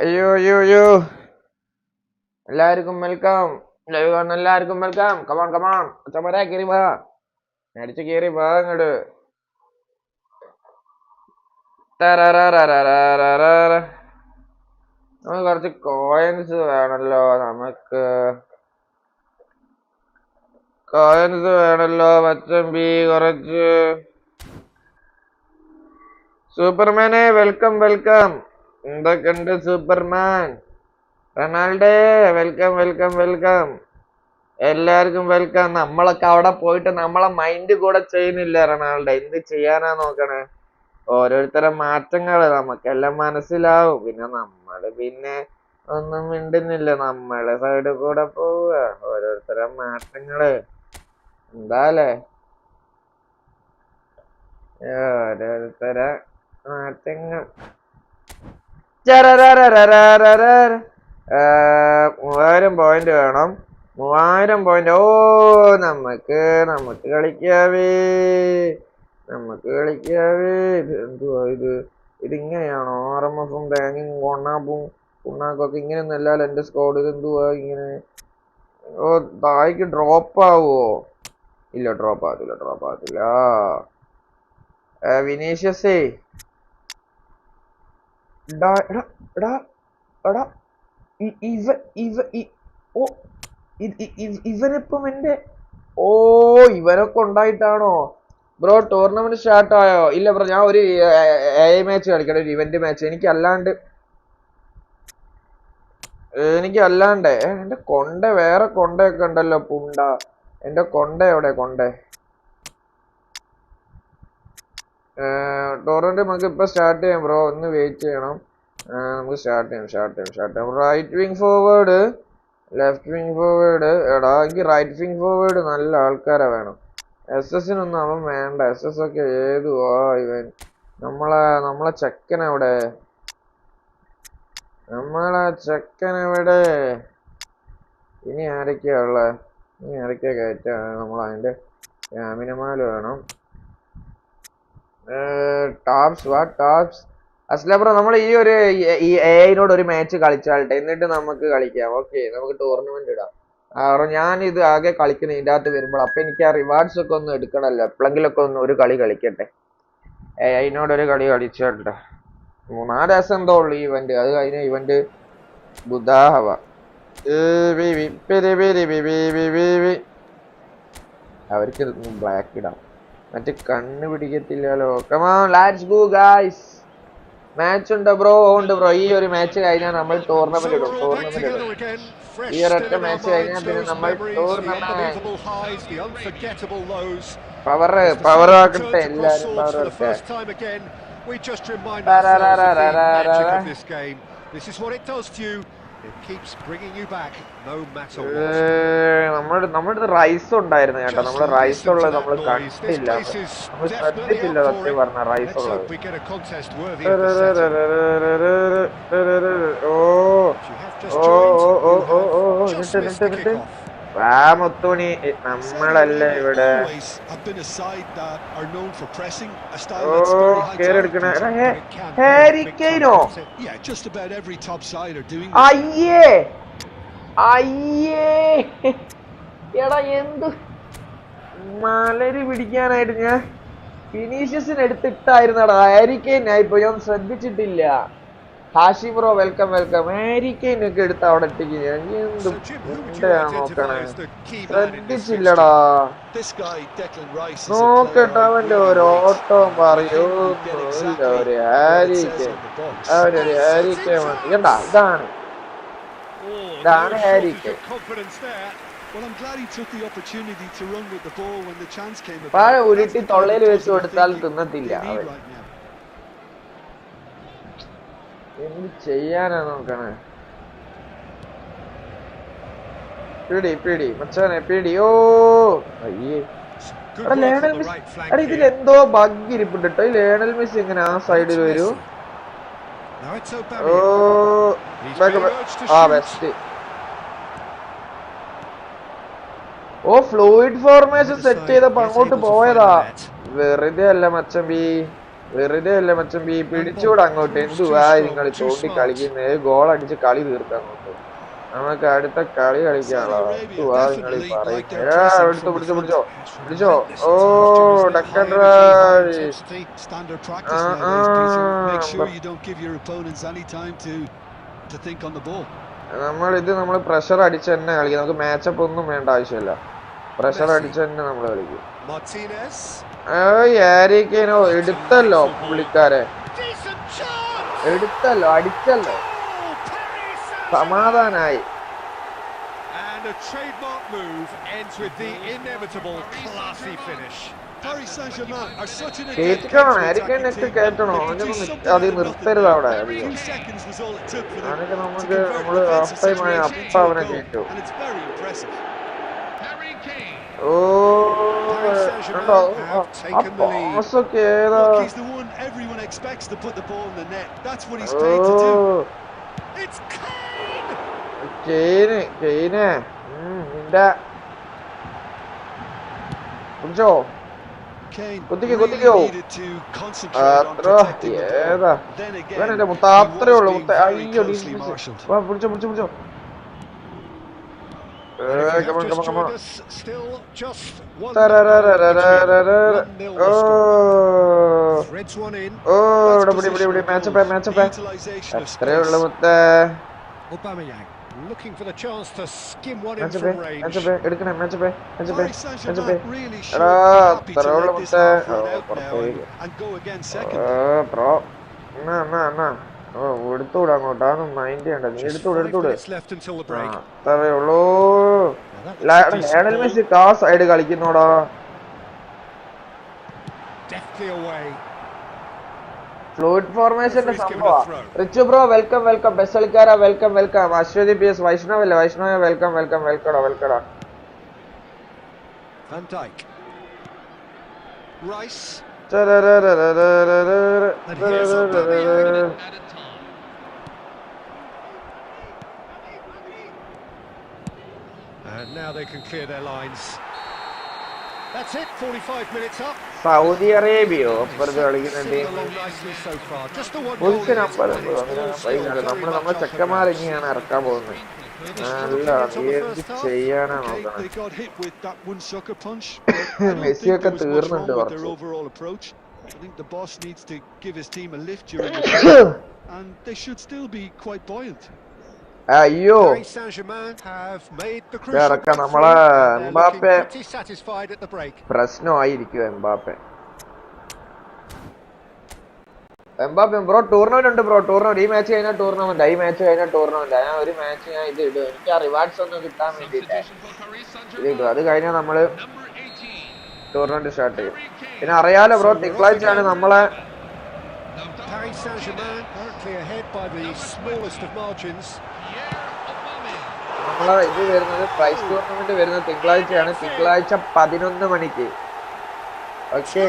അയ്യോ അയ്യോ അയ്യോ എല്ലാവർക്കും വെൽക്കം. ലൈവ് കാണുന്ന എല്ലാവർക്കും വെൽക്കം. കമാൺ കമാൺ അച്ഛന്മാരെ കയറി വാ, അടിച്ച് കയറി വാ അങ്ങോട്ട്. നമുക്ക് കുറച്ച് കോയിൻസ് വേണല്ലോ, മച്ചമ്പി കുറച്ച്. സൂപ്പർമാനെ വെൽക്കം വെൽക്കം. എന്തൊക്കെയുണ്ട് Superman? Ronaldo welcome welcome welcome. എല്ലാവർക്കും വെൽക്കം. നമ്മളൊക്കെ അവിടെ പോയിട്ട് നമ്മളെ മൈൻഡ് കൂടെ ചെയ്യുന്നില്ല റൊണാൾഡോ. എന്ത് ചെയ്യാനാ നോക്കണേ? ഓരോരുത്തരെ മാറ്റങ്ങള് നമുക്കെല്ലാം മനസ്സിലാവും. പിന്നെ ഒന്നും മിണ്ടുന്നില്ല, നമ്മളെ സൈഡിൽ കൂടെ പോവുക. ഓരോരുത്തരെ മാറ്റങ്ങള് എന്താലേ, ഓരോരുത്തരെ മാറ്റങ്ങൾ. 3000 പോയിന്റ് വേണം. 3000 പോയിന്റ്. ഓ നമുക്ക് കളിക്കാവേ, എന്തുവാ ഇത്? ഇതിങ്ങനെയാണോ? RMFും ബാങ്കിങ് പുണ്ണാക്കൊക്കെ ഇങ്ങനെയൊന്നും അല്ലല്ലോ എന്റെ സ്കോഡ്. ഇത് എന്തുവാ ഇങ്ങനെ? ഓ താഴേക്ക് ഡ്രോപ്പ് ആവോ? ഇല്ല, ഡ്രോപ്പ് ആകത്തില്ല. വിനീഷ്യസേ ഇവനിപ്പം എന്റെ ഇവരൊക്കെ ഉണ്ടായിട്ടാണോ ബ്രോ ടൂർണമെന്റ് സ്റ്റാർട്ട് ആയോ? ഇല്ല ബ്രോ, ഞാൻ ഒരു മാച്ച് കളിക്കണം, ഒരു ഇവന്റ് മാച്ച്. എനിക്കല്ലാണ്ട് എന്റെ വേറെ കൊണ്ടയൊക്കെ ഉണ്ടല്ലോ പുണ്ട. എന്റെ എവിടെ? ടൂർണമെന്റ് നമുക്ക് ഇപ്പൊ സ്റ്റാർട്ട് ചെയ്യാം ബ്രോ, ഒന്ന് വെയിറ്റ് ചെയ്യണം. നമുക്ക് സ്റ്റാർട്ട് ചെയ്യാം. Right wing forward, left wing forward. എടാ എനിക്ക് റൈറ്റ് വിങ് ഫോർവേഡ് നല്ല ആൾക്കാരെ വേണം. SS-നൊന്നും അവൻ വേണ്ട. SS ഒക്കെ ഏതുവാ ഇവൻ? നമ്മളെ ചെക്കനെവിടെ? ഇനി ആരൊക്കെയാ ഉള്ളത്? കയറ്റാ? നമ്മളതിന്റെ യാമിനമാല് വേണം. ടാപ്സ് അസ്ല ബ്രോ, നമ്മൾ ഈ ഒരു AI-നോട് ഒരു മാച്ച് കളിച്ചാട്ടെ, എന്നിട്ട് നമുക്ക് കളിക്കാം. ഓക്കെ, നമുക്ക് ടൂർണമെന്റ് ഇടാം. കാരണം ഞാൻ ഇത് ആകെ കളിക്കുന്ന ഇതിൻ്റെ അകത്ത് വരുമ്പോൾ, അപ്പൊ എനിക്ക് ആ റിവാർഡ്സ് ഒക്കെ ഒന്ന് എടുക്കണല്ലോ. എപ്പോഴെങ്കിലൊക്കെ ഒരു കളി കളിക്കട്ടെ. AI-നോട് ഒരു കളി കളിച്ചോട്ടെ. 4 ദിവസം എന്തോ ഉള്ളു ഇവന്റ്. അത് കഴിഞ്ഞ ഇവന്റ് ബുധാഹവ. അവർക്ക് ബ്ലാക്ക് ഇടാം, മറ്റേ കണ്ണ് പിടിക്കത്തില്ലല്ലോ. Come on let's go guys. Match ഉണ്ട് ബ്രോ? ഉണ്ട് ബ്രോ. ഈ ഒരു മാച്ച് കഴിഞ്ഞാൽ നമ്മൾ ടൂർണമെന്റ് ഇടും. ഈ ഒരൊറ്റ മാച്ച് കഴിഞ്ഞാൽ പിന്നെ നമ്മൾ ടൂർണമെന്റ്. പവർ ആക്കട്ടെ എല്ലാരും, പവർ ആക്കട്ടെ. നമ്മുടെ റൈസ് ഉണ്ടായിരുന്നു കേട്ടോ. നമ്മള് റൈസ് ഉള്ളത് നമ്മൾ കണ്ടില്ല, നമ്മൾ ശ്രദ്ധിച്ചില്ല സത്യം പറഞ്ഞ റൈസ് ഉള്ളത്. മുത്തുണി നമ്മളല്ലേ ഇവിടെ. കേറെടുക്കണ ഹാരിക്കെയിനോ? അയ്യേ എടാ, എന്ത് മലര് പിടിക്കാനായിട്ട് ഞാൻ ഫിനീഷ്യസിന് എടുത്തിട്ടായിരുന്നടാ. ഹാരിക്കെയിൻ ആയിപ്പോ, ഞാൻ ശ്രദ്ധിച്ചിട്ടില്ല. ഹാഷി ബ്രോ വെൽക്കം വെൽക്കം. ഹാരിക്കെയിൻ ഒക്കെ എടുത്ത് അവിടെ ഇട്ടിക്ക്. ഞാൻ എന്ത് നോക്കണേ, ശ്രദ്ധിച്ചില്ലടാ. നോക്കട്ടെ അവന്റെ ഒരു ഓട്ടം പറയൂ. ഒരു ഹാരിക്കെയിൻ കണ്ടാ? ഇതാണ് ഹാരിക്കെയിൻ. പഴ ഉരുട്ടി തൊള്ളയിൽ വെച്ച് കൊടുത്താൽ തിന്നത്തില്ല അവൻ. എന്ത് ചെയ്യാനാ നോക്കണേ? പിടി മച്ചാനെ പിടി. ഓ അയ്യേ, ലേണൽ മെസ്സി. എടാ ഇതിലെന്തോ ബഗ് ഇരിപ്പുണ്ട് കേട്ടോ. ഈ ലേണൽ മെസ്സി എങ്ങനെ ആ സൈഡിൽ വരൂ? ബെസ്റ്റ്. ഫ്ലൂയിഡ് ഫോർമേഷൻ സെറ്റ് ചെയ്തപ്പോ അങ്ങോട്ട് പോയതാ, വെറുതെ അല്ല മച്ചമ്പി. വെറുതെ അല്ലേ മച്ചൻ പിടിച്ചുകൂടെ അങ്ങോട്ട്. എന്തുവാ നിങ്ങൾ തോണ്ടി കളിക്കുന്നത്? ഗോൾ അടിച്ച് കളി തീർക്കാം അങ്ങോട്ട്. നമുക്ക് അടുത്ത കളി കളിക്കാനുള്ള എന്തുവാ നിങ്ങൾ പറയുന്നത്? എടുത്തു പിടിച്ചോ. ഓ ഡക്കൻ റൈസ്. നമ്മൾ പ്രഷർ അടിച്ച് തന്നെ കളിക്കും. നമുക്ക് മാച്ചപ്പ് ഒന്നും വേണ്ട ആവശ്യമില്ല. പ്രഷർ അടിച്ച് തന്നെ നമ്മൾ കളിക്കും. ആരിക്കേനോ എടുത്തല്ലോ പുള്ളിക്കാരെ, എടുത്തല്ലോ, അടിച്ചല്ലോ, സമാധാനായി. കേറ്റണം, ആരിക്കേനൊക്കെ കേറ്റണോ? അത് നിർത്തരുത് അവിടെ. അതൊക്കെ നമ്മള് ഹാഫ് ടൈം ആയ അപ്പ അവനെ കേട്ടു. ഓ കണ്ടോ ആ പാസൊക്കെ ഏതാ? കെയ്നെ നിന്റെ കുടിച്ചോ, കുത്തിക്കോ. അത്ര ഏതാ ഇവനെന്റെ മുത്ത, അത്രേ ഉള്ളു മുത്ത. അയ്യോ പിടിച്ചോ. മാച്ചപ്പ് എത്രേ ഉള്ളു മുത്ത. Looking for the chance to skim one in from range. എടുക്കണേ മാച്ചപ്പേ. എടുത്തൂടെ അങ്ങോട്ട്. അതൊന്നും മൈൻഡ് ചെയ്യണ്ട. നീ എടുത്തൂടെ. അത്രേ ഉള്ളൂ. ലയണൽ മെസ്സി ആ സൈഡ് കളിക്കുന്നോടാ. ഫ്ലൂയിഡ് ഫോർമേഷന്റെ സംഭവം. Richu bro welcome. ബെസ്റ്റ് കളിക്കാരാ വെൽക്കം. അശ്വതി പി എസ് വൈഷ്ണവല്ലേ, വെൽക്കം. വെൽക്കടാ. And now they can clear their lines. That's it, 45 minutes up. Saudi അറേബ്യയോ അപ്പുറത്ത് കളിക്കുന്നുണ്ട്. നമ്മളെ ചെക്കന്മാർ ഇനിയാണ് ഇറക്കാൻ പോകുന്നത്. നല്ല ചെയ്യാനാ നോക്കണം. മെസ്സിയൊക്കെ തീർന്നുണ്ട് കുറച്ച്. അയ്യോ ഇറക്കാം. നമ്മളെ എംബാപ്പെ പ്രശ്നമായിരിക്കും. എംബാപ്പെ ബ്രോ ടൂർണമെന്റ് ഉണ്ട് ബ്രോ. ഈ മാച്ച് കഴിഞ്ഞാൽ ടൂർണമെന്റ്. ഞാൻ ഒരു മാച്ച് ഞാൻ ഇത് ഇടും. എനിക്ക് ആ റിവാർഡ്സ് ഒന്നും കിട്ടാൻ വേണ്ടിട്ട് ഇത് ഇടും. അത് കഴിഞ്ഞാൽ നമ്മള് ടൂർണമെന്റ് സ്റ്റാർട്ട് ചെയ്യും. പിന്നെ അറിയാലോ ബ്രോ, തിങ്കളാഴ്ചയാണ് നമ്മളെ ഇത് വരുന്നത്. പ്രൈസ് ടൂർണമെന്റ് വരുന്നത് തിങ്കളാഴ്ചയാണ്. തിങ്കളാഴ്ച 11 മണിക്ക്. Okay.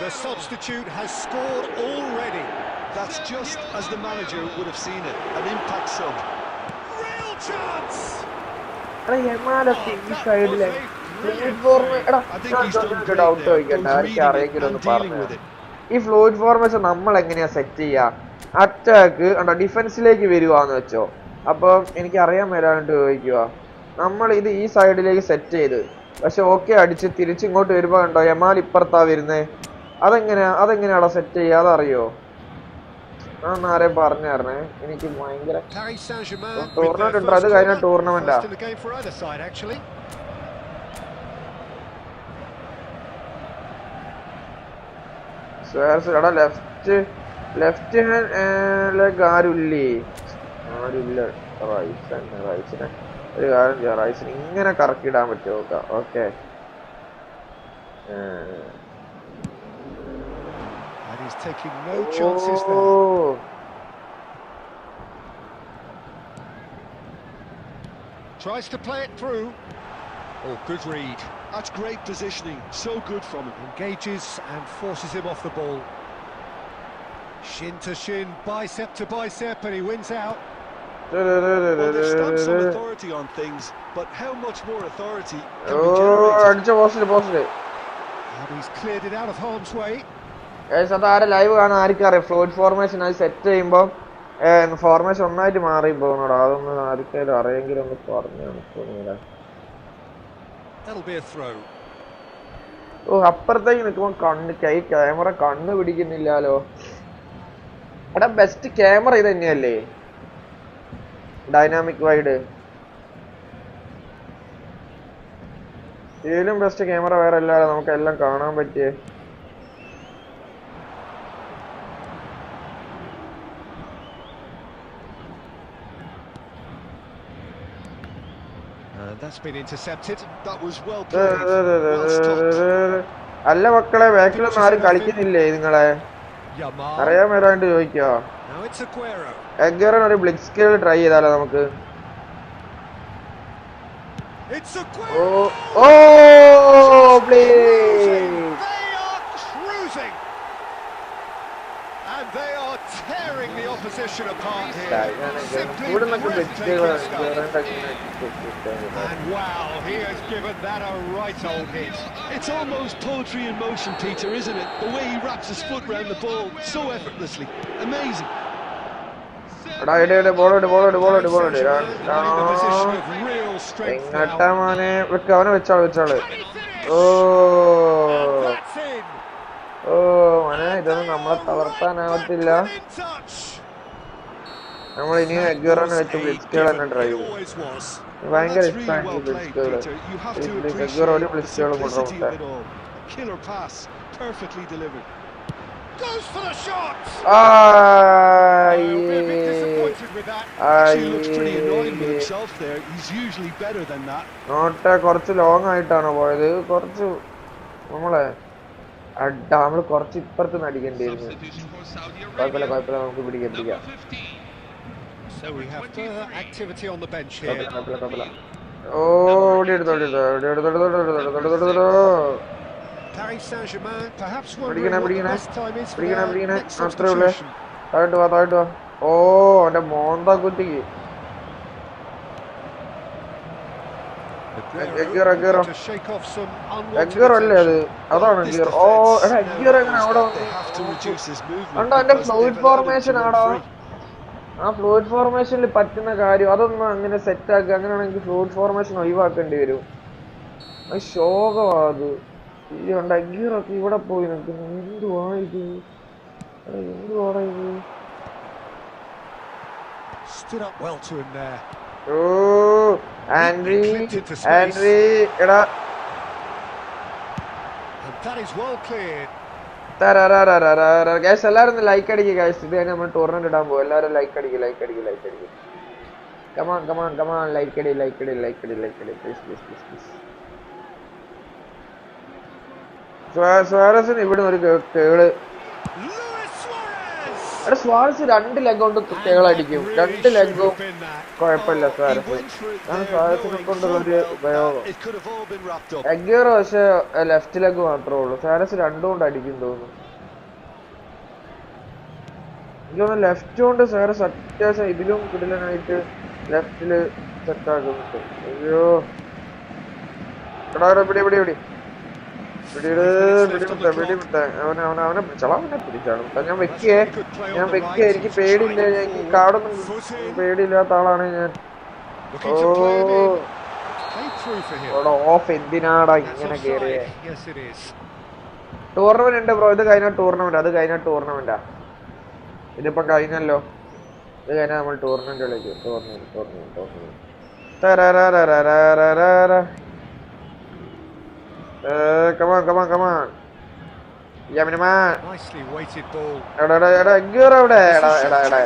The substitute has scored already. That's just as the manager would have seen it. An impact sub. Real chance. ഈ സൈഡിലെ ഡൗട്ട് ചോദിക്കട്ടെ, ആർക്ക് അറിയെങ്കിലും ഒന്ന് പറഞ്ഞു. ഈ ഫ്ലൂയിഡ് ഫോർമേഷൻ നമ്മൾ എങ്ങനെയാ സെറ്റ് ചെയ്യാ? അറ്റാക്ക് ഡിഫൻസിലേക്ക് വരുവാന്ന് വെച്ചോ. അപ്പൊ എനിക്ക് അറിയാൻ വരാണ്ട് ചോദിക്കുക. നമ്മൾ ഇത് ഈ സൈഡിലേക്ക് സെറ്റ് ചെയ്ത് പക്ഷെ ഓക്കെ അടിച്ച് തിരിച്ചിങ്ങോട്ട് വരുമ്പോ കണ്ടോ യമാൽ ഇപ്പുറത്താ വരുന്നേ. അതെങ്ങനെയാണോ സെറ്റ് ചെയ്യുക? അതറിയോ? ആരെ പറഞ്ഞു തരണേ. എനിക്ക് ഭയങ്കര ടൂർണമെന്റ് ഉണ്ട്. അത് കഴിഞ്ഞ ടൂർണമെന്റാ. ലെഫ്റ്റ് ഹാൻഡ് ലെഗ് ആരുമില്ല. റൈസിനെ ഒരു കാര്യം ചെയ്യാം. റൈസിന് ഇങ്ങനെ കറക്കിടാൻ പറ്റുമോ? Okay. He's taking no chances there. Tries to play it through. Oh, good read. That's great positioning. So good from him. Engages and forces him off the ball. Shin to shin, bicep to bicep, and he wins out. Well, they've stamped some authority on things, but how much more authority can be generated? And he's cleared it out of harm's way. അത് live കാണാൻ ആർക്കറിയാം fluid formation അത് set ചെയ്യുമ്പോൾ formation ഒന്നായിട്ട് മാറി പോകുന്നുണ്ടോ അതൊന്ന് ആർക്കെങ്കിലും അറിയെങ്കിലും ഒന്ന് പറഞ്ഞു. ഓ അപ്പുറത്തേക്ക് നിൽക്കുമ്പോൾ ക്യാമറ കണ്ണ് പിടിക്കുന്നില്ലാലോ. എടാ ബെസ്റ്റ് ക്യാമറ ഇത് തന്നെയല്ലേ, ഡൈനാമിക് വൈഡ്. ഇതിലും ബെസ്റ്റ് ക്യാമറ വേറെ അല്ലാതെ നമുക്ക് എല്ലാം കാണാൻ പറ്റിയേ. That's been intercepted. That was well played. Well stopped. അല്ല മക്കളെ, ബാക്കിലൊന്നും ആരും കളിക്കുന്നില്ലേ നിങ്ങളെ? അറിയാൻ വരാണ്ട് ചോദിക്കോ? എഗ്ഗറൻ ഒരു ബ്ലിക്ക് സ്കിൽ ട്രൈ ചെയ്താലോ നമുക്ക്? ഓ ഓ They are tearing the opposition apart here. And wow, he has given that a right old hit. It's almost poetry in motion, Peter, isn't it? The way he wraps his foot round the ball so effortlessly. Amazing. ഇതൊന്നും നമ്മളെ തളർത്താനാവത്തില്ല. നമ്മൾ ഇനി എഗ്ഗറനെ വെച്ച് ബ്ലിസ്റ്റുകൾ തന്നെ try ചെയ്യും. ഭയങ്കര ഇഷ്ടമാണ് ഈ ബ്ലിസ്റ്റുകൾ. എഗ്ഗറ ഒരു ബ്ലിസ്റ്റുകളും കൊണ്ടുപോകട്ടെ. നോട്ടെ കുറച്ച് ലോങ് ആയിട്ടാണോ പോയത്? കുറച്ച് നമ്മളെ നമ്മള് കുറച്ച് ഇപ്പുറത്ത് അടിക്കേണ്ടിയിരുന്നു. കുഴപ്പമില്ല കുഴപ്പമില്ല, നമുക്ക് പിടിക്കാം. ഓ എടുത്തോ അത്രേ ഉള്ളേ. താഴോട്ട് വാ. ഓ അവന്റെ മോന്താ കുറ്റിക്ക് എഗ്ഗറോ അല്ലേ അത്? അതാണ് എഗ്ഗർ. ഓ എടാ എഗ്ഗർ എങ്ങനെ അവിടെ കണ്ടോ? എന്റെ ഫ്ലൂയിഡ് ഫോർമേഷൻ ആടോ. ആ ഫ്ലൂയിഡ് ഫോർമേഷനിൽ പറ്റുന്ന കാര്യം അതൊന്നും അങ്ങനെ സെറ്റ് ആക്കുക. അങ്ങനെയാണെങ്കിൽ ഫ്ലൂയിഡ് ഫോർമേഷൻ ഒഴിവാക്കേണ്ടി വരും. അത് ശോകമാ അത്. ഇതുകൊണ്ട് എഗ്ഗറൊക്കെ ഇവിടെ പോയി നിൽക്കുന്നു. എന്തുവാ ഇത്? ഓ ആൻഡ്രി എടാ എല്ലാരും ലൈക്ക് അടിക്കുക ഗൈസ്. ഇത് തന്നെ നമ്മൾ ടൂർണമെന്റ് ഇടാൻ പോകും. എല്ലാരും ലൈക്ക് അടിക്കുക. കമാൺ ലൈക്ക് അടി പ്ലീസ്. സ്വാരസിന് ഇവിടെ ഒരു കേള്. എടാ സ്വാരസ് 2 ലെഗ് കൊണ്ട് കേളടിക്കും. 2 ലെഗും കുഴപ്പമില്ല സ്വാരസ്. അതാണ് സ്വാരസിനെ കൊണ്ടുള്ള ഒരു ഉപയോഗം. എഗ്ഗറോ പക്ഷെ ലെഫ്റ്റ് ലെഗ് മാത്രമേ ഉള്ളൂ. സ്വാരസ് 2 കൊണ്ട് അടിക്കും തോന്നുന്നു. എനിക്കൊന്ന് ലെഫ്റ്റ് കൊണ്ട് സ്വാരസ് അത്യാവശ്യം ഇതിലും കിടിലനായിട്ട് ലെഫ്റ്റില് സെറ്റാക്കുന്നുണ്ട്. അയ്യോ എടാ പിടി അവനെ പിടിച്ചാണ്. ഞാൻ വെക്കേ എനിക്ക് പേടിയില്ല. എനിക്ക് കാടൊന്നും പേടിയില്ലാത്ത ആളാണ് ഞാൻ. ഓഫ് എന്തിനാടാ ഇങ്ങനെ കേറിയേ? ടൂർണമെന്റ് ഉണ്ട് ബ്രോ. ഇത് കഴിഞ്ഞ ടൂർണമെന്റാ. ഇതിപ്പോ കഴിഞ്ഞല്ലോ. ഇത് കഴിഞ്ഞാൽ നമ്മൾ ടൂർണമെന്റ് കളിക്കും. Come on. എഗ്ഗറോ എവിടെ?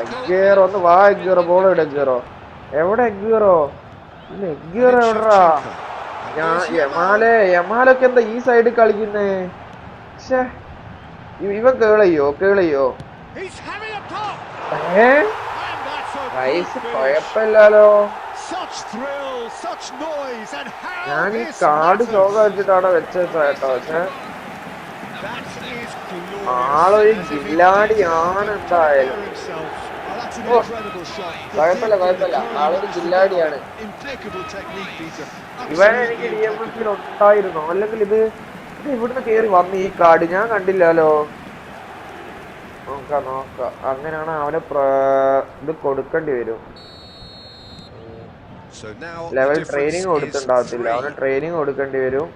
എഗ്ഗറോ ഒന്ന് വാ. എഗ്ഗറോ ബോൾ എവിടെ? എവിടെ എഗ്ഗറോ? എഗ്ഗറോ എവിടാ? യമാലൊക്കെ എന്താ ഈ സൈഡിൽ കളിക്കുന്നേ? ഇവൻ കേളയോ? കുഴപ്പമില്ലല്ലോ. ഞാൻ ഈ കാർഡ് ശോകം വെച്ചിട്ടാണ് വെച്ചേട്ടോ. പക്ഷെ ആളൊരു കില്ലാടിയാണ് എന്തായാലും. ഓ കുഴപ്പമില്ല കുഴപ്പമില്ല, ആളൊരു കില്ലാടിയാണ്. ഇവനെ എനിക്ക് DMFൽ ഉണ്ടായിരുന്നു, അല്ലെങ്കിൽ ഇത് ഇവിടുന്ന് കേറി വന്ന് ഈ കാർഡ് ഞാൻ കണ്ടില്ലല്ലോ. നോക്കാം നോക്കാം, അങ്ങനെയാണ് അവനെ ഇത് കൊടുക്കേണ്ടി വരും. ലെവൽ ട്രെയിനിങ് കൊടുത്തിട്ടുണ്ടാകത്തില്ല, അവന് ട്രെയിനിങ് കൊടുക്കേണ്ടി വരും.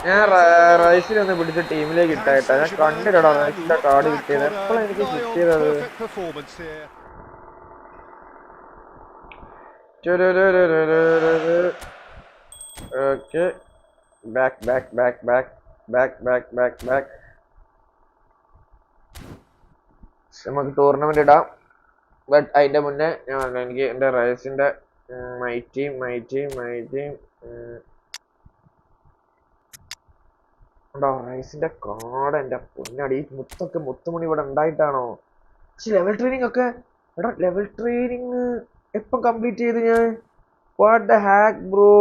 ഞാൻ റൈസിനെ ഒന്ന് പിടിച്ച് ടീമിലേക്ക് ഇട്ടായിട്ടാ. ഞാൻ കണ്ടില്ലടാ റൈസിന്റെ കാർഡ് കിട്ടിയത്, എപ്പോഴാണ് എനിക്ക് കിട്ടിയത്? Okay, back back back back back back back back. നമുക്ക് ടൂർണമെന്റ് ഇടാം. ബട്ട് അതിന്റെ മുന്നേ എനിക്ക് എന്റെ റൈസിന്റെ മൈ ടീം ഉണ്ടോ? റൈസിന്റെ കാർഡ് എന്റെ പൊന്നടി, ഈ മുത്തുമണി ഇവിടെ ഉണ്ടായിട്ടാണോ? പക്ഷെ ലെവൽ ട്രെയിനിങ് ഒക്കെ എടാ, ലെവൽ ട്രെയിനിങ് എപ്പം കംപ്ലീറ്റ് ചെയ്ത് ഞാൻ? What the heck bro?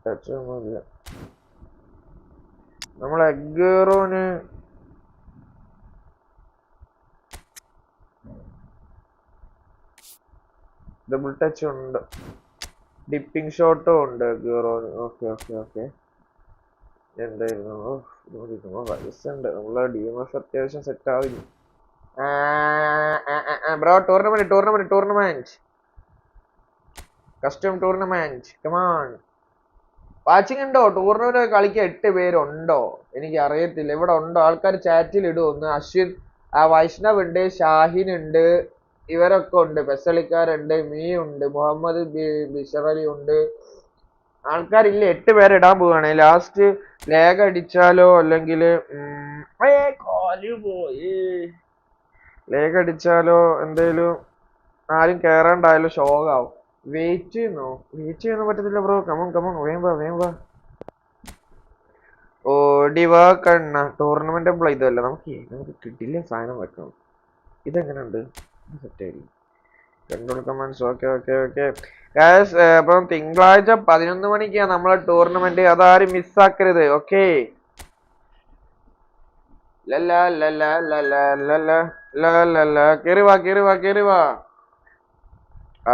ടച്ചൊന്നുമില്ല. നമ്മൾ എഗ്ഗേറോന് ഡബിൾ ടച്ച് ഉണ്ട്, ഡിപ്പിംഗ് ഷോട്ടും ഉണ്ട് എഗ്ഗേറോന്. Okay okay okay. എന്തായിരുന്നു വയസ്സുണ്ട്, നമ്മളെ DMF അത്യാവശ്യം സെറ്റ് ആവില്ല bro. Tournament custom tournament, come on. Watching ഉണ്ടോ? ടൂർണമെന്റ് കളിക്കാൻ 8 പേരുണ്ടോ? എനിക്ക് അറിയത്തില്ല. ഇവിടെ ഉണ്ടോ ആൾക്കാർ? ചാറ്റിൽ ഇടും ഒന്ന്. അശ്വിൻ, വൈഷ്ണവ് ഉണ്ട്, ഷാഹിൻ ഉണ്ട്, ഇവരൊക്കെ ഉണ്ട്. പെസളിക്കാരുണ്ട്, മീ ഉണ്ട്, മുഹമ്മദ് ബിഷറലി ഉണ്ട്. ആൾക്കാരില്ല, 8 പേര് ഇടാൻ പോവാണ്. ലാസ്റ്റ് ലേഗ് അടിച്ചാലോ അല്ലെങ്കിൽ ലേഗ് അടിച്ചാലോ എന്തേലും ആരും കേറാണ്ടായാലും ഷോകാവും. വെയിറ്റ് ചെയ്യാൻ പറ്റത്തില്ല ബ്രോ. കമൺ വേമ്പ ഓടിവാ കണ്ണ. ടൂർണമെന്റ് ഇതല്ല, നമുക്ക് കിട്ടില്ല സാധനം വെക്കണം. ഇതെങ്ങനെയുണ്ട്? സെറ്റായിരിക്കും. Control commands. Okay okay okay guys. അപ്പം തിങ്കളാഴ്ച 11 മണിക്കാണ് നമ്മളെ ടൂർണമെന്റ്, അതാരും മിസ്സാക്കരുത്. ഓക്കെ. കേറി വാ.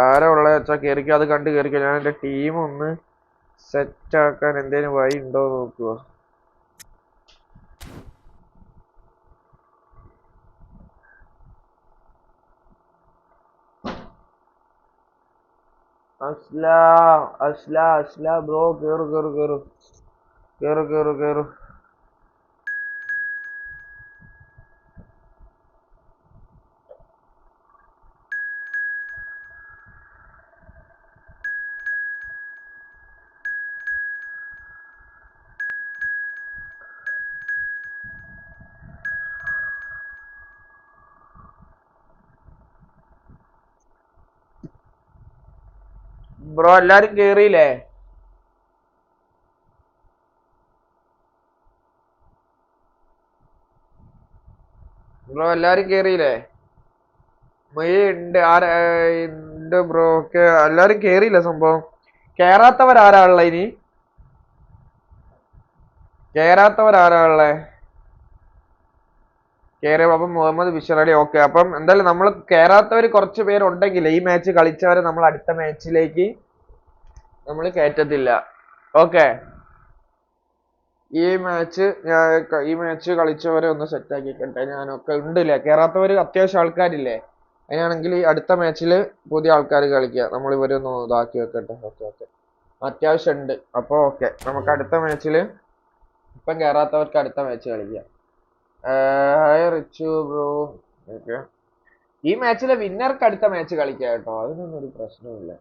ആരാ ഉള്ളത് വെച്ചാ കേറിക്കോ, അത് കണ്ട് കേറിക്കോ. ഞാൻ എന്റെ ടീം ഒന്ന് സെറ്റ് ആക്കാൻ എന്തേലും വഴി ഉണ്ടോ നോക്കുക. അസ്ല ബ്രോ, കേറു. ബ്രോ എല്ലാരും കേറിയില്ലേ? ഉണ്ട് ബ്രോ. ഒക്കെ എല്ലാരും കേറിയില്ല. സംഭവം കേറാത്തവരാരാ ഉള്ള? ഇനി കേറാത്തവരാരാ ഉള്ളേ? കേറിയ അപ്പം മുഹമ്മദ് ബിഷറലി. ഓക്കെ, അപ്പം എന്തായാലും നമ്മൾ കേറാത്തവര് കുറച്ച് പേരുണ്ടെങ്കിൽ ഈ മാച്ച് കളിച്ചവരെ നമ്മൾ അടുത്ത മാച്ചിലേക്ക് നമ്മൾ കയറ്റത്തില്ല. ഓക്കെ, ഈ മാച്ച് കളിച്ചവരെ ഒന്ന് സെറ്റ് ആക്കിക്കട്ടെ. ഞാനൊക്കെ ഉണ്ടല്ലേ, കേറാത്തവര് അത്യാവശ്യം ആൾക്കാരില്ലേ? അതിനാണെങ്കിൽ ഈ അടുത്ത മാച്ചിൽ പുതിയ ആൾക്കാർ കളിക്കുക. നമ്മൾ ഇവരൊന്ന് ഇതാക്കി വെക്കട്ടെ. ഓക്കെ അത്യാവശ്യം ഉണ്ട്. അപ്പോൾ ഓക്കെ, നമുക്ക് അടുത്ത മാച്ചിൽ ഇപ്പം കേറാത്തവർക്ക് അടുത്ത മാച്ച് കളിക്കാം. Hi Richu bro. ഓക്കെ, ഈ മാച്ചിലെ വിന്നർക്ക് അടുത്ത മാച്ച് കളിക്കാം കേട്ടോ, അതിനൊന്നും ഒരു പ്രശ്നമില്ല.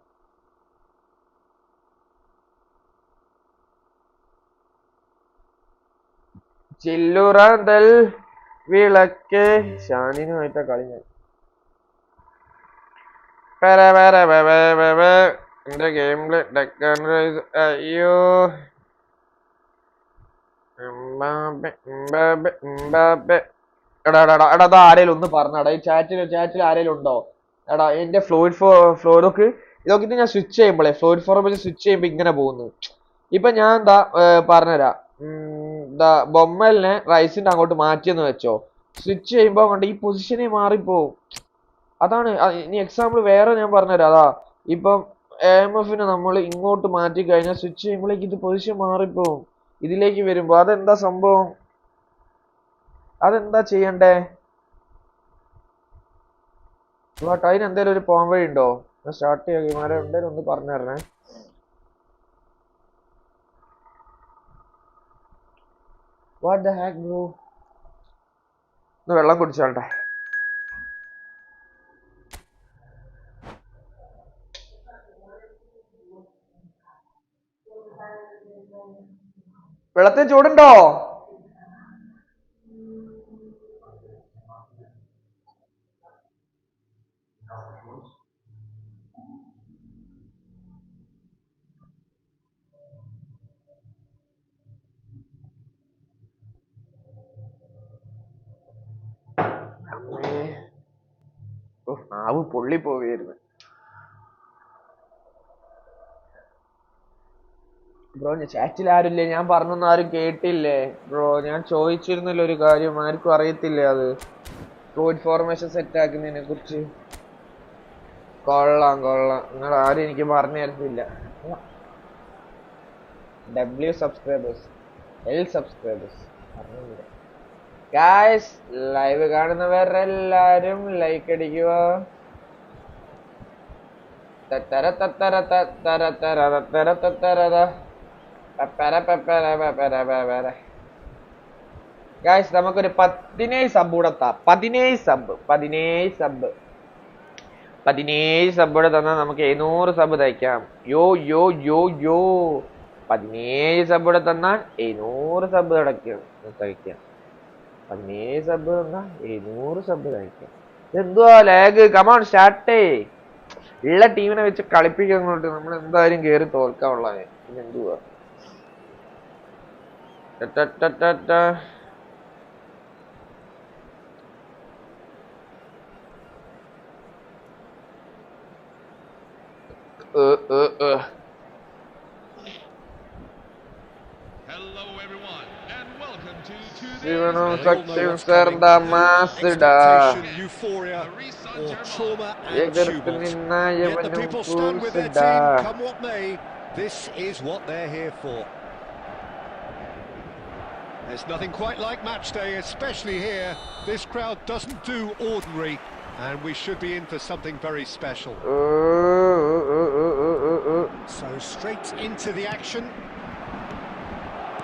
ചില്ലുറതൽ വിളക്ക് ഷാനിനുമായിട്ടാ കളി ഞാൻ. എന്റെ ഗെയിമില് അയ്യോ എടാ എടാ എടാ എടാ ആരേലും ഒന്ന് പറഞ്ഞടാ. ഈ ചാറ്റിൽ ആരേലും ഉണ്ടോ? എടാ എന്റെ ഫ്ലോയിഡ് ഇതൊക്കെ ഞാൻ സ്വിച്ച് ചെയ്യുമ്പോളേ ഫ്ലോയിഡ് ഫോർമേറ്റ് സ്വിച്ച് ചെയ്യുമ്പോ ഇങ്ങനെ പോകുന്നു. ഇപ്പൊ ഞാൻ എന്താ പറഞ്ഞുതരാം. ബൊമ്മലിനെ റൈസിന്റെ അങ്ങോട്ട് മാറ്റിയെന്ന് വെച്ചോ, സ്വിച്ച് ചെയ്യുമ്പോ കൊണ്ട് ഈ പൊസിഷനെ മാറിപ്പോവും. അതാണ് ഇനി എക്സാമ്പിൾ വേറെ ഞാൻ പറഞ്ഞുതരാം. അതാ ഇപ്പം AMFനെ നമ്മൾ ഇങ്ങോട്ട് മാറ്റി കഴിഞ്ഞാൽ സ്വിച്ച് ചെയ്യുമ്പോഴേക്ക് ഇത് പൊസിഷൻ മാറിപ്പോവും. ഇതിലേക്ക് വരുമ്പോ അതെന്താ സംഭവം? അതെന്താ ചെയ്യണ്ടേ? അതിന് എന്തേലും ഒരു പോകാൻ വഴി ഉണ്ടോ? സ്റ്റാർട്ട് ചെയ്യാൻ എന്തേലും ഒന്ന് പറഞ്ഞു തരണേ. What the heck bro? ഒന്ന് വെള്ളം കുടിച്ചോട്ടെ. വെള്ളത്തിന് ചൂടുണ്ടോ? നാവ് പൊള്ളി പോവുകയായിരുന്നു. ബ്രോ ചാറ്റിൽ ആരുമില്ലേ? ഞാൻ പറഞ്ഞൊന്നും ആരും കേട്ടില്ലേ ബ്രോ? ഞാൻ ചോദിച്ചിരുന്നല്ലോ ഒരു കാര്യം, ആർക്കും അറിയത്തില്ലേ അത് ഫ്ലൂയിഡ് ഫോർമേഷൻ സെറ്റ് ആക്കുന്നതിനെ കുറിച്ച്? കൊള്ളാം നിങ്ങൾ ആരും എനിക്ക് പറഞ്ഞു തരത്തില്ല. W സബ്സ്ക്രൈബേഴ്സ്, L സബ്സ്ക്രൈബേഴ്സ് പറഞ്ഞില്ല. ഗായ്സ് ലൈവ് കാണുന്നവരെല്ലാരും ലൈക്ക് അടിക്കുക. ഗായ്സ് നമുക്കൊരു 17 സബ് കൂടെത്താം. 17 സബ് കൂടെ തന്നാൽ നമുക്ക് 700 സബ് തയ്ക്കാം. യോ 17 സബ് കൂടെ തന്നാൽ 700 സബ് തയ്ക്കാം. 17 സബ് തന്നാൽ 700 സബ് തയ്ക്കാം. എന്തുവാ ലാഗ്? കമോൺ സ്റ്റാർട്ടേ. ഉള്ള ടീമിനെ വെച്ച് കളിപ്പിക്കുന്നോട്ട് നമ്മൾ എന്തായാലും കേറി തോൽക്കാനുള്ളതാണ്. പിന്നെ എന്തുവാ? Hello everyone and welcome to জীবনের today's success the Mazda. euphoria or trauma and Yet tumult. Yet the people stand with their team, come what may. This is what they're here for. There's nothing quite like match day, especially here. This crowd doesn't do ordinary, and we should be in for something very special. So straight into the action.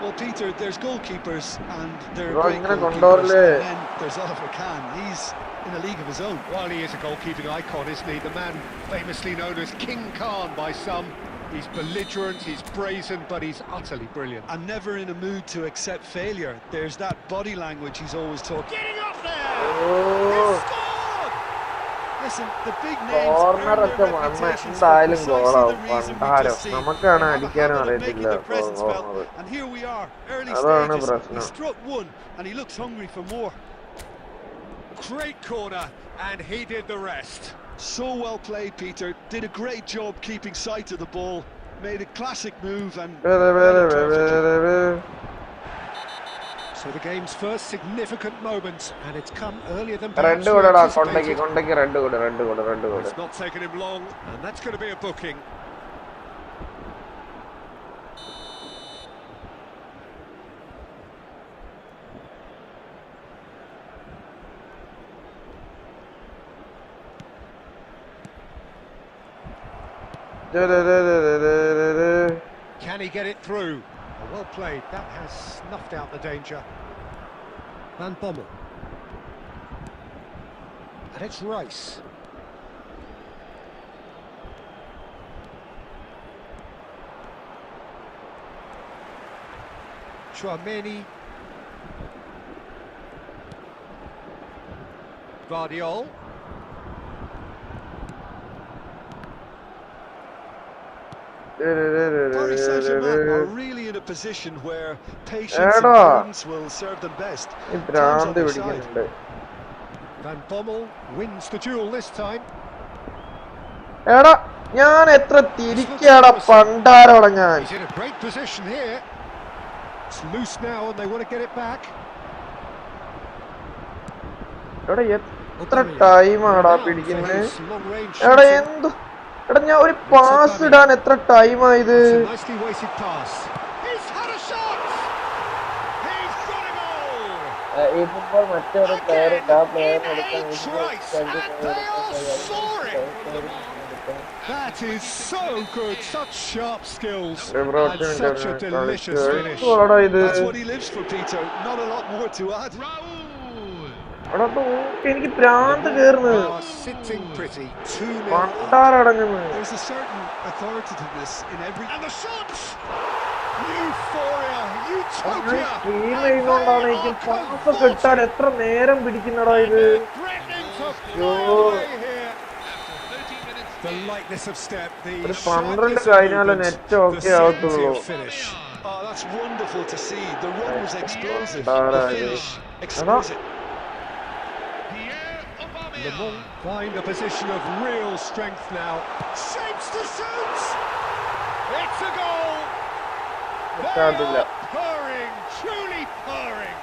Well, Peter, there's goalkeepers, and they're Bro, great ingane goalkeepers. kondorle. And then there's Oliver Kahn. He's in a league of his own. Well, he is a goalkeeping icon, isn't he? The man famously known as King Khan by some. He's belligerent, he's brazen, but he's utterly brilliant. And never in a mood to accept failure. There's that body language he's always talking. Getting up there! Oh. He scored! Listen, the big names Corner earn ഒക്കെ their വന്ന reputations for എന്തായാലും precisely ഗോളാവും. the reason we പണ്ടാരം just seen. നമുക്കാണ് They have a അടിക്കാനും habit of making അറിയത്തില്ല. their presence felt. Corner And here we are, early അതാണ് stages. He പ്രശ്നം. struck one, and he looks hungry for more. Great corner, and he did the rest. So well played, Peter. Did a great job keeping sight of the ball. Made a classic move and So the game's first significant moment, and it's come earlier than രണ്ട് perhaps we കൂടെടാ anticipated. കൊണ്ടയ്ക്ക് രണ്ട് കൂടെ. It's not taken him long, and that's going to be a booking. Can he get it through? Oh, well played. That has snuffed out the danger. Van Bommel. And it's Rice. Chouameni. Guardiol. Paris Saint-Germain are really in a position where patience and Edo. prudence will serve them best. ഈ Time's on ഭ്രാന്ത് their പിടിക്കുന്നുണ്ട്. side. Van Bommel wins the duel this time. എടാ ഞാൻ എത്ര തിരിക്കാടാ പണ്ടാരോടാ ഞാൻ. He's in a great position here. It's loose now and they want to get it back. എടാ എത്ര ടൈമാടാ പിടിക്കുന്നത്. എടാ എന്ത് എടാ ഞാൻ ഒരു പാസ് ഇടാൻ എത്ര ടൈമായത്. Nicely weighted pass. He's had a shot. He's got a goal. ഈ ഫുട്ബോൾ മറ്റൊരു പ്ലെയർ ഉണ്ട്, ആ പ്ലെയറിനെ എടുക്കാൻ That is so good, such sharp skills and such a delicious finish. That's what he lives for, Peter. Not a lot more to add. എനിക്ക് ഭ്രാന്ത് കേറുന്നു. Sitting pretty. 2-0. പണ്ടാരടങ്ങുന്നു. There's a certain authoritativeness in every. And the shots. Euphoria, utopia. Stream ചെയ്യുന്നോണ്ടാണ് എനിക്ക് pass കിട്ടാൻ എത്ര നേരം പിടിക്കുന്നടാ ഇത്. The lightness of step, the 12 കഴിഞ്ഞാലേ net okay ആവത്തുള്ളൂ. Oh, that's wonderful to see. The run was explosive. The finish exquisite. Lamont find a position of real strength now. Shapes to shoot. It's a goal. Purring, truly purring.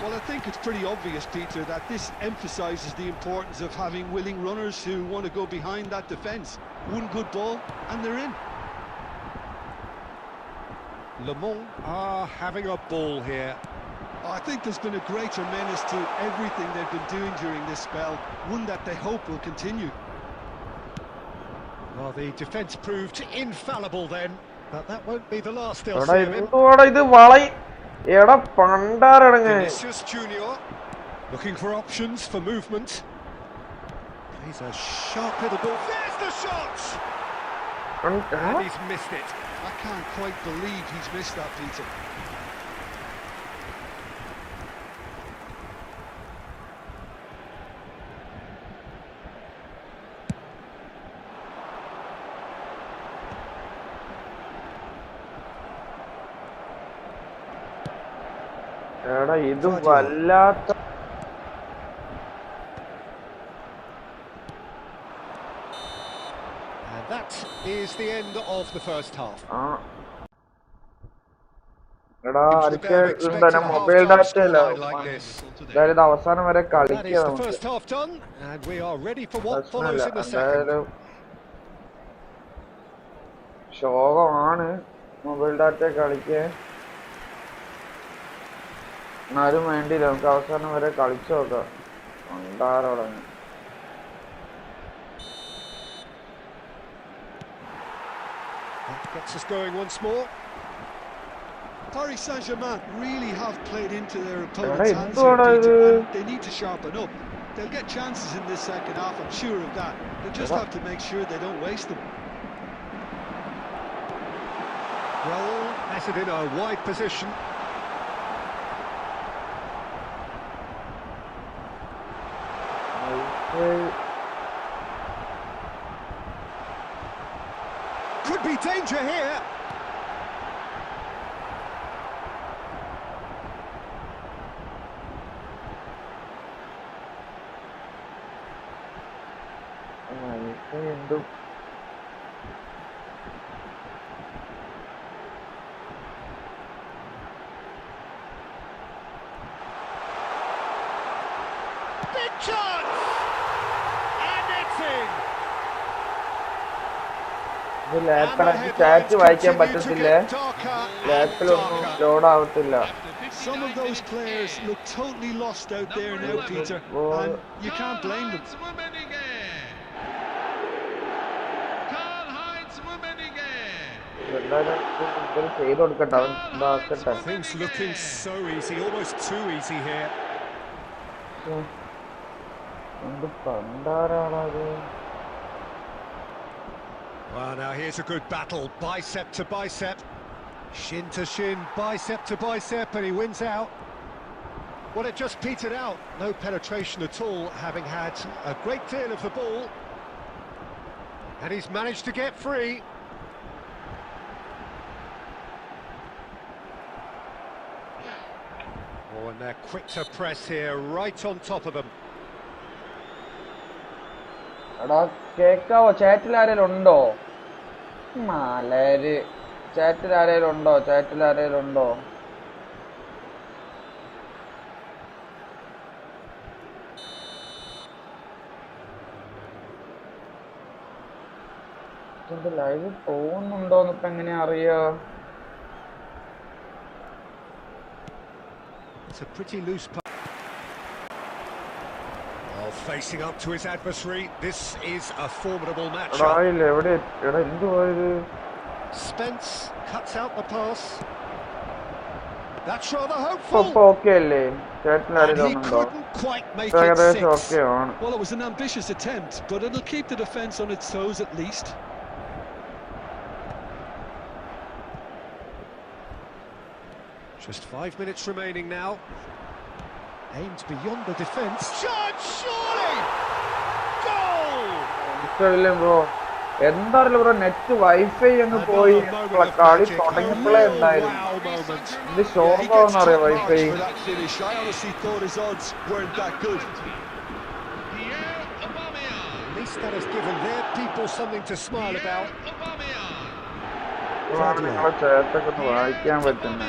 Well, I think it's pretty obvious, Peter, that this emphasises the importance of having willing runners who want to go behind that defence. One good ball and they're in. Lamont are having a ball here. I think there's been a greater menace to everything they've been doing during this spell, one that they hope will continue. Well, the defence proved infallible then, but that won't be the last they'll എടാ see of him. എന്തുവാടാ ഇത് വളയി. എടാ പണ്ടാരടങ്ങ്. Vinicius Junior looking for options for movement. He's a sharp hit ball. There's the shot! And he's missed it. I can't quite believe he's missed that, Peter. എടാ ഇത് വല്ലാത്ത. And that is the end of the first half. എടാ അടിച്ച എന്താണ് mobile data അല്ല. അതായത് അവസാനം വരെ കളിക്കുക നമുക്ക്. എന്തായാലും ശോകമാണ് മൊബൈൽ ഡാറ്റ കളിക്കാൻ. എന്നാലും വേണ്ടിയില്ല, നമുക്ക് അവസാനം വരെ കളിച്ചു നോക്കാം. പണ്ടാരോടങ്ങ്. Gets us going once more. Paris Saint-Germain really have played into their opponent's hands here, Peter, and they need to sharpen up. They'll get chances in this second half, I'm sure of that. They just have to make sure they don't waste them. Raul has it in a wide position. Could be danger here. Big chance! And it's in! Chat വായിക്കാൻ പറ്റത്തില്ല. ലാപ്പിലൊന്നും load ആവത്തില്ല. Some of those players look totally lost out there now, Peter, and you can't blame them. Things looking so easy, almost too easy here. Well, now here's a good battle, bicep to bicep, shin to shin, bicep to bicep, and he wins out. Well, it just petered out, no penetration at all, having had a great deal of the ball. And he's managed to get free. Oh, and they're quick to press here, right on top of them. എടാ കേക്കാവോ? ചാറ്റിൽ ആരേലും ഉണ്ടോ? മാലര് ചാറ്റിൽ ആരേലും ഉണ്ടോ? ചാറ്റിൽ ആരേലും ഉണ്ടോ? ലൈവ് പോകുന്നുണ്ടോന്ന് ഇപ്പൊ എങ്ങനെയാ അറിയാ? It's a pretty loose pass. Oh, facing up to his adversary. This is a formidable matchup. Spence cuts out the pass. That's rather hopeful. And he couldn't quite make it six. Well, it was an ambitious attempt, but it'll keep the defence on its toes at least. Just 5 minutes remaining now. Aimed beyond the defence. Shot, surely! Goal! bro. എന്താറില്ല bro, net wifi അങ്ങ് പോയി കളി തുടങ്ങിയപ്പോഴേ ഉണ്ടായിരുന്നു. ഇത് ഷോക്കാവുന്നറിയോ wifi? At least that has given their people something to smile about. നിങ്ങളെ ചേർത്തൊക്കെ ഒന്ന് വായിക്കാൻ പറ്റുന്ന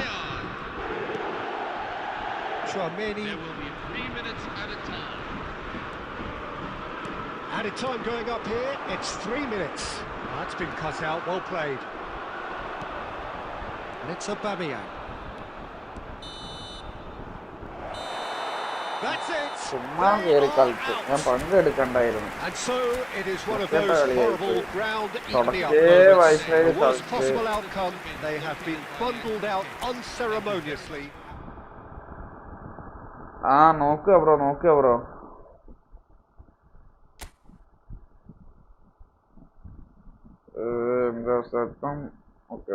Added time going up here, it's 3 minutes. That's been cut out, well played. And it's Aubameyang. That's it! And so it is one of those horrible ground evening up moments. The worst possible outcome, they have been bundled out unceremoniously. നോക്കുക bro. Okay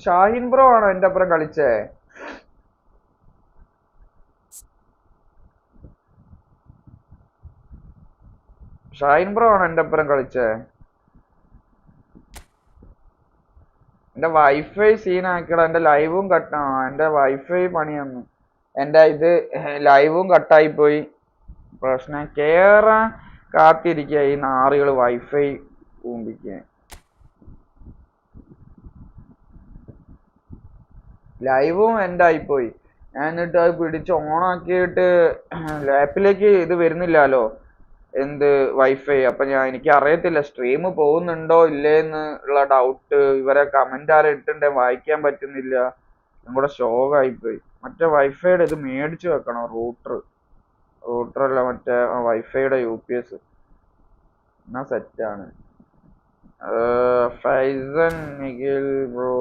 Shahin bro ആണോ എന്റെ അപ്പുറം കളിച്ചേ? Shahin bro ആണോ എന്റെ അപ്പുറം കളിച്ചേ? എന്റെ wifi സീനാക്കിയടാ. എന്റെ ലൈവും എന്റെ വൈഫൈ പണിയൊന്നു. എന്റെ ഇത് ലൈവും കട്ടായി പോയി. പ്രശ്നം കേറാൻ കാത്തിരിക്കുക ഈ നാറികള് വൈഫൈ ഊമ്പിക്കാൻ. ലൈവും എൻ്റെ ആയിപ്പോയി. ഞാൻ എന്നിട്ട് അത് പിടിച്ച് ഓണാക്കിയിട്ട് ലാപ്പിലേക്ക് ഇത് വരുന്നില്ലല്ലോ, എന്ത് വൈഫൈ. അപ്പൊ എനിക്ക് അറിയത്തില്ല സ്ട്രീം പോകുന്നുണ്ടോ ഇല്ലേന്ന് ഉള്ള ഡൗട്ട്. ഇവരെ കമന്റ് ആരെ ഇട്ടുണ്ടേ വായിക്കാൻ പറ്റുന്നില്ല. കൂടെ ഷോക്കായിപ്പോയി. മറ്റേ വൈഫൈയുടെ ഇത് മേടിച്ചു വെക്കണം. റൂട്ടറല്ല, മറ്റേ വൈഫൈയുടെ UPS എന്നാ സെറ്റാണ്. ഫൈസൻ നിഖിൽ ബ്രോ,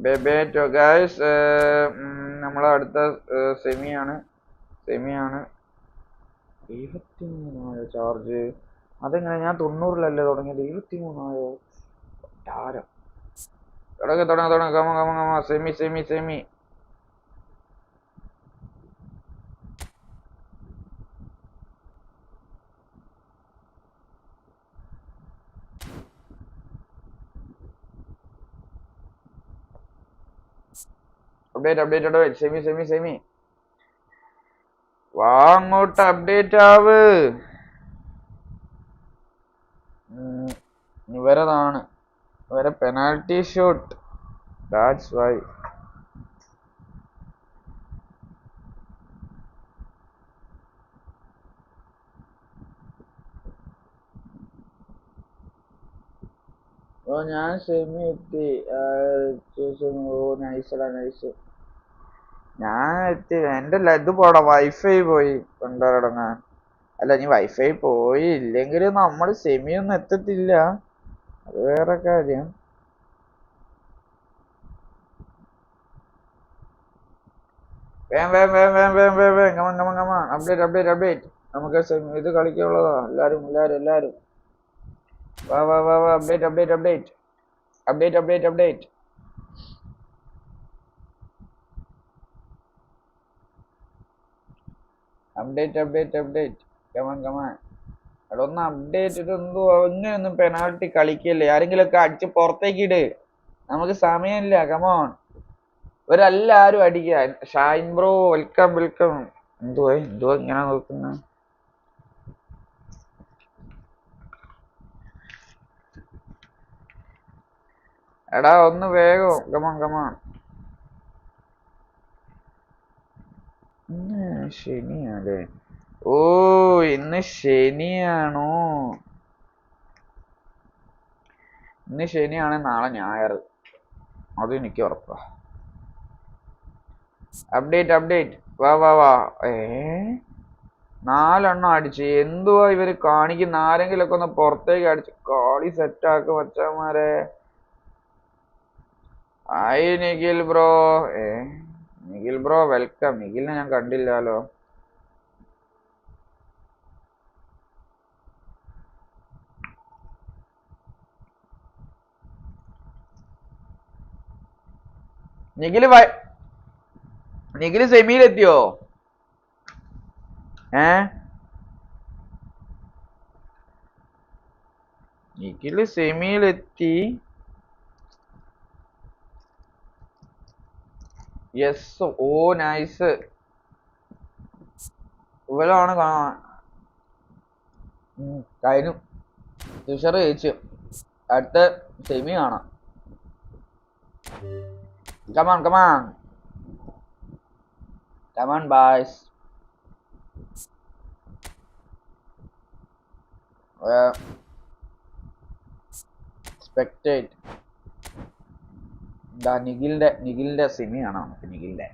ബെബേറ്റോ ഗൈസ്, നമ്മളെ അടുത്ത സെമിയാണ്. 23 ചാർജ്. അതെങ്ങനെ? ഞാൻ 90-ലല്ലേ തുടങ്ങിയത്, 23 താരം. തുടങ്ങ കമ സെമി. Update semi. വാ അങ്ങോട്ട് അപ്ഡേറ്റ് ആവ്. ഇവരെ പെനാൽറ്റി ഷൂട്ട്, ദാറ്റ്സ് വൈ. ഞാൻ സെമി എത്തി. നൈസ്. ഞാൻ എത്തി. എന്റെ ഇത് പോടാ, വൈഫൈ പോയി കൊണ്ടുവരടങ്ങാൻ. അല്ല, നീ വൈഫൈ പോയി ഇല്ലെങ്കിൽ നമ്മൾ സെമിയൊന്നും എത്തത്തില്ല, അത് വേറെ കാര്യം. വേം അപ്ഡേറ്റ്. നമുക്ക് ഇത് കളിക്കാനുള്ളതാ. എല്ലാരും വാ. അപ്ഡേറ്റ്. Update. Come on. എടാ ഒന്ന് അപ്ഡേറ്റ് ഇതെന്തോ ഇങ്ങനെയൊന്നും പെനാൾട്ടി കളിക്കല്ലേ, ആരെങ്കിലുമൊക്കെ അടിച്ച് പുറത്തേക്ക് ഇട്, നമുക്ക് സമയമില്ല. കമോൺ, ഇവരെല്ലാരും അടിക്കുക. Shine bro welcome. എന്തുവാ ഇങ്ങനെ നോക്കുന്ന? എടാ ഒന്ന് വേഗം. കമോൺ. ശനിയല്ലേ? ഓ ഇന്ന് ശനിയാണോ? ഇന്ന് ശനിയാണ്, നാളെ ഞായർ, അത് എനിക്ക് ഉറപ്പാ. അപ്ഡേറ്റ് വാ. 4 അടിച്ച്. എന്തുവാ ഇവര് കാണിക്കുന്ന? ആരെങ്കിലൊക്കെ ഒന്ന് പുറത്തേക്ക് അടിച്ച് കളി സെറ്റാക്ക് മച്ചാമാരെ. Hi Nikhil bro welcome. നിഖിലിനെ ഞാൻ കണ്ടില്ലാലോ. നിഖില് സെമിയിലെത്തിയോ? നിഖില് സെമിയിലെത്തി. യെസ്. ഓ നൈസ്. ഇവരാണ് കാണാൻ. കഴിഞ്ഞു. തുഷർ ജയിച്ചു. അടുത്ത സെമി കാണാം. Come on boys. സ്പെക്ടേറ്റ്. നിഖിലിന്റെ സെമി കാണാം നമുക്ക്. നിഖിലിന്റെ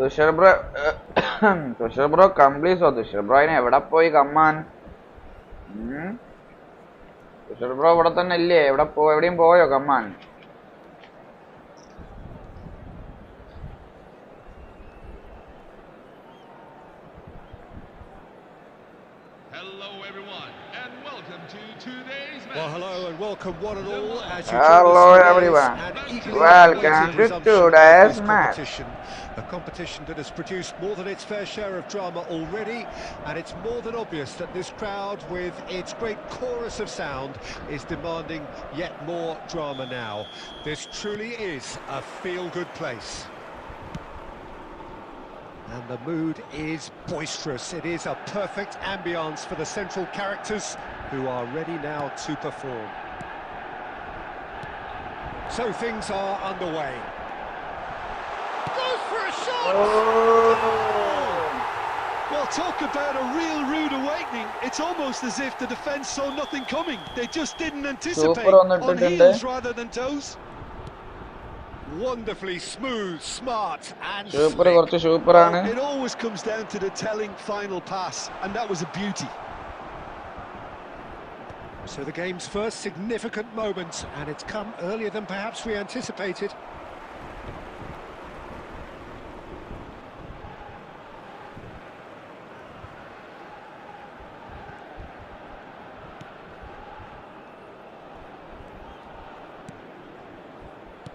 തുഷർ ബ്രോ കംപ്ലീറ്റ്. തുഷർ ബ്രോ അതിനെ എവിടെ പോയി? കമ്മാൻ. തുഷർ ബ്രോ ഇവിടെ തന്നെ ഇല്ലേ? എവിടെയും പോയോ? കമ്മാൻ. Hello and welcome one and all. Hello everyone. Welcome to today's match. A competition that has produced more than its fair share of drama already, and it's more than obvious that this crowd, with its great chorus of sound, is demanding yet more drama now. This truly is a feel-good place. And the mood is boisterous. It is a perfect ambience for the central characters, who are ready now to perform. So things are underway. Goes for a shot! Oh. Well, talk about a real rude awakening. It's almost as if the defence saw nothing coming. They just didn't anticipate. On heels rather than toes. Wonderfully smooth, smart and Super. It always comes down to the telling final pass, and that was a beauty. So the game's first significant moment, and it's come earlier than perhaps we anticipated.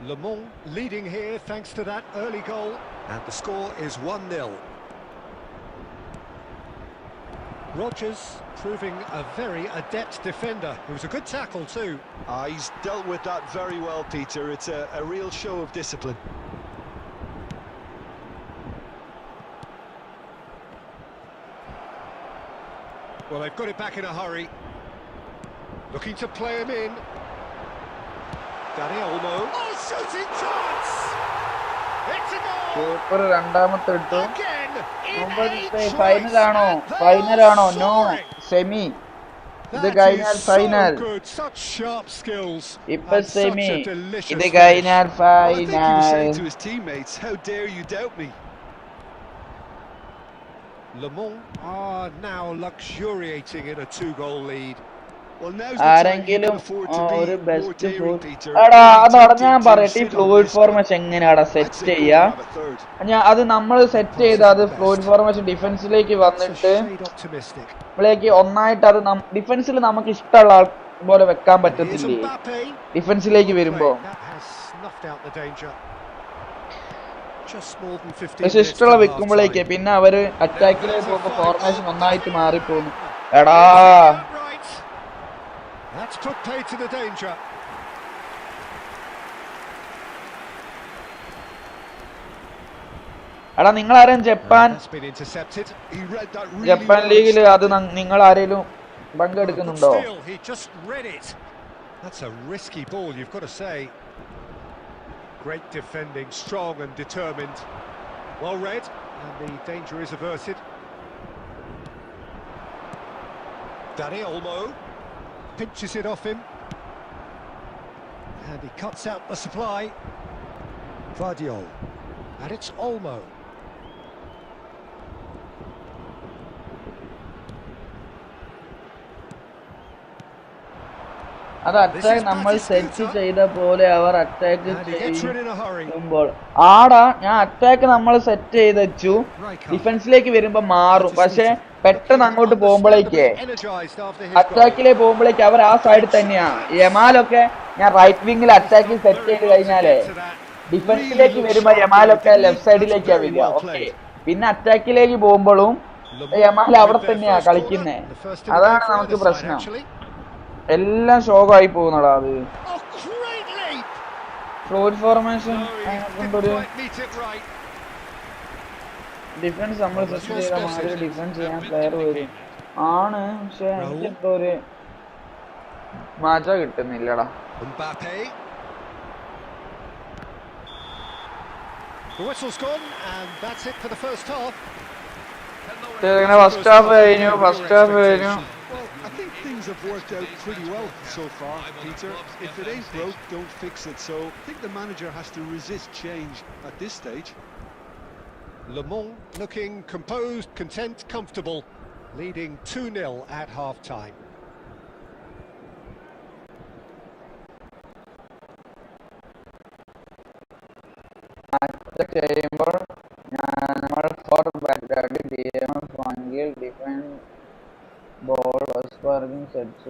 Le Mans leading here thanks to that early goal, and the score is 1-0. Rogers proving a very adept defender. It was a good tackle too. He's dealt with that very well, Peter. It's a real show of discipline. Well, they've got it back in a hurry. Looking to play him in. Danny Olmo. Oh, shooting chance! It's a goal! Super രണ്ടാമത്തെ ഇട്ടു. Again! Final ആണോ? No, semi. ഇത് കഴിഞ്ഞാൽ final. ഇപ്പൊ semi. ഇത് കഴിഞ്ഞാൽ final. Le Mans are now luxuriating in a 2-goal lead. ആരെങ്കിലും ഒരു ബെസ്റ്റ് എടാ അതോടെ ഞാൻ പറയട്ടെ, ഈ ഫ്ലൂയിഡ് ഫോർമേഷൻ എങ്ങനെയാടാ സെറ്റ് ചെയ്യാ? അത് നമ്മൾ സെറ്റ് ചെയ്ത് അത് ഫ്ലൂയിഡ് ഫോർമേഷൻ ഡിഫൻസിലേക്ക് വന്നിട്ട് നമ്മളേക്ക് ഒന്നായിട്ട് അത് ഡിഫൻസിൽ നമുക്ക് ഇഷ്ടമുള്ള ആൾ പോലെ വെക്കാൻ പറ്റത്തില്ലേ ഡിഫൻസിലേക്ക് വരുമ്പോ? പക്ഷെ ഇഷ്ടമുള്ള വെക്കുമ്പോഴേക്ക് പിന്നെ അവര് അറ്റാക്കിലേക്ക് പോകുമ്പോ ഫോർമേഷൻ ഒന്നായിട്ട് മാറിപ്പോന്നു. എടാ That's put pay to the danger. എടാ നിങ്ങൾ ആരും ജപ്പാൻ ലീഗിൽ അത് നിങ്ങൾ ആരെങ്കിലും പങ്കെടുക്കുന്നുണ്ടോ? That's a risky ball, you've got to say. Great defending, strong and determined. Well read, and the danger is averted. Danny Olmo pinches it off him, and he cuts out the supply. Vardiol, and it's Olmo. അത് attack നമ്മൾ set ചെയ്ത പോലെ അവർ attack ചെയ്യുമ്പോൾ ഞാൻ attack നമ്മൾ set ചെയ്ത് വെച്ചു, ഡിഫൻസിലേക്ക് വരുമ്പോ മാറും. പക്ഷെ പെട്ടെന്ന് അങ്ങോട്ട് പോകുമ്പോഴേക്ക് അറ്റാക്കിലേക്ക് പോകുമ്പോഴേക്ക് അവർ ആ സൈഡിൽ തന്നെയാ. യമാലൊക്കെ ഞാൻ റൈറ്റ് വിങ്ങിൽ അറ്റാക്കിൽ സെറ്റ് ചെയ്ത് കഴിഞ്ഞാലേ ഡിഫൻസിലേക്ക് വരുമ്പോ യമാലൊക്കെ ലെഫ്റ്റ് സൈഡിലേക്കാ വരിക. ഓക്കെ, പിന്നെ അറ്റാക്കിലേക്ക് പോകുമ്പോഴും യമാൽ അവിടെ തന്നെയാ കളിക്കുന്നേ. അതാണ് നമുക്ക് പ്രശ്നം. എല്ലാം ഷോക്കായി പോകുന്നടാ അത്. ഫ്ലൂയിഡ് ഫോർമേഷൻ കൊണ്ടൊരു ഡിഫൻസ് നമ്മൾ സെറ്റ് ചെയ്ത മാതിരി ഡിഫൻസ് ചെയ്യാൻ പ്ലെയർ വരും ആണ്. പക്ഷെ എനിക്കിപ്പോ ഒരു മാറ്റ കിട്ടുന്നില്ലടാ. ഫസ്റ്റ് ഹാഫ് കഴിഞ്ഞു. I think things have worked out pretty well so far, Peter. If it ain't broke, don't fix it. So I think the manager has to resist change at this stage. Le Mans looking composed, content, comfortable, leading 2-0 at half-time. Ball was sparking such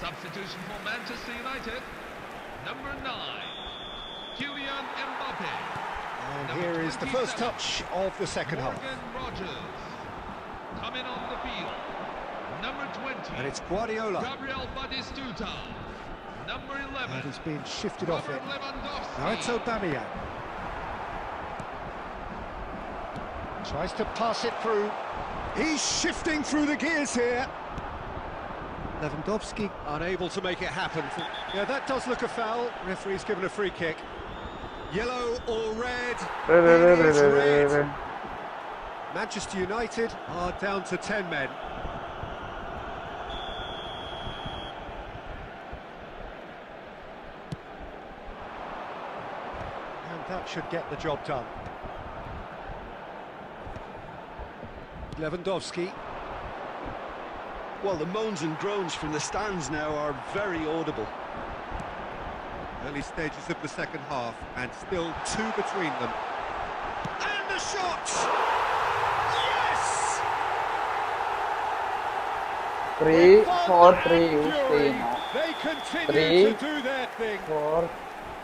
substitution for Manchester United, number 9, Kylian Mbappe. And here is the first touch of the second half. Rogers coming on the field, number 20. And it's Guardiola. Gabriel Batistuta, number 11. And he's been shifted off it. Now it's Aubameyang. Tries to pass it through. He's shifting through the gears here. Lewandowski unable to make it happen. Yeah, that does look a foul. Referee's given a free kick. Yellow or red? It is red. Manchester United are down to 10 men. And that should get the job done. Lewandowski. Well, the moans and groans from the stands now are very audible. Early stages of the second half, and still 2 between them. And the shot! Yes! 3-4-3 use ചെയ്യുന്നു. 3, 4.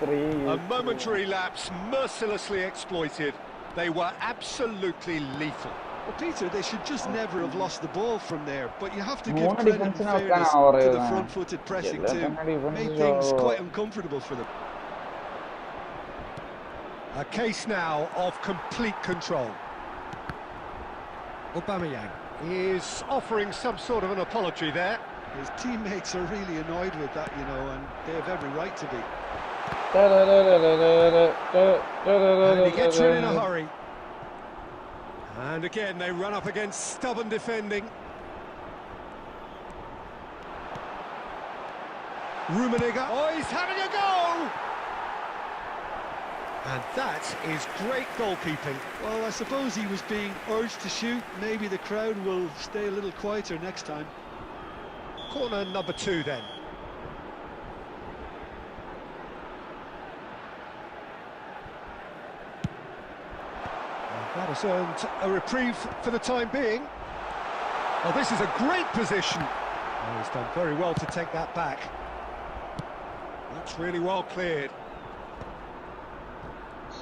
A momentary lapse mercilessly exploited. They were absolutely lethal. Well, Peter, they should just never have lost the ball from there, but you have to give Moon credit and defense fairness to the front-footed pressing too. Made things quite uncomfortable for them. A case now of complete control. Aubameyang is offering some sort of an apology there. His teammates are really annoyed with that, you know, and they have every right to be. And he gets in a hurry. And again, they run up against stubborn defending. Rummenigge. Oh, he's having a go! And that is great goalkeeping. Well, I suppose he was being urged to shoot. Maybe the crowd will stay a little quieter next time. Corner number 2 then. That has earned a reprieve for the time being. Oh, this is a great position. Oh, he's done very well to take that back. That's really well cleared.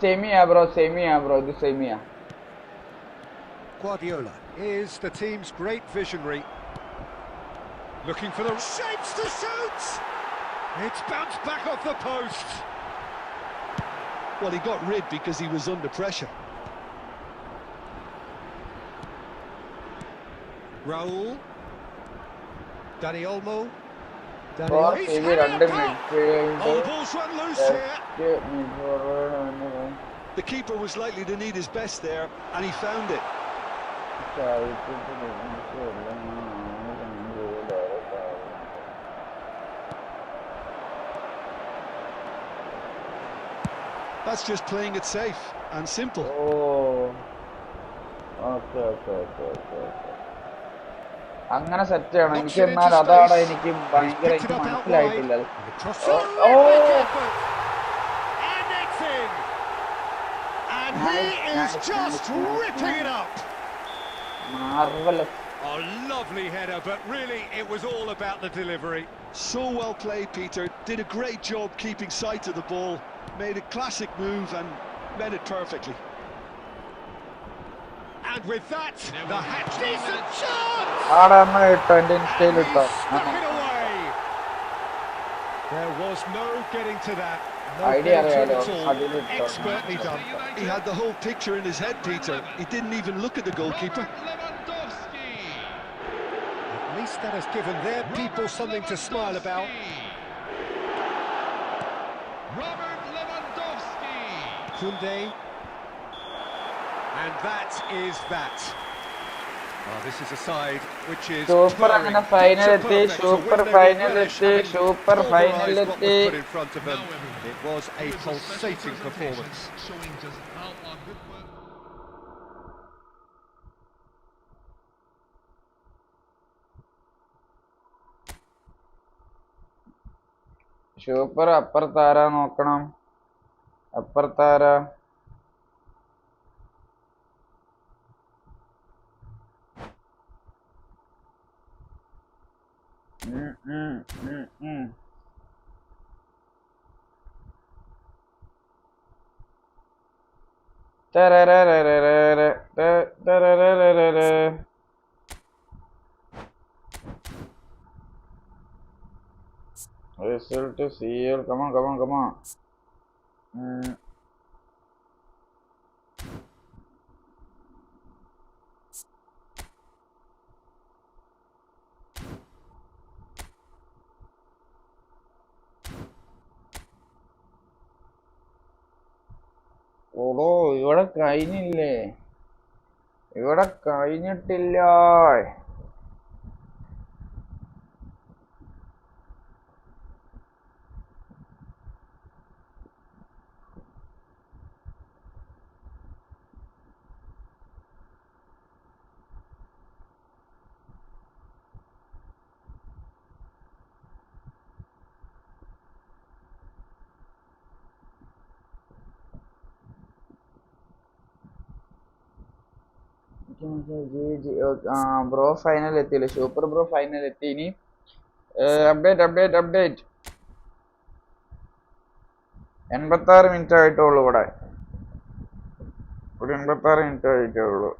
Semi-a bro, this semi-a. Guardiola is the team's great visionary. Looking for the shapes to shoot! It's bounced back off the post. Well, he got rid because he was under pressure. Raul. Dani Olmo. Oh, He's maybe having a random pop. midfield. Oh, the ball's run loose here. The keeper was likely to need his best there, and he found it. That's just playing it safe and simple. Oh. Okay. അങ്ങനെ set ചെയ്യണം എനിക്ക് എന്നാൽ അതാണ് എനിക്ക് ഭയങ്കര എനിക്ക് മനസ്സിലായിട്ടില്ല A lovely header, but really it was all about the delivery. So well played, Peter. Did a great job keeping sight of the ball. Made a classic move and met it perfectly. And with that, the decent chance! Stuck it away. There was no getting to that. No penalty at all. Expertly done. He had the whole picture in his head, Peter. He didn't even look at the goalkeeper. At least that has given their people something to smile about. Robert Lewandowski. Koundé. And that is that. Well, this is a side which is super അങ്ങനെ final എത്തി super final എത്തി super final എത്തി put in front of them. It was a pulsating performance. Showing just how on good work. Super അപ്പുറത്താരാ നോക്കണം അപ്പുറത്താരാ Result CL, come on. ഓടോ ഇവിടെ കഴിഞ്ഞില്ലേ ഇവിടെ കഴിഞ്ഞിട്ടില്ല ബ്രോ ഫൈനൽ എത്തിയില്ലേ സൂപ്പർ ബ്രോ ഫൈനൽ എത്തി ഇനി അപ്ഡേറ്റ് 86 മിനിറ്റ് ആയിട്ടുള്ളൂ ഇവിടെ. ഒരു 86 മിനിറ്റ് ആയിട്ടേ ഉള്ളൂ.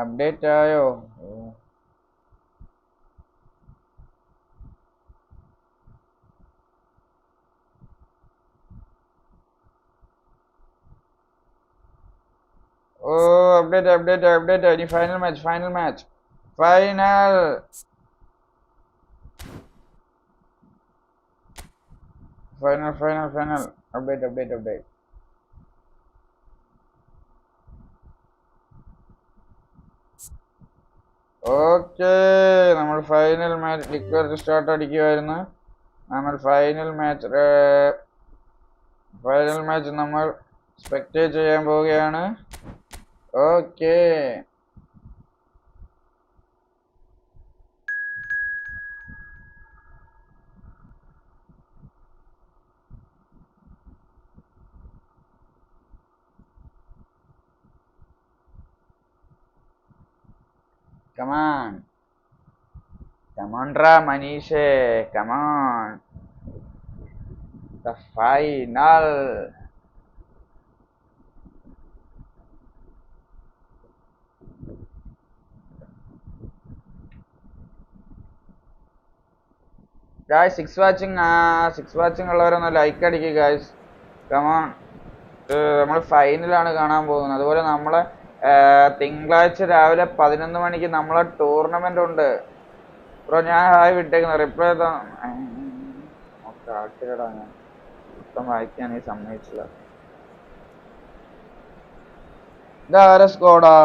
അപ്ഡേറ്റ് ആയോ? ഓ അപ്ഡേറ്റ്. ഇനി ഫൈനൽ മാച്ച്. അപ്ഡേറ്റ്. ഓക്കെ, നമ്മൾ ഫൈനൽ മാച്ച് ഡിക്ലെയർ സ്റ്റാർട്ട് അടിക്കുമായിരുന്നു. നമ്മൾ ഫൈനൽ മാച്ച് നമ്മൾ സ്പെക്ടേറ്റ് ചെയ്യാൻ പോവുകയാണ്. ഓക്കെ, കമോൺട്രാ മനീഷേ, come on, the final. Guys, six watching ഉള്ളവരൊന്ന് ലൈക്ക് അടിക്കുക ഗായ്സ്, കമോൺ. നമ്മൾ ഫൈനലാണ് കാണാൻ പോകുന്നത്. അതുപോലെ നമ്മളെ തിങ്കളാഴ്ച രാവിലെ 11 മണിക്ക് നമ്മളെ ടൂർണമെന്റ് ഉണ്ട് ബ്രോ. ഞാൻ ഹായ് വിട്ടേക്കുന്ന റിപ്ലൈ ആക്കിയടാ, ഞാൻ മൊത്തം വായിക്കാൻ സമ്മതിച്ചില്ല. ഇതാര Skoda?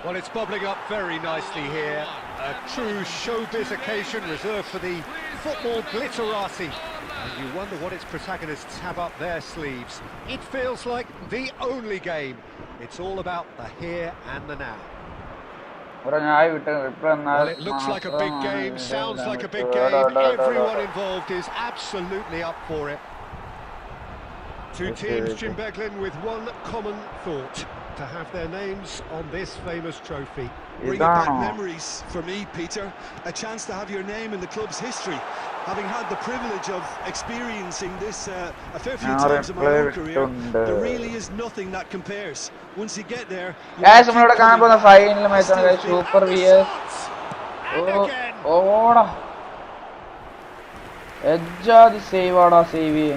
Well, it's bubbling up very nicely here. A true showbiz occasion reserved for the football glitterati. And you wonder what its protagonists have up their sleeves. It feels like the only game. It's all about the here and the now. Well, it looks like a big game, sounds like a big game. Everyone involved is absolutely up for it. Two teams, Jim Beglin, with one common thought: to have their names on this famous trophy. Bringing back memories for me, Peter. A chance to have your name in the club's history. Having had the privilege of experiencing this a fair few times in my own career, there really is nothing that compares. Once you get there, guys, നമ്മളോട് കാണാൻ പോകുന്ന final മാച്ചാണ് guys, super VS. ഓടാ എജ്ജാതി സേവാടാ, save.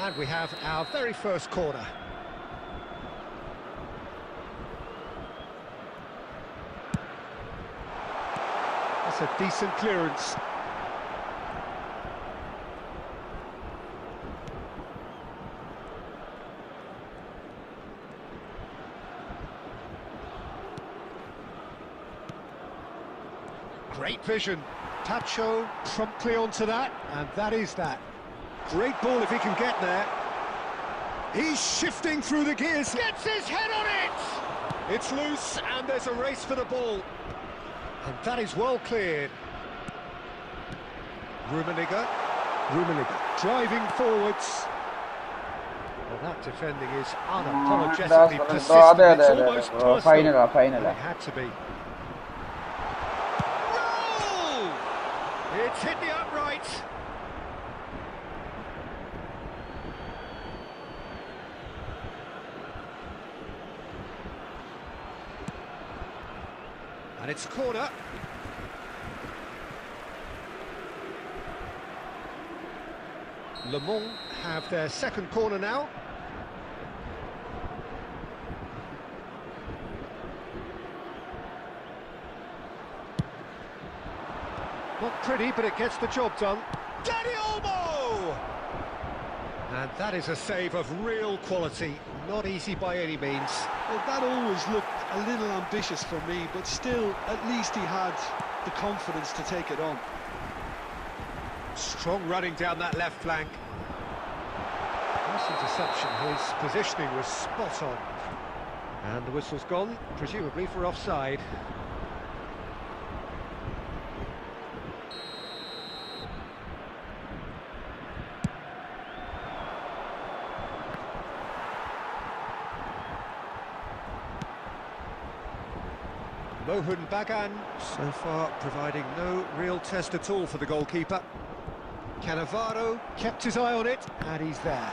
And we have our very first corner. That's a decent clearance. Great vision. Pacho promptly onto that, and that is that. Great ball if he can get there. He's shifting through the gears. Gets his head on it! It's loose, and there's a race for the ball. And that is well cleared. Rummenigge driving forwards. Well, that defending is unapologetically persistent. It's almost personal. Final. It had to be. Roll! It's hit the upright. And it's a corner. Le Mans have their second corner now. Not pretty, but it gets the job done. Danny Olmo! And that is a save of real quality, not easy by any means. Well, that always looked a little ambitious for me, but still, at least he had the confidence to take it on. Strong running down that left flank. Nice interception, his positioning was spot on. And the whistle's gone, presumably for offside. Mohun Bagan, so far providing no real test at all for the goalkeeper. Cannavaro kept his eye on it, and he's there.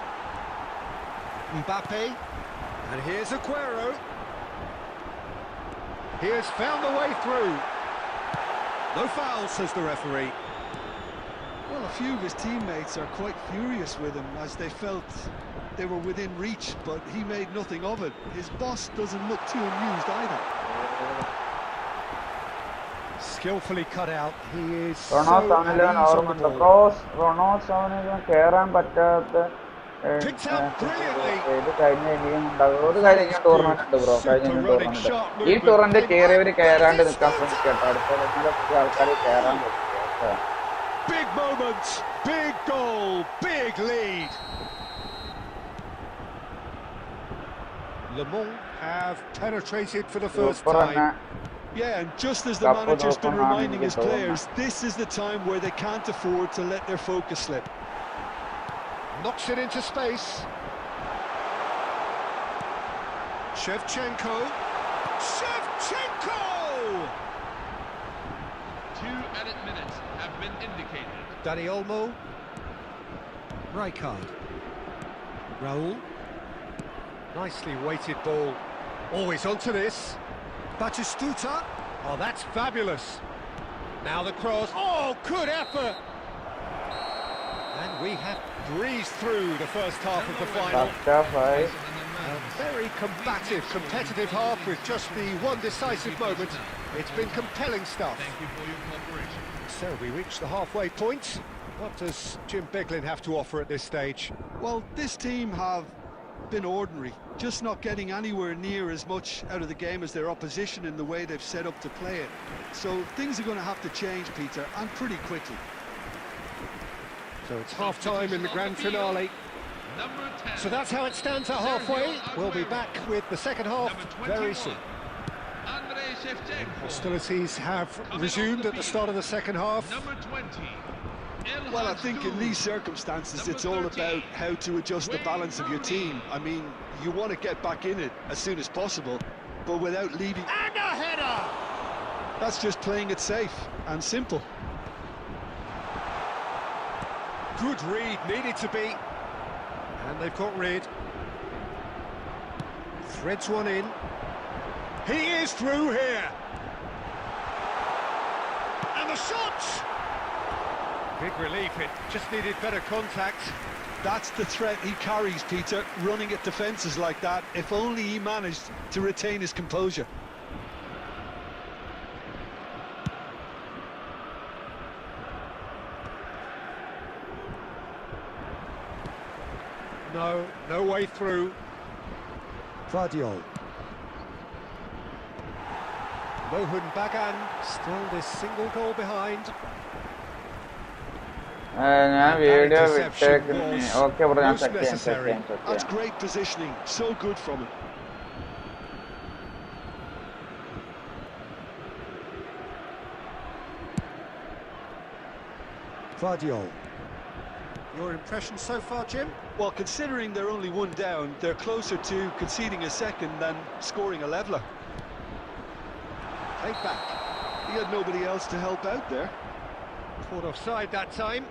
Mbappe, and here's Aguero. He has found the way through. No foul, says the referee. Well, a few of his teammates are quite furious with him as they felt they were within reach, but he made nothing of it. His boss doesn't look too amused either. Skillfully cut out. He is Ronaldo so at ease on the ball. cross. Ronaldo കേറാൻ പറ്റാത്ത Picked out brilliantly. ഇത് കഴിഞ്ഞ ഇനിയും ഉണ്ടാകും. ഒരു കാര്യം ഞാൻ tournament ഉണ്ട് ബ്രോ. കഴിഞ്ഞ ടൂർണമെന്റ് ഈ ടൂർണമെന്റ് കയറിയവര് കയറാണ്ട് നിൽക്കാൻ ശ്രമിക്കട്ടോ. അടുത്ത പുതിയ ആൾക്കാർ കയറാൻ പറ്റും. Big moment, big goal, big lead. Le Mans have penetrated for the first time. Yeah, and just as the manager's been reminding his players, this is the time where they can't afford to let their focus slip. Knocks it into space. Shevchenko! 2 added minutes have been indicated. Danny Olmo. Rijkaard. Raul. Nicely weighted ball. Always onto this. Batistuta. Oh, that's fabulous. Now the cross. Oh, good effort. And we have breezed through the first half of the final. A very combative, competitive half with just the one decisive moment. It's been compelling stuff. Thank you for your cooperation. So we reach the halfway point. What does Jim Beglin have to offer at this stage? Well, this team have been ordinary, just not getting anywhere near as much out of the game as their opposition in the way they've set up to play it. So things are going to have to change, Peter, and pretty quickly. So it's half-time in the grand finale. Number 10. So that's how it stands at halfway. We'll be back with the second half very soon. Hostilities have resumed at the start of the second half. Number 20. Well, I think in these circumstances, it's all about how to adjust the balance of your team. I mean, you want to get back in it as soon as possible, but without leaving... And a header! That's just playing it safe and simple. Good read, needed to be. And they've got rid. Threads one in. He is through here. And the shot! Big relief, it just needed better contact. That's the threat he carries, Peter, running at defences like that. If only he managed to retain his composure. No way through. Vardiol. Mohun Bagan, still this single goal behind. ഞാൻ And that video interception വിട്ടേക്കുന്നേ. was okay bro, ഞാൻ most check ചെയ്യാം. necessary. That's great positioning. So good from him. Vardiol. Your impression so far, Jim? Well, considering they're only one down, they're closer to conceding a second than scoring a leveller. Take back. He had nobody else to help out there. Caught offside that time.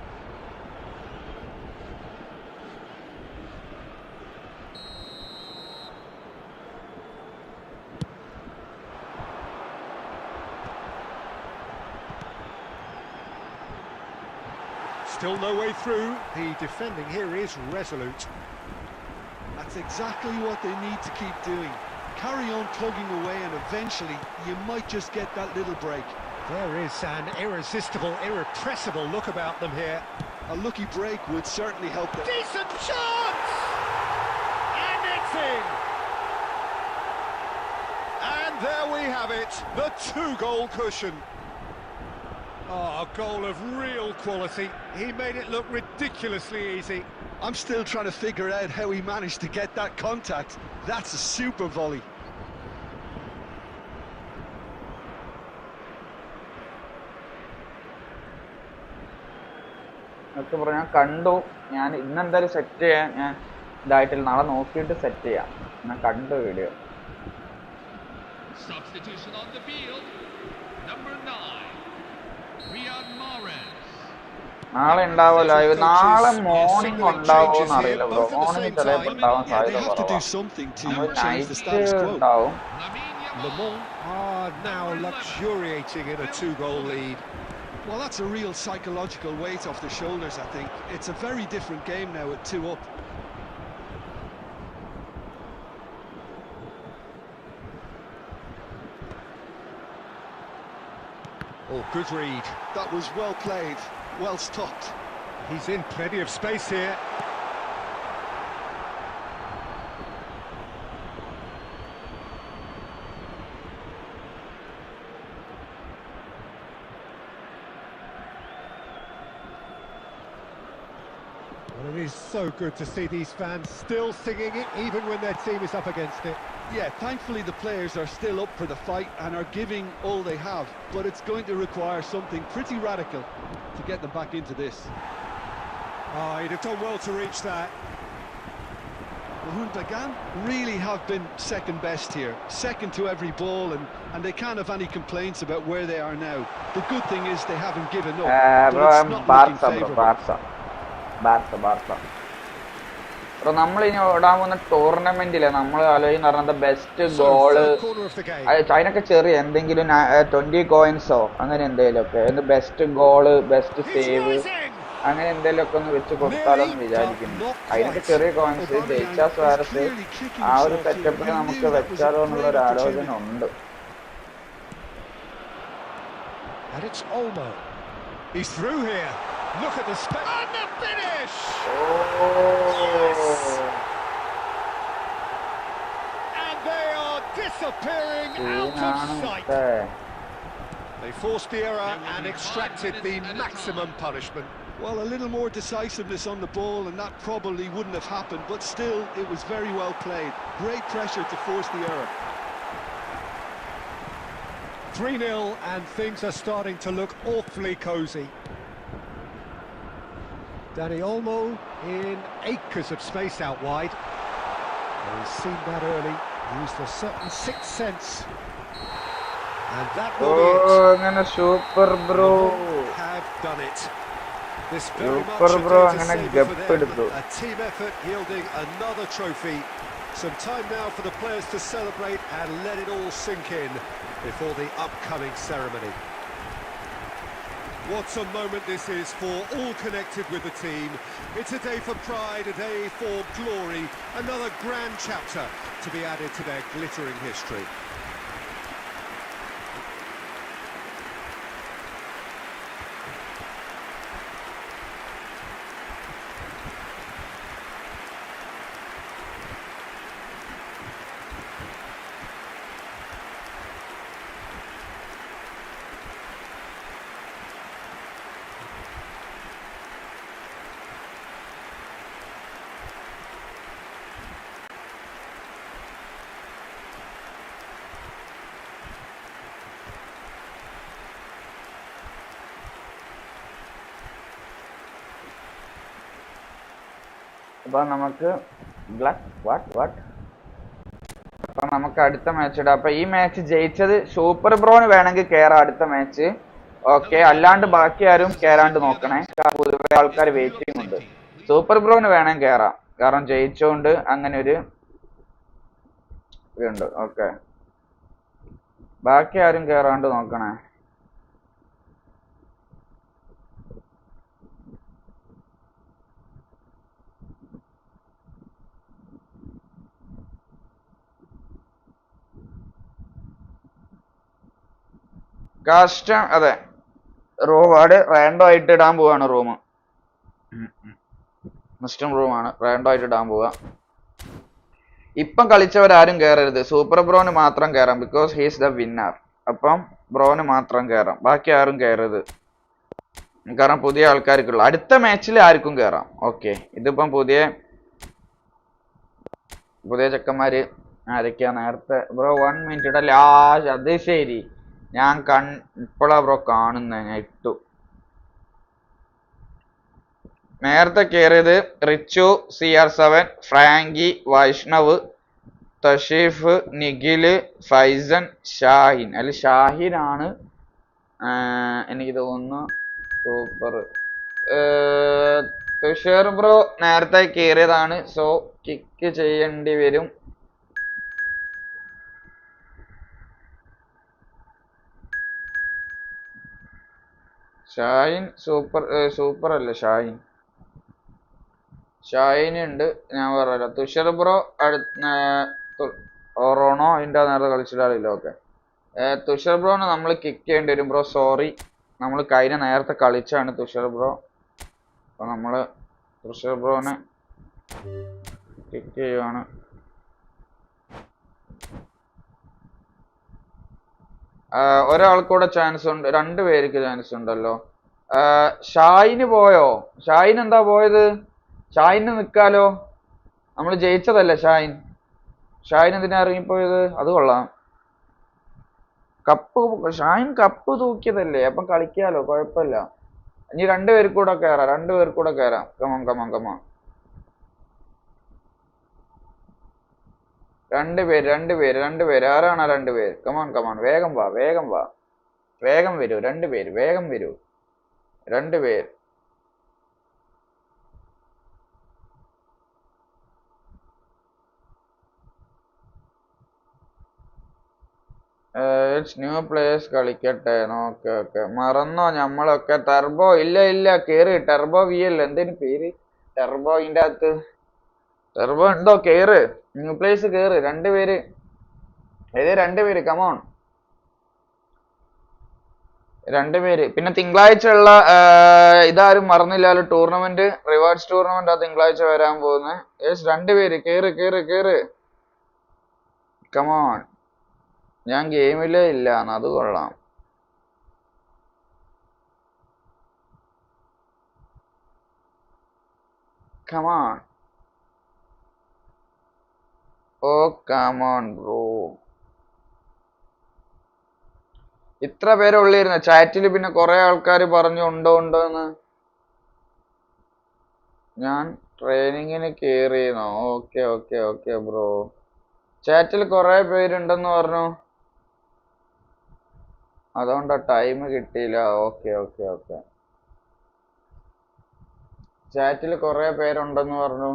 Still no way through. The defending here is resolute. That's exactly what they need to keep doing. Carry on plugging away and eventually you might just get that little break. There is an irresistible, irrepressible look about them here. A lucky break would certainly help them. Decent chance! And it's in! And there we have it, the 2-goal cushion. Oh, a goal of real quality. He made it look ridiculously easy. I'm still trying to figure out how he managed to get that contact. That's a super volley. Okay bro, ഞാൻ കണ്ടു. ഞാൻ ഇന്നെന്തായാലും set ചെയ്യാൻ ഞാൻ ഇതായിട്ടില്ല. നാളെ നോക്കിയിട്ട് set ചെയ്യാം. ഞാൻ കണ്ടു video. Substitution on the field. Number 9, Riyad Mahrez. നാളെ ഉണ്ടാവോ ലൈവ്? നാളെ മോർണിംഗ് ഉണ്ടാവോന്ന് അറിയില്ല ബ്രോ. മോർണിംഗ് ചിലപ്പോൾ ഉണ്ടാവാൻ Yeah, they സാധ്യത have to do കുറവാണ്. something to നമ്മൾ change the status night quo. ഉണ്ടാവും. Lamine Le Yamal. Mans are now luxuriating in a 2-goal lead. Well, that's a real psychological weight off their shoulders, I think. It's a very different game now at 2 up. Oh, good read. That was well played, well stopped. He's in plenty of space here. Well, it is so good to see these fans still singing it, even when their team is up against it. Yeah, thankfully the players are still up for the fight and are giving all they have, but it's going to require something pretty radical to get them back into this. Oh, he'd have done well to reach that. Mahmoud Bagan really have been second best here, second to every ball, and they can't have any complaints about where they are now. The good thing is they haven't given up, bro, but it's not looking favourable. Barca bro, നമ്മളിനി ഓടാൻ പോകുന്ന ടൂർണമെന്റില് നമ്മൾ ആലോചിക്കുന്ന പറഞ്ഞത് best goal, Corner of the game. അതിനൊക്കെ ചെറിയ എന്തെങ്കിലും 20 കോയിൻസോ അങ്ങനെ എന്തെങ്കിലും ഒക്കെ, ബെസ്റ്റ് ഗോള്, ബെസ്റ്റ് സേവ്, അങ്ങനെ എന്തെങ്കിലും ഒക്കെ ഒന്ന് വെച്ച് കൊടുത്താലോന്ന് വിചാരിക്കുന്നു. അതിനൊക്കെ ചെറിയ കോയിൻസ് ജയിച്ചാ സ്വാരസ് ആ ഒരു സെറ്റപ്പിൽ നമുക്ക് വെച്ചാലോ എന്നുള്ള ഒരു ആലോചന ഉണ്ട്. And it's Olmo. He's through here. Look at the space. And the finish! Oh. And they are disappearing out of sight. They forced the error and extracted the maximum punishment. Well, a little more decisiveness on the ball and that probably wouldn't have happened, but still, it was very well played. Great pressure to force the error. 3-0 and things are starting to look awfully cosy. Dani Olmo in acres of space out wide. Well, he's seen that early, used a certain sixth sense. And that will be it. Super bro. Have done it. This very Super much a bro, day to savour for them. A team effort yielding another trophy. Some time now for the players to celebrate and let it all sink in before the upcoming ceremony. What a moment this is for all connected with the team. It's a day for pride, a day for glory, another grand chapter to be added to their glittering history. അപ്പൊ നമുക്ക് അപ്പൊ നമുക്ക് അടുത്ത match ഇടാം. അപ്പൊ ഈ match ജയിച്ചത് super ബ്രോന് വേണമെങ്കിൽ കേറാം അടുത്ത മാച്ച്. ഓക്കെ, അല്ലാണ്ട് ബാക്കി ആരും കേറാണ്ട് നോക്കണേ. പൊതുവെ ആൾക്കാർ വെയിറ്റിംഗ് ഉണ്ട്. സൂപ്പർ ബ്രോന് വേണമെങ്കിൽ കേറാം, കാരണം ജയിച്ചോണ്ട് അങ്ങനെ ഒരു ഇതുണ്ട്. ഓക്കെ, ബാക്കി ആരും കേറാണ്ട് നോക്കണേ. കാസ്റ്റം അതെ, റൂം റാൻഡം ആയിട്ട് ഇടാൻ പോവാണ്. റൂം കസ്റ്റം റൂമാണ്, റാൻഡം ആയിട്ട് ഇടാൻ പോവാ. ഇപ്പം കളിച്ചവരാരും കയറരുത്, സൂപ്പർ ബ്രോന് മാത്രം കയറാം, ബിക്കോസ് ഹീസ് ദ വിന്നർ. അപ്പം ബ്രോന് മാത്രം കയറാം, ബാക്കി ആരും കയറരുത്, കാരണം പുതിയ ആൾക്കാർക്കുള്ള. അടുത്ത മാച്ചിൽ ആർക്കും കയറാം. ഓക്കെ, ഇതിപ്പം പുതിയ ചെക്കന്മാര് ആരൊക്കെയാ? നേരത്തെ ബ്രോ 1 മിനിറ്റ് ഇടല്ലേ? അത് ശരി, ഞാൻ ഇപ്പോഴാ ബ്രോ കാണുന്നത്, ഞാൻ ഇട്ടു. നേരത്തെ കയറിയത് റിച്ചു, CR7, ഫ്രാങ്കി, വൈഷ്ണവ്, തഷീഫ്, നിഖില്, ഫൈസൻ, ഷാഹിൻ. അല്ല, ഷാഹിനാണ് എനിക്ക് തോന്നുന്നു സൂപ്പർ. തുഷേർ ബ്രോ നേരത്തെ കയറിയതാണ്, സോ കിക്ക് ചെയ്യേണ്ടി വരും. ഷാഹിൻ സൂപ്പർ അല്ലേ? ഷാഹിൻ ഉണ്ട്, ഞാൻ പറയാം. തുഷർ ബ്രോ റോണോ അതിൻ്റെ നേരത്തെ കളിച്ചിട്ടില്ല. ഓക്കെ, തുഷർ ബ്രോനെ നമ്മൾ കിക്ക് ചെയ്യേണ്ടി വരും ബ്രോ, സോറി. നമ്മൾ കഴിഞ്ഞ നേരത്തെ കളിച്ചാണ് തുഷർ ബ്രോ. അപ്പൊ നമ്മള് തുഷർ ബ്രോനെ കിക്ക് ചെയ്യുവാണ്. ഒരാൾക്കൂടെ ചാൻസ് ഉണ്ട്, 2 പേർക്ക് ചാൻസ് ഉണ്ടല്ലോ. ഷായിന് പോയോ? ഷായിൻ എന്താ പോയത്? ഷായിന് നിക്കാലോ, നമ്മൾ ജയിച്ചതല്ലേ ഷായിൻ എന്തിനാ ഇറങ്ങിപ്പോയത്? അത് കൊള്ളാം. ഷായിൻ കപ്പ് തൂക്കിയതല്ലേ, അപ്പം കളിക്കാലോ, കുഴപ്പമില്ല. ഇനി 2 പേർക്ക് കൂടെ കയറാം. കമോൺ. 2 പേര്. ആരാണ് 2 പേര്? കമോൺ, വേഗം വാ. വേഗം വരൂ 2 പേര്, വേഗം വരൂ 2 പേര്. ന്യൂ പ്ലേയേഴ്സ് കളിക്കട്ടെ. ഓക്കെ. മറന്നോ നമ്മളൊക്കെ? ടർബോ ഇല്ല, കേറ്. ടർബോ VL എന്തേലും പേര്, ടർബോ ഇതിൻ്റെ അകത്ത് ടർബോ ഉണ്ടോ? കേറ്, ന്യൂ പ്ലേയേഴ്സ് കേറ്. 2 പേര്, 2 പേര്, കമോൺ 2 പേര്. പിന്നെ തിങ്കളാഴ്ച ഉള്ള ഇതാരും മറന്നില്ലാലോ, ടൂർണമെന്റ്, റിവാർഡ്സ് ടൂർണമെന്റ് ആ തിങ്കളാഴ്ച വരാൻ പോകുന്നത്. 2 പേര് കേറ്. കമോൺ. ഞാൻ ഗെയിമിലേ ഇല്ല, അത് കൊള്ളാം. കമോൺ. ഓ കമോൺ ബ്രോ. ഇത്ര പേരെ ഉള്ളിരുന്ന ചാറ്റിൽ. പിന്നെ കുറെ ആൾക്കാർ പറഞ്ഞു ഉണ്ടോ എന്ന്. ഞാൻ ട്രെയിനിങ്ങിന് കേറിയെന്നോ? Okay bro. ചാറ്റിൽ കുറെ പേരുണ്ടെന്ന് പറഞ്ഞു, അതുകൊണ്ടാ ടൈം കിട്ടിയില്ല. ഓക്കെ. ചാറ്റിൽ കുറെ പേരുണ്ടെന്ന് പറഞ്ഞു.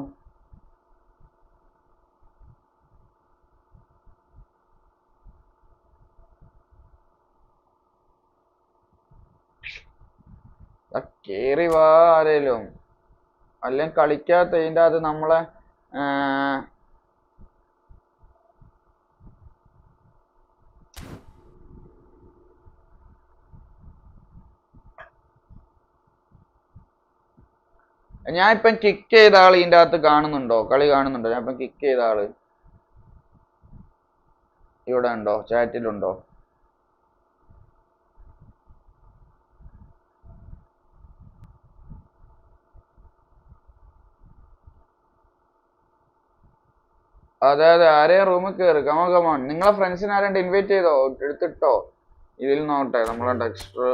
കേറി വാ ആരേലും, അല്ലെങ്കിൽ കളിക്കാത്ത ഇതിൻ്റെ അത് നമ്മളെ ഞാൻ ഇപ്പം കിക്ക് ചെയ്ത ആള് ഇതിൻ്റെ അകത്ത് കാണുന്നുണ്ടോ? കളി കാണുന്നുണ്ടോ? ഞാൻ ഇപ്പം കിക്ക് ചെയ്ത ആള് ഇവിടെ ഉണ്ടോ? ചാറ്റിലുണ്ടോ? അതെ, ആരെയും റൂമിൽ കയറി. കമോൺ. നിങ്ങളെ ഫ്രണ്ട്സിനെ ആരെയും ഇൻവൈറ്റ് ചെയ്തോ? എടുത്തിട്ടോ? ഇതിൽ നോട്ടെ, നമ്മളെ ടെക്സ്റ്റർ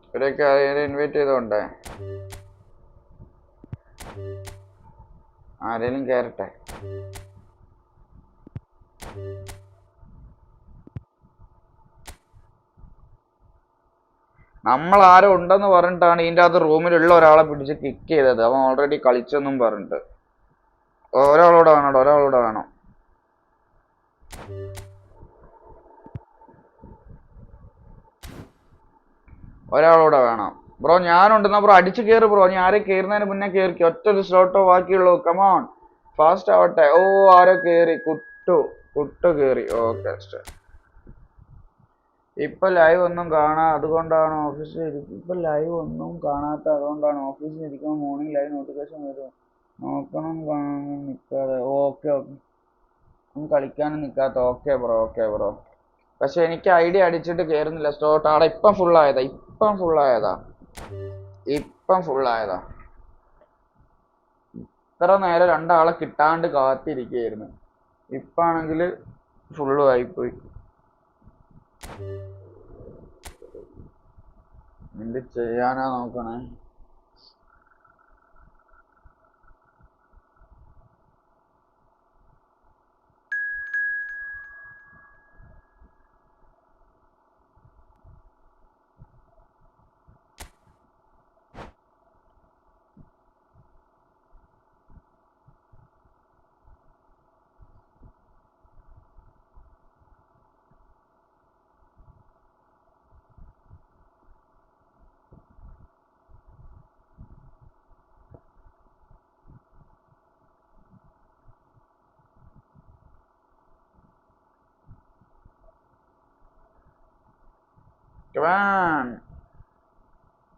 ഇവരൊക്കെ ആരെയും ഇൻവൈറ്റ് ചെയ്തോണ്ടേ. ആരേലും കേറട്ടെ. നമ്മൾ ആരോ ഉണ്ടെന്ന് പറഞ്ഞിട്ടാണ് ഇതിൻ്റെ അകത്ത് റൂമിലുള്ള ഒരാളെ പിടിച്ച് കിക്ക് ചെയ്തത്. അവൻ ഓൾറെഡി കളിച്ചെന്നും പറഞ്ഞിട്ട്. ഒരാളോടെ വേണം, ഒരാളോടെ വേണം. ഒരാളോടെ വേണം ബ്രോ. ഞാനുണ്ടെന്നാ ബ്രോ അടിച്ചു കയറി ബ്രോ. ഞാൻ ആരെ കയറുന്നതിന് മുന്നേ കയറിക്കും. ഒറ്റൊരു സ്ലോട്ടോ ബാക്കിയുള്ളൂ. കമോൺ ഫാസ്റ്റ് ആവട്ടെ. ഓ ആരോ കയറി. കുട്ടു കയറി. ഓക്കെ. ഇപ്പൊ ലൈവ് ഒന്നും അതുകൊണ്ടാണ് ഓഫീസിൽ ഇപ്പൊ ലൈവ് ഒന്നും കാണാത്ത അതുകൊണ്ടാണ് ഓഫീസിൽ ഇരിക്കുമ്പോൾ മോർണിംഗ് ലൈവ് നോട്ടിഫിക്കേഷൻ വരും. നോക്കണം കാണാൻ നിൽക്കാതെ. ഓക്കെ കളിക്കാനും നിൽക്കാത്ത. Okay bro. പക്ഷെ എനിക്ക് ഐഡിയ അടിച്ചിട്ട് കയറുന്നില്ല. സ്ലോട്ട് ആടെ ഇപ്പം ഫുള്ളായതാ. ഇത്ര നേരം രണ്ടാളെ കിട്ടാണ്ട് കാത്തിരിക്കുകയായിരുന്നു. ഇപ്പാണെങ്കിൽ ഫുള്ളും ആയിപ്പോയി. എന്ത് ചെയ്യാനാ നോക്കണേ.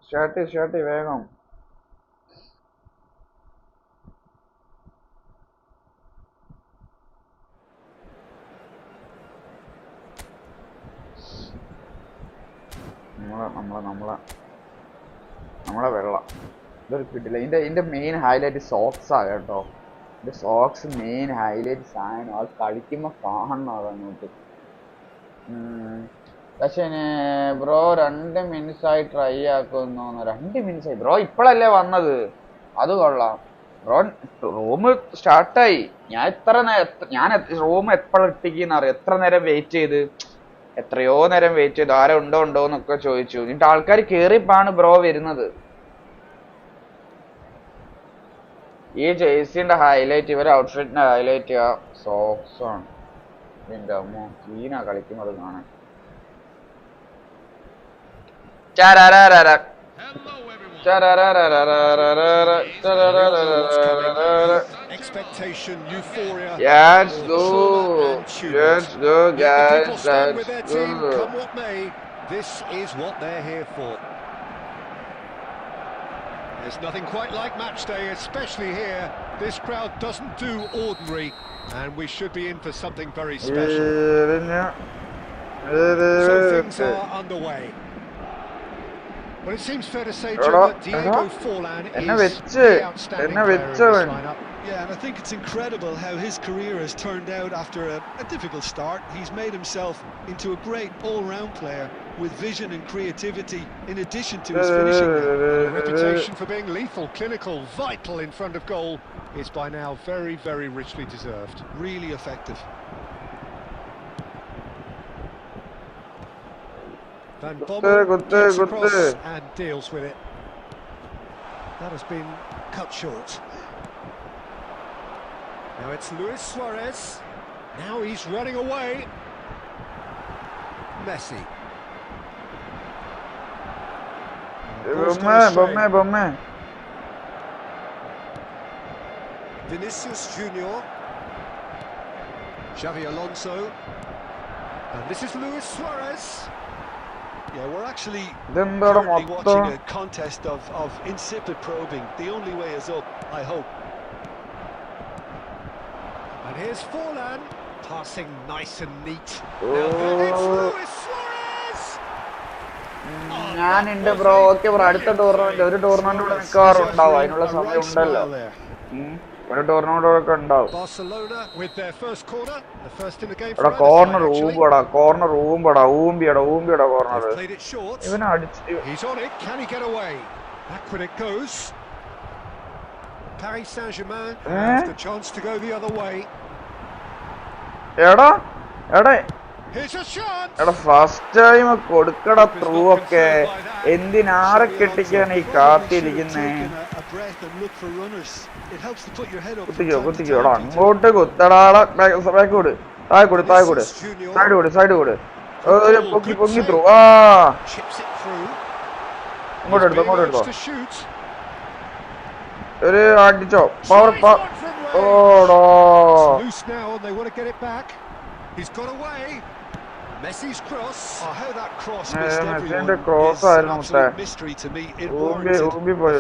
ഷർട്ടി വേഗം. നമ്മളെ വെള്ളം ഇതൊരു കിട്ടില്ല. ഇതിന്റെ മെയിൻ ഹൈലൈറ്റ് സോക്സാ കേട്ടോ. ഇതിന്റെ സോക്സ് മെയിൻ ഹൈലൈറ്റ് സാധനം. അത് കളിക്കുമ്പോ കാണണം അതങ്ങോട്ട്. പക്ഷേ ബ്രോ 2 മിനിറ്റ്സായി ട്രൈ ആക്കുന്നു. 2 മിനിറ്റ്സായി ബ്രോ. ഇപ്പോഴല്ലേ വന്നത്? അത് കൊള്ളാം ബ്രോ. റൂം സ്റ്റാർട്ടായി. ഞാൻ റൂം എപ്പോഴിട്ടിരിക്കുന്ന അറിയാം. എത്രയോ നേരം വെയിറ്റ് ചെയ്തു. ആരോ ഉണ്ടോ എന്നൊക്കെ ചോദിച്ചു. എന്നിട്ട് ആൾക്കാർ കേറിപ്പാണ് ബ്രോ വരുന്നത്. ഈ ജേഴ്സിന്റെ ഹൈലൈറ്റ്, ഇവരെ ഔട്ട്ഫിറ്റിന്റെ ഹൈലൈറ്റ് ആ സോക്സ് ആണ്. എന്റെ അമ്മ സീനാ കളിക്കുന്നത് കാണാൻ. Expectation, euphoria. Let's go guys. Stand with their team, come what may. This is what they're here for. There's nothing quite like match day, especially here. This crowd doesn't do ordinary, and we should be in for something very special. So things are underway. Well, it seems fair to say, Jim, that Diego Forlan is the outstanding player in this lineup. Yeah, and I think it's incredible how his career has turned out after a difficult start. He's made himself into a great all-round player with vision and creativity in addition to his finishing. A reputation for being lethal, clinical, vital in front of goal is by now very, very richly deserved. Really effective. Van Bommel gets across and deals with it. That has been cut short. Now it's Luis Suarez. Now he's running away. Messi. Bomme. Vinicius Junior. Xavi Alonso. And this is Luis Suarez. Yeah, we're actually currently watching a contest of insipid probing. The only way is up, I hope. And here's Forlan, passing nice and neat. Now it's Luis Suarez! ഞാനുണ്ട് bro. Okay bro. അടുത്ത tournament, ഒരു tournament ഇവിടെ മിക്കവാറുണ്ടാവും. അതിനുള്ള സമയം ഉണ്ടല്ലോ. ഒരു tournament ഉണ്ടാവും. എടാ കോർണർ ഊമ്പടാ ഊമ്പിയടാ കോർണർ. ഇവനെ അടിച്ച് Paris Saint-Germain have the chance to go the other way. എടാ എടാ Here's a chance. എടാ ഫസ്റ്റ് ടൈം കൊടുക്കട ത്രൂ ഒക്കെ എന്തിനാറെ കെട്ടിക്കാണ് ഈ കാത്തിരിക്കുന്നേ? കുത്തിക്കോ കുത്തിക്കോ എടാ അങ്ങോട്ട് കുത്തടാളെ ബാക്ക് കൊടു താഴെ കൊടു താഴെ കൊടു സൈഡ് കൊടു സൈഡ് കൊടു പൊങ്ങി പൊങ്ങി ത്രൂ ആ അങ്ങോട്ട് എടുത്തോ അങ്ങോട്ട് എടുത്തോ ഒരു അടിച്ചോ പവർ ഓടോ Messi's cross. Oh, how that cross missed everyone cross is an absolute mystery to me. It warrants a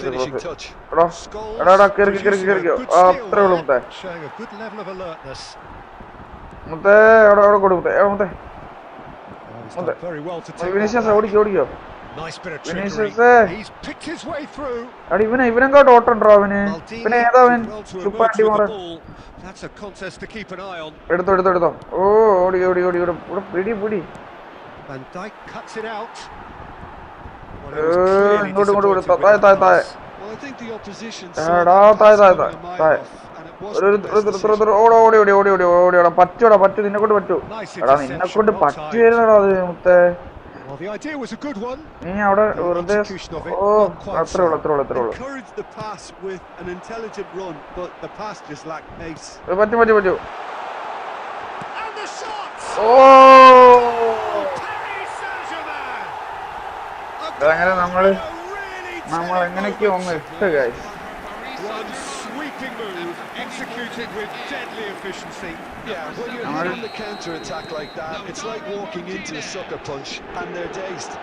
finishing touch. Showing a good level of alertness. Very well to take. Nice bit of trickery. He's picked his way through. That's a contest to keep an eye on. Van Dijk cuts it out. Well, I think the opposition Well, the idea was a good one. Encouraged the pass with an intelligent run, but the pass just lacked pace. And the shot! Paris Saint-Germain! One sweeping move, executed with deadly efficiency. Yeah, when you're hit on the counter-attack like that, it's like walking into a sucker punch, and they're dazed.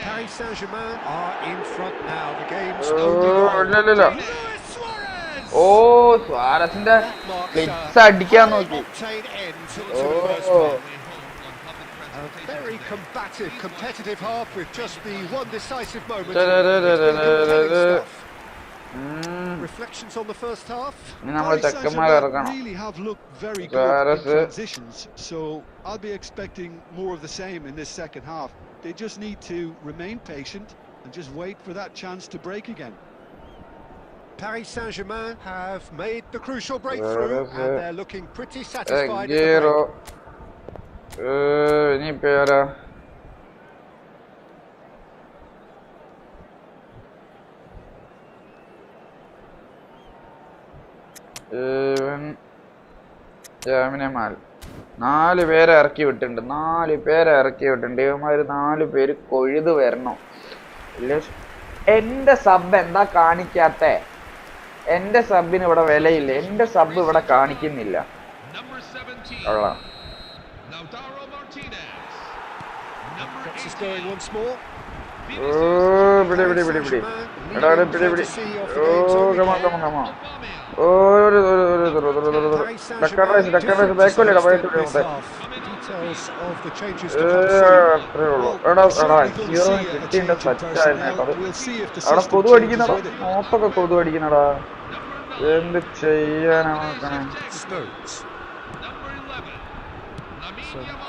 Paris Saint-Germain are in front now. The game's a very combative, competitive half with just the one decisive moment. Reflections on the first half. Paris Saint-Germain really have looked very good in transitions, so I'll be expecting more of the same in this second half. They just need to remain patient and just wait for that chance to break again. Paris Saint-Germain have made the crucial breakthrough and they're looking pretty satisfied. നാല് പേരെ ഇറക്കി വിട്ടിട്ടുണ്ട് ഇവന്മാര് 4 പേര് കൊഴുത് വരണം. എന്റെ sub എന്താ കാണിക്കാത്ത? എന്റെ സബിന് ഇവിടെ വിലയില്ല. എന്റെ സബ് ഇവിടെ കാണിക്കുന്നില്ല. കൊതു അടിക്കുന്നടാ, മോത്തൊക്കെ കൊതു അടിക്കുന്നടാ. എന്ത് ചെയ്യാനാണ്?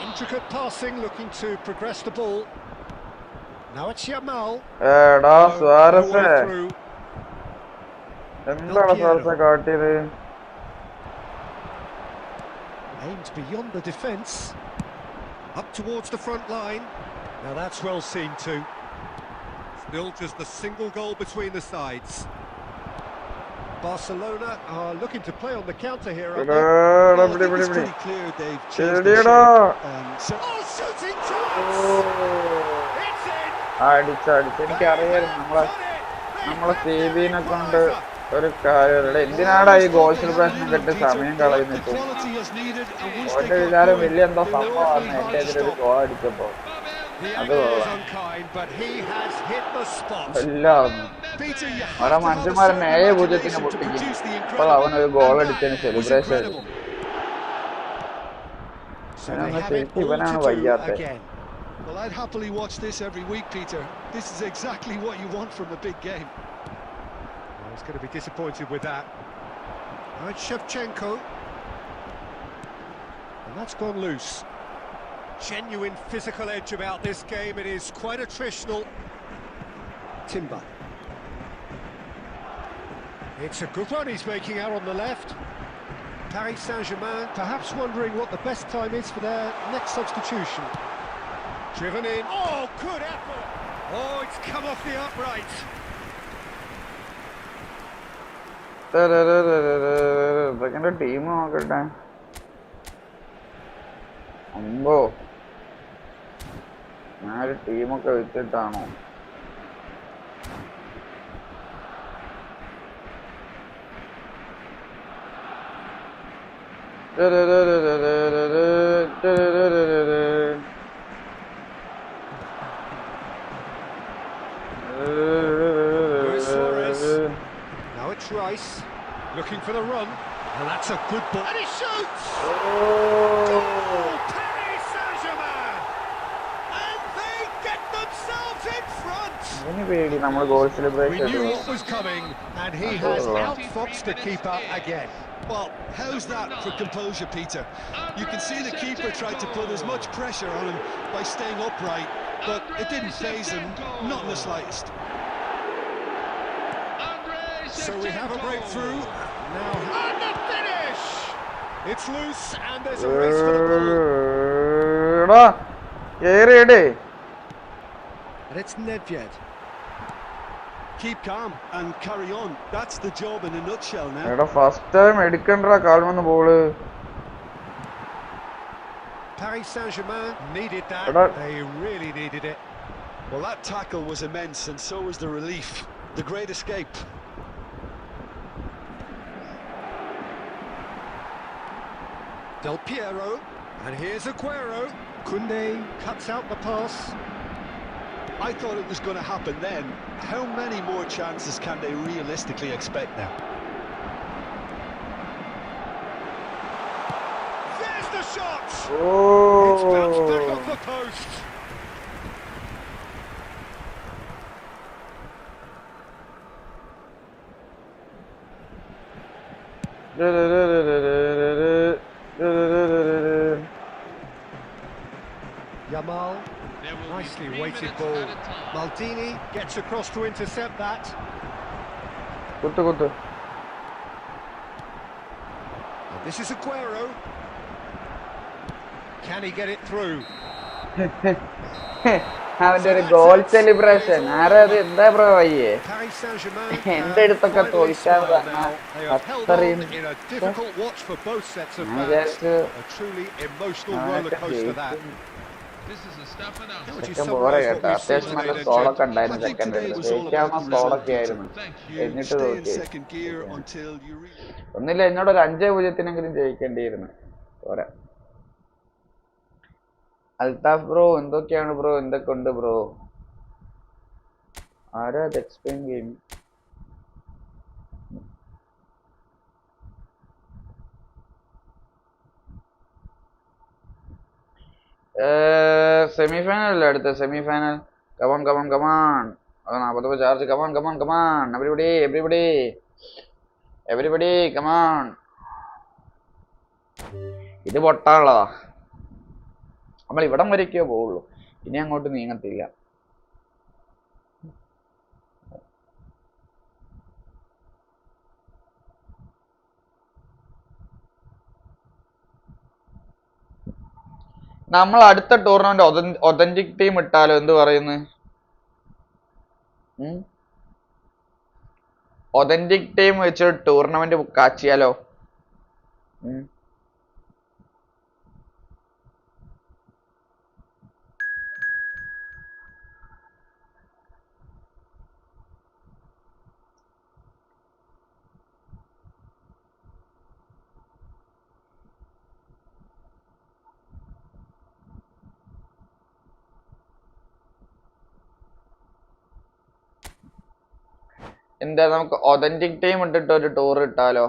Intricate passing, looking to progress the ball. Now it's Yamal. എടാ സ്വാരസേ, എന്താണ് സ്വാരസ കാട്ടിയത്? Aimed beyond the defence, up towards the front line. Now that's well seen too. Still just a single goal between the sides. Barcelona are looking to play on the counter here. Well, I think it's pretty clear they've changed the shape. Shooting അടിച്ചടിച്ച് എനിക്കറിയായിരുന്നു നമ്മളെ സേബീനെ കൊണ്ട് ഒരു കാര്യമില്ല. എന്തിനാടാ ഈ goal celebration കെട്ടി സമയം കളയുന്നിട്ട്? ഓന്റെ വിചാരം വലിയ എന്തോ സംഭവമാണ് എന്റെ എതിരൊരു ഗോൾ അടിച്ചപ്പോ. അത് എല്ലാം ഓരോ മനുഷ്യന്മാരെന്നെ 7-0 പൊട്ടിക്കും. അപ്പോൾ അവനൊരു ഗോൾ അടിച്ചതിന് സെലിബ്രേഷൻ. ശരിക്കും ഇവനാണ് വയ്യാത്ത. Well, I'd happily watch this every week, Peter. This is exactly what you want from a big game. He's going to be disappointed with that. Right, Shevchenko. And that's gone loose. Genuine physical edge about this game. It is quite attritional. Timber. It's a good one he's making out on the left. Paris Saint-Germain perhaps wondering what the best time is for their next substitution. Driven in. Oh, good effort! Oh, it's come off the upright. ഇതൊക്കെ team നോക്കട്ടെ. അമ്പോ ഞാനൊരു ടീമൊക്കെ വെച്ചിട്ടാണോ? Now it's Rice looking for the run, and that's a good ball. And he shoots! Goal! Paris Saint-Germain! And they get themselves in front! We knew what was coming, and he has outfoxed the keeper again. Well, how's that for composure, Peter? You can see the keeper tried to put as much pressure on him by staying upright, but it didn't faze him, not in the slightest. So we have a breakthrough. Now, and the finish! It's loose, and there's a race for the ball. And it's Nedved. Keep calm and carry on. That's the job in a nutshell now. First time edikandra kalvanna ball. Paris Saint-Germain needed that. They really needed it. Well, that tackle was immense, and so was the relief. The great escape. Del Piero, and here's Aguero. Koundé cuts out the pass. I thought it was going to happen then. How many more chances can they realistically expect now? There's the shot! Oh. It's bounced back off the post. Yamal, nicely weighted ball. Maldini gets across to intercept that. Good. And this is Aguero. Can he get it through? അവന്റെ ഒരു goal celebration ആരത് എന്താ bro പയ്യേ Paris Saint-Germain എന്റെ അടുത്തൊക്കെ തോൽക്കാൻ അത്രയും in a difficult watch for both sets of ഞാൻ fans. വിചാരിച്ചു A truly emotional roller coaster that. This is a stuff announcement. Would you ചെക്കൻ summarise പോരെ what കേട്ടോ we've seen അത്യാവശ്യം നല്ല today then, സ്കോളൊക്കെ Jed? ഉണ്ടായിരുന്നു ചെക്കൻ്റെ അടുത്ത് ജയിക്കാവുന്ന സ്കോളൊക്കെ ആയിരുന്നു എന്നിട്ട് Stay in തോറ്റി second gear until you reach. ഒന്നില്ല എന്നോട് ഒരു 5-0 ജയിക്കേണ്ടിയിരുന്നു പോരാ അൽത്താഫ് ബ്രോ എന്തൊക്കെയാണ് ബ്രോ എന്തൊക്കെ ഉണ്ട് ബ്രോ ആരാ അത് എക്സ്പ്ലെയിൻ ഗെയിം സെമിഫൈനൽ അല്ലേ അടുത്ത semifinal come on 40 charge come on everybody come on ഇത് പൊട്ടാനുള്ളതാ നമ്മൾ ഇവിടം വരയ്ക്കേ പോവുള്ളൂ ഇനി അങ്ങോട്ട് നീങ്ങത്തില്ല നമ്മൾ അടുത്ത ടൂർണമെന്റ് ഒതന്റിക് ടീം ഇട്ടാലോ എന്ത് പറയുന്നു ഒതന്റിക് ടീം വെച്ച് ടൂർണമെന്റ് കാച്ചിയാലോ എന്താ നമുക്ക് ഒതന്റിക് ടീം ഇട്ടിട്ട് ഒരു ടൂർ ഇട്ടാലോ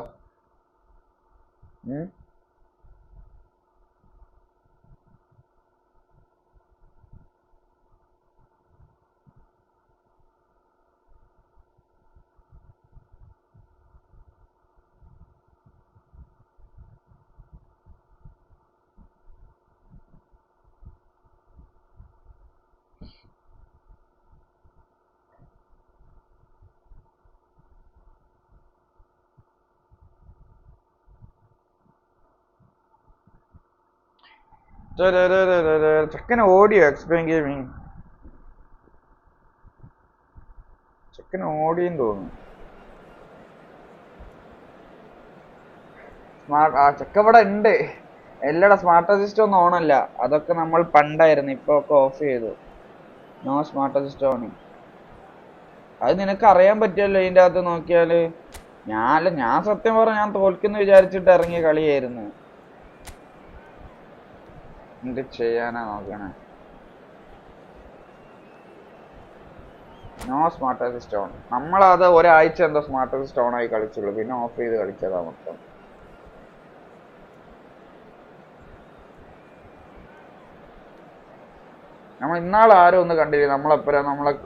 ചെക്കൻ ഓടിയോ എക്സ്പ്ലെയിൻ ഗെയിമിങ്? ചെക്കൻ ഓടിയെന്ന് തോന്നുന്നു. ചെക്ക ഇവിടെ ഉണ്ട്. എല്ലാടെ സ്മാർട്ട് അസിസ്റ്റ് ഒന്നും ഓണല്ല. അതൊക്കെ നമ്മൾ പണ്ടായിരുന്നു, ഇപ്പൊ ഒക്കെ ഓഫ് ചെയ്തു. No smart assist on. അത് നിനക്ക് അറിയാൻ പറ്റുമല്ലോ ഇതിൻ്റെ അകത്ത് നോക്കിയാല്. ഞാൻ സത്യം പറഞ്ഞ ഞാൻ തോൽക്കുന്നു വിചാരിച്ചിട്ട് ഇറങ്ങിയ കളിയായിരുന്നു. എന്ത് ചെയ്യാനാ നോക്കണേ. No smart assist on. നമ്മളത് ഒരാഴ്ച എന്തോ സ്മാർട്ട് അസിസ്റ്റ് ഓൺ ആയി കളിച്ചുള്ളൂ, പിന്നെ ഓഫ് ചെയ്ത് കളിച്ചതാ മൊത്തം. നമ്മൾ ഇന്നാൾ ആരും ഒന്ന് കണ്ടില്ല, നമ്മളെ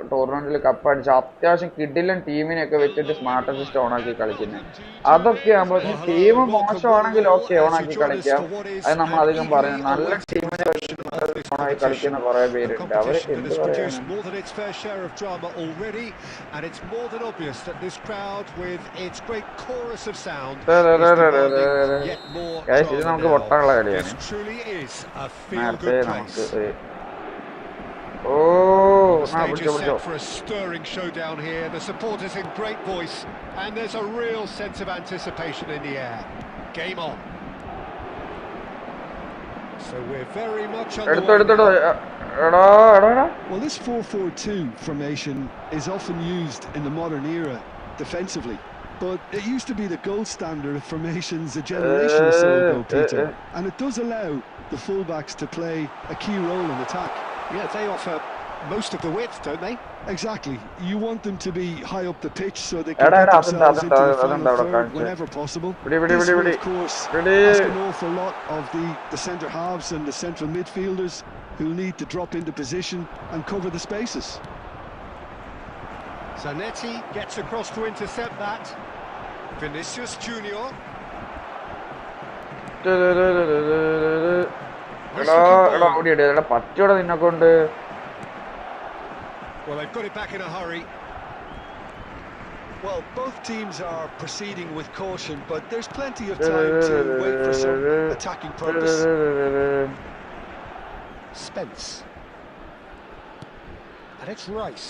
ടൂർണമെന്റിൽ കപ്പ് അടിച്ച അത്യാവശ്യം കിഡിലും ടീമിനെയൊക്കെ വെച്ചിട്ട് സ്മാർട്ട് അസിസ്റ്റ് ഓണാക്കി കളിക്കുന്നത്. അതൊക്കെ ആകുമ്പോൾ ടീം മോശമാണെങ്കിൽ ഓക്കെ ഓണാക്കി കളിക്കാം, അത് നമ്മൾ അധികം പറയും. നല്ല ടീമിനെ ഓണാക്കി കളിക്കുന്ന കുറെ പേരുണ്ട്, അവരൊക്കെ എന്ത് പറയാൻ. ഇത് നമുക്ക് പൊട്ടാനുള്ള കളിയാണ്. നേരത്തെ നമുക്ക് The stage is set for a stirring showdown here. The supporters in great voice, and there's a real sense of anticipation in the air. Game on. So we're very much underway. Well, this 4-4-2 formation is often used in the modern era defensively, but it used to be the gold standard of formations a generation or so ago, Peter. And it does allow the fullbacks to play a key role in attack. Yeah, they offer most of the width, don't they? Exactly. You want them to be high up the pitch so they can get themselves into the final third whenever possible. This will, of course, ask an awful lot of the centre halves and the central midfielders who need to drop into position and cover the spaces. Zanetti gets across to intercept that. Vinicius Junior. Well, they've got it back in a hurry. Well, both teams are proceeding with caution, but there's plenty of time to wait for some attacking purpose. Spence. And it's Rice.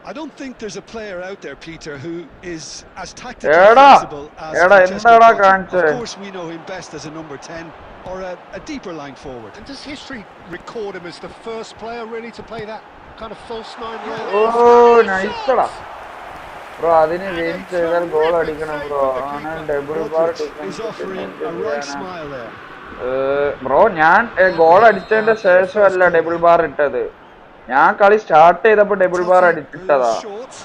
I don't think there's a player out there, Peter, who is as tactically flexible as Francesco Totti. Of course, we know him best as a number 10 or a deeper line forward. And does history record him as the first player really to play that kind of false nine role? Oh, nice bro. Adine win cheyal goal adikanam bro. Ana double bar is offering a right smile there. Bro, ഞാൻ goal അടിച്ചതിന്റെ ശേഷമല്ല double bar ഇട്ടത്. ഞാൻ കളി start ചെയ്തപ്പോ double bar ഇട്ടതാ,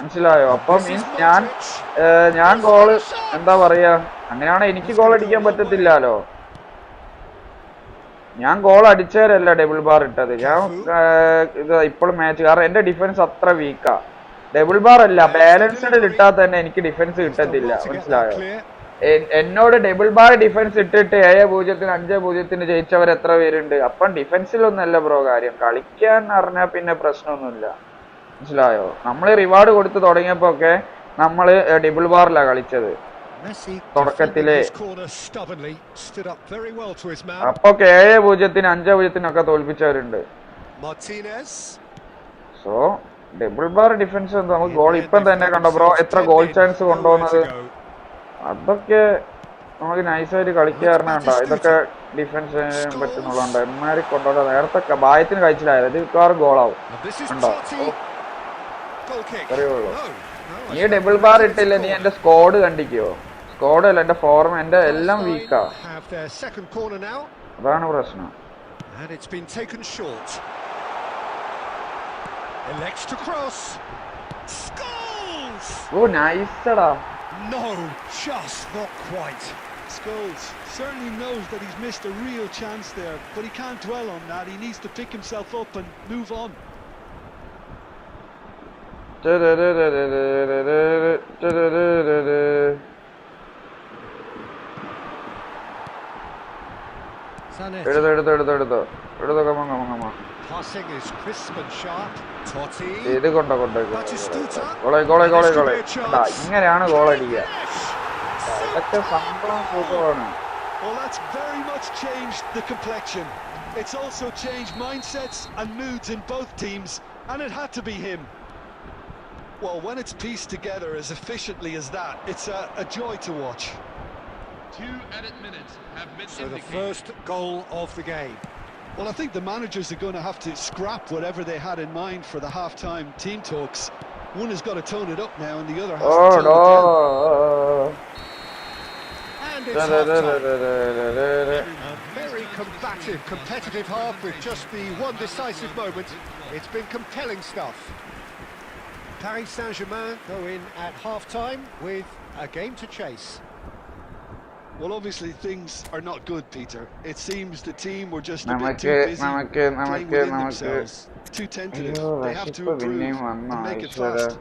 മനസ്സിലായോ? അപ്പൊ means ഞാൻ goal എന്താ പറയാ, അങ്ങനെയാണെങ്കിൽ എനിക്ക് ഗോൾ അടിക്കാൻ പറ്റത്തില്ലല്ലോ. ഞാൻ ഗോൾ അടിച്ചവരല്ല ഡബിൾ ബാർ ഇട്ടത്. ഞാൻ ഇത് ഇപ്പോഴും മാച്ച്, കാരണം എന്റെ ഡിഫൻസ് അത്ര വീക്കാ. ഡബിൾ ബാർ അല്ല, ബാലൻസ്ഡ് ഇട്ടാൽ തന്നെ എനിക്ക് ഡിഫൻസ് കിട്ടത്തില്ല, മനസ്സിലായോ? എന്നോട് ഡബിൾ ബാർ ഡിഫൻസ് ഇട്ടിട്ട് 7-0 5-0 ജയിച്ചവർ എത്ര പേരുണ്ട്? അപ്പം ഡിഫൻസിലൊന്നല്ല ബ്രോ കാര്യം, കളിക്കാൻ അറിഞ്ഞാൽ പിന്നെ പ്രശ്നമൊന്നുമില്ല, മനസ്സിലായോ? നമ്മൾ റിവാർഡ് കൊടുത്ത് തുടങ്ങിയപ്പോ ഒക്കെ നമ്മള് ഡബിൾ ബാറിലാണ് കളിച്ചത് തുടക്കത്തില്. അപ്പൊ 7-0 5-0 ഒക്കെ തോൽപ്പിച്ചവരുണ്ട്. സോ ഡബിൾ ബാർ ഡിഫൻസ് നമുക്ക് ഗോൾ ഇപ്പം തന്നെ കണ്ടോ ബ്രോ, എത്ര ഗോൾ ചാൻസ് കൊണ്ടുപോകുന്നത്. അതൊക്കെ നമുക്ക് നൈസായിട്ട് കളിക്കാറുണ്ടോ, ഇതൊക്കെ ഡിഫൻസ് പറ്റുന്നുള്ളതുണ്ട്. എമ്മാരി കൊണ്ടുപോകാം. നേരത്തെ ബായത്തിന് കഴിച്ചില്ലായത് ഇത് മിക്കവാറും ഗോളാവും കണ്ടോ. അറിയുള്ളൂ നീ ഡബിൾ ബാർ ഇട്ടില്ല, നീ എന്റെ സ്കോഡ് കണ്ടിക്കോ. സ്കോഡ് അല്ല, എന്റെ ഫോർം എന്റെ എല്ലാം വീക്കാ, അതാണ് പ്രശ്നം. ഓ നൈസടാ. No, just not quite. Scholes certainly knows that he's missed a real chance there, but he can't dwell on that. He needs to pick himself up and move on. Passing is crisp and sharp. Totti. ഇത് കൊണ്ടോ ഇങ്ങനെയാണ് goal അടിക്കുക. ഇതൊക്കെ സംഭവം കൂട്ടമാണ്. Well, that's very much changed the complexion. It's also changed mindsets and moods in both teams, and it had to be him. Well, when it's pieced together as efficiently as that, it's a joy to watch. 2 added minutes have been So the indicated. first goal of the game. Well, I think the managers are going to have to scrap whatever they had in mind for the half-time team talks. One has got to tone it up now, and the other has to tone it down. And it's half-time. A very combative, competitive half with just the one decisive moment. It's been compelling stuff. Paris Saint-Germain go in at half-time with a game to chase. Well, obviously things are not good, Peter. It seems the team were just a bit too busy playing within themselves. Too tentative. They have to improve and make it fast.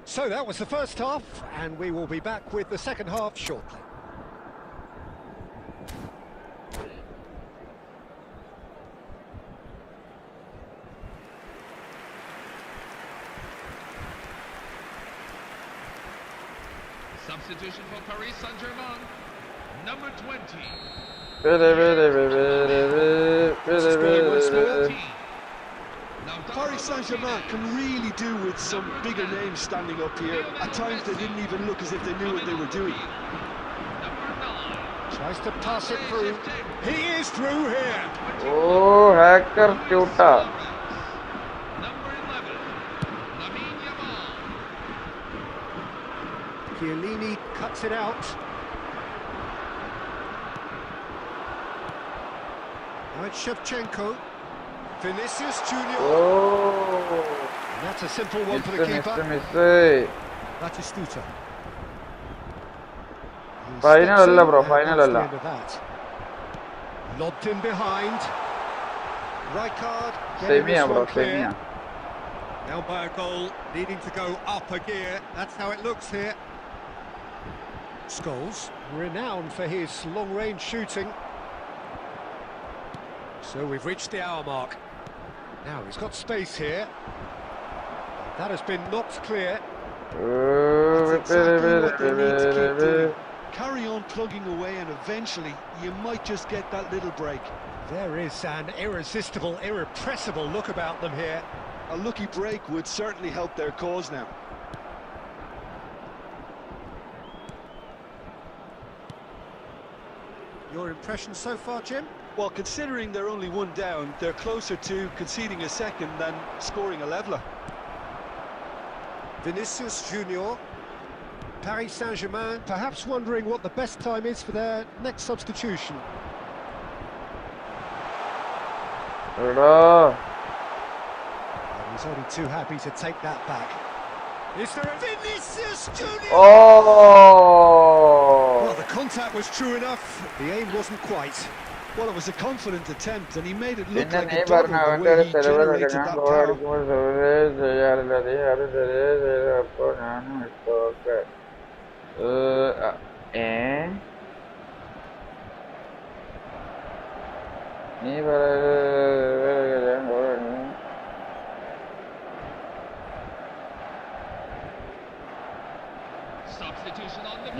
So that was the first half, and we will be back with the second half shortly. Substitution for Paris Saint-Germain, number 20. Paris Saint-Germain can really do with some bigger names standing up here. At times they didn't even look as if they knew what they were doing. Number 9. Tries to pass it through. He is through here. Oh, hacker tuta. Number 11. Lamine Yamal. Chiellini cuts it out. Now it's Shevchenko. Vinicius Junior. Oh. And that's a simple one for the keeper. Batistuta. Final alla bro, final alla. Lobbed in behind. Rijkaard. Semia bro, semia. Now by a goal, needing to go up a gear. That's how it looks here. Scholes, renowned for his long-range shooting. So we've reached the hour mark. Now he's got space here. That has been knocked clear. That's exactly what they need to keep doing. Carry on plugging away, and eventually you might just get that little break. There is an irresistible, irrepressible look about them here. A lucky break would certainly help their cause now. Your impressions so far, Jim? Well, considering they're only one down, they're closer to conceding a second than scoring a leveller. Vinicius Junior. Paris Saint-Germain perhaps wondering what the best time is for their next substitution. He's only too happy to take that back. Is there a Vinicius Junior? Oh! Well, the contact was true enough. The aim wasn't quite. Well, it was a confident attempt, and he made it look പിന്നെ like നീ a double പറഞ്ഞ the അവന്റെ way ഒരു he celebration generated ഞാൻ that goal power. അടിക്കുമ്പോൾ celebrate ചെയ്യാറില്ല അത് celebrate അപ്പൊ ഞാനും ഇഷ്ടമൊക്കെ നീ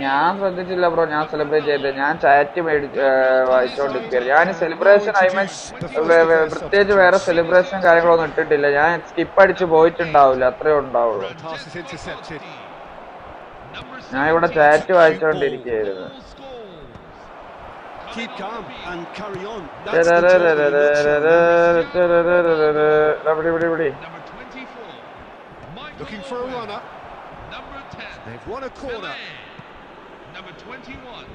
ഞാൻ ശ്രദ്ധിച്ചില്ല ബ്രോ. ഞാൻ സെലിബ്രേറ്റ് ചെയ്തത് ഞാൻ ചാറ്റ് വായിച്ചോണ്ടിരിക്കുകയാണ്. ഞാൻ സെലിബ്രേഷൻ പ്രത്യേകിച്ച് വേറെ സെലിബ്രേഷൻ കാര്യങ്ങളൊന്നും ഇട്ടിട്ടില്ല. ഞാൻ സ്കിപ്പ് അടിച്ച് പോയിട്ടുണ്ടാവില്ല, അത്രേ ഉണ്ടാവുള്ളൂ. ഞാൻ ഇവിടെ chat വായിച്ചോണ്ടിരിക്കുകയായിരുന്നു. Looking for a runner. They've won a corner. Number 21.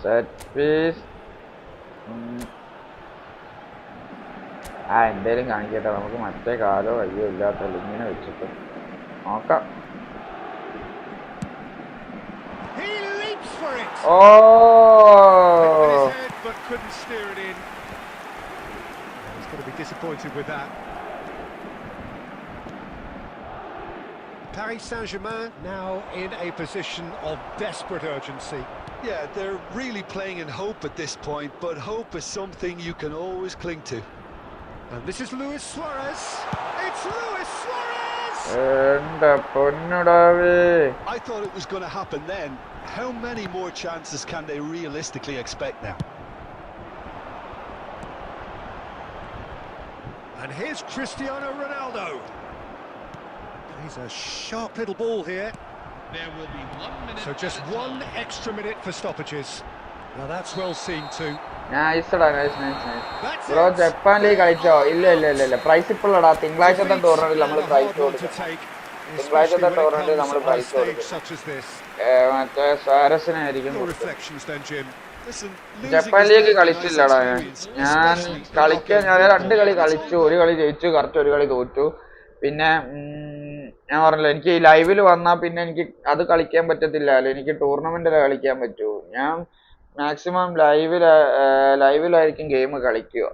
Set piece. എന്തേലും കാണിക്കട്ടെ, നമുക്ക് മറ്റേ കാലോ കയ്യോ ഇല്ലാത്തല്ലോ ഇങ്ങനെ വെച്ചിട്ട് നോക്കാം. Oh! But couldn't steer it in. He's going to be disappointed with that. Paris Saint-Germain now in a position of desperate urgency. Yeah, they're really playing in hope at this point, but hope is something you can always cling to. And this is Luis Suarez. It It's Luis Suarez! I thought it was going to happen then. How many more chances can they realistically expect now? And here's Cristiano Ronaldo. He's a sharp little ball here. There will be 1 minute. So just one extra minute for stoppages. Now that's well seen too. Nice. That's bro it. Japan league കളിച്ചോ? ഇല്ല price ഇപ്പോഴാടാ. തിങ്കളാഴ്ചത്തെ ടൂർണമെന്റിൽ നമ്മൾ price കൊടുക്കും. തിങ്കളാഴ്ചത്തെ ടൂർണമെന്റിൽ നമ്മൾ price കൊടുക്കും. മറ്റേ സാരസിനായിരിക്കും. Japan league കളിച്ചില്ലടാ ഞാൻ കളിക്കാൻ. ഞാൻ 2 കളി കളിച്ചു. 1 കളി ജയിച്ചു, കറക്റ്റ് 1 കളി തോറ്റു. പിന്നെ ഞാൻ പറഞ്ഞില്ല, എനിക്ക് ഈ ലൈവിൽ വന്നാൽ പിന്നെ എനിക്ക് അത് കളിക്കാൻ പറ്റത്തില്ലല്ലോ. എനിക്ക് ടൂർണമെന്റിലെ കളിക്കാൻ പറ്റൂ. ഞാൻ മാക്സിമം ലൈവിലായിരിക്കും ഗെയിം കളിക്കുക,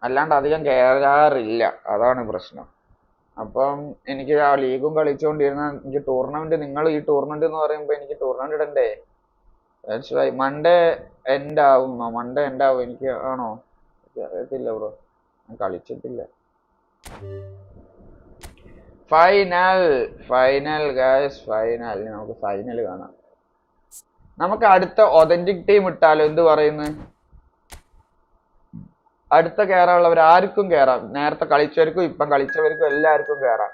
അല്ലാണ്ട് അധികം കയറാറില്ല. അതാണ് പ്രശ്നം. അപ്പം എനിക്ക് ആ ലീഗും കളിച്ചുകൊണ്ടിരുന്ന എനിക്ക് ടൂർണമെന്റ്, നിങ്ങൾ ഈ ടൂർണമെന്റ് എന്ന് പറയുമ്പോൾ എനിക്ക് ടൂർണമെന്റ് ഇടണ്ടേ. That's why. മൺഡേ എൻഡ് ആവുന്നോ? മൺഡേ എൻഡ് ആവും എനിക്ക്. ആണോ? അറിയത്തില്ല ബ്രോ, ഞാൻ കളിച്ചിട്ടില്ല. Final guys, final. നമുക്ക് ഫൈനൽ കാണാം. നമുക്ക് അടുത്ത ഒതന്റിക് ടീം ഇട്ടാലോ? എന്ത് പറയുന്നു? അടുത്ത കയറാനുള്ളവർ ആർക്കും കയറാം. നേരത്തെ കളിച്ചവർക്കും ഇപ്പം കളിച്ചവർക്കും എല്ലാവർക്കും കയറാം.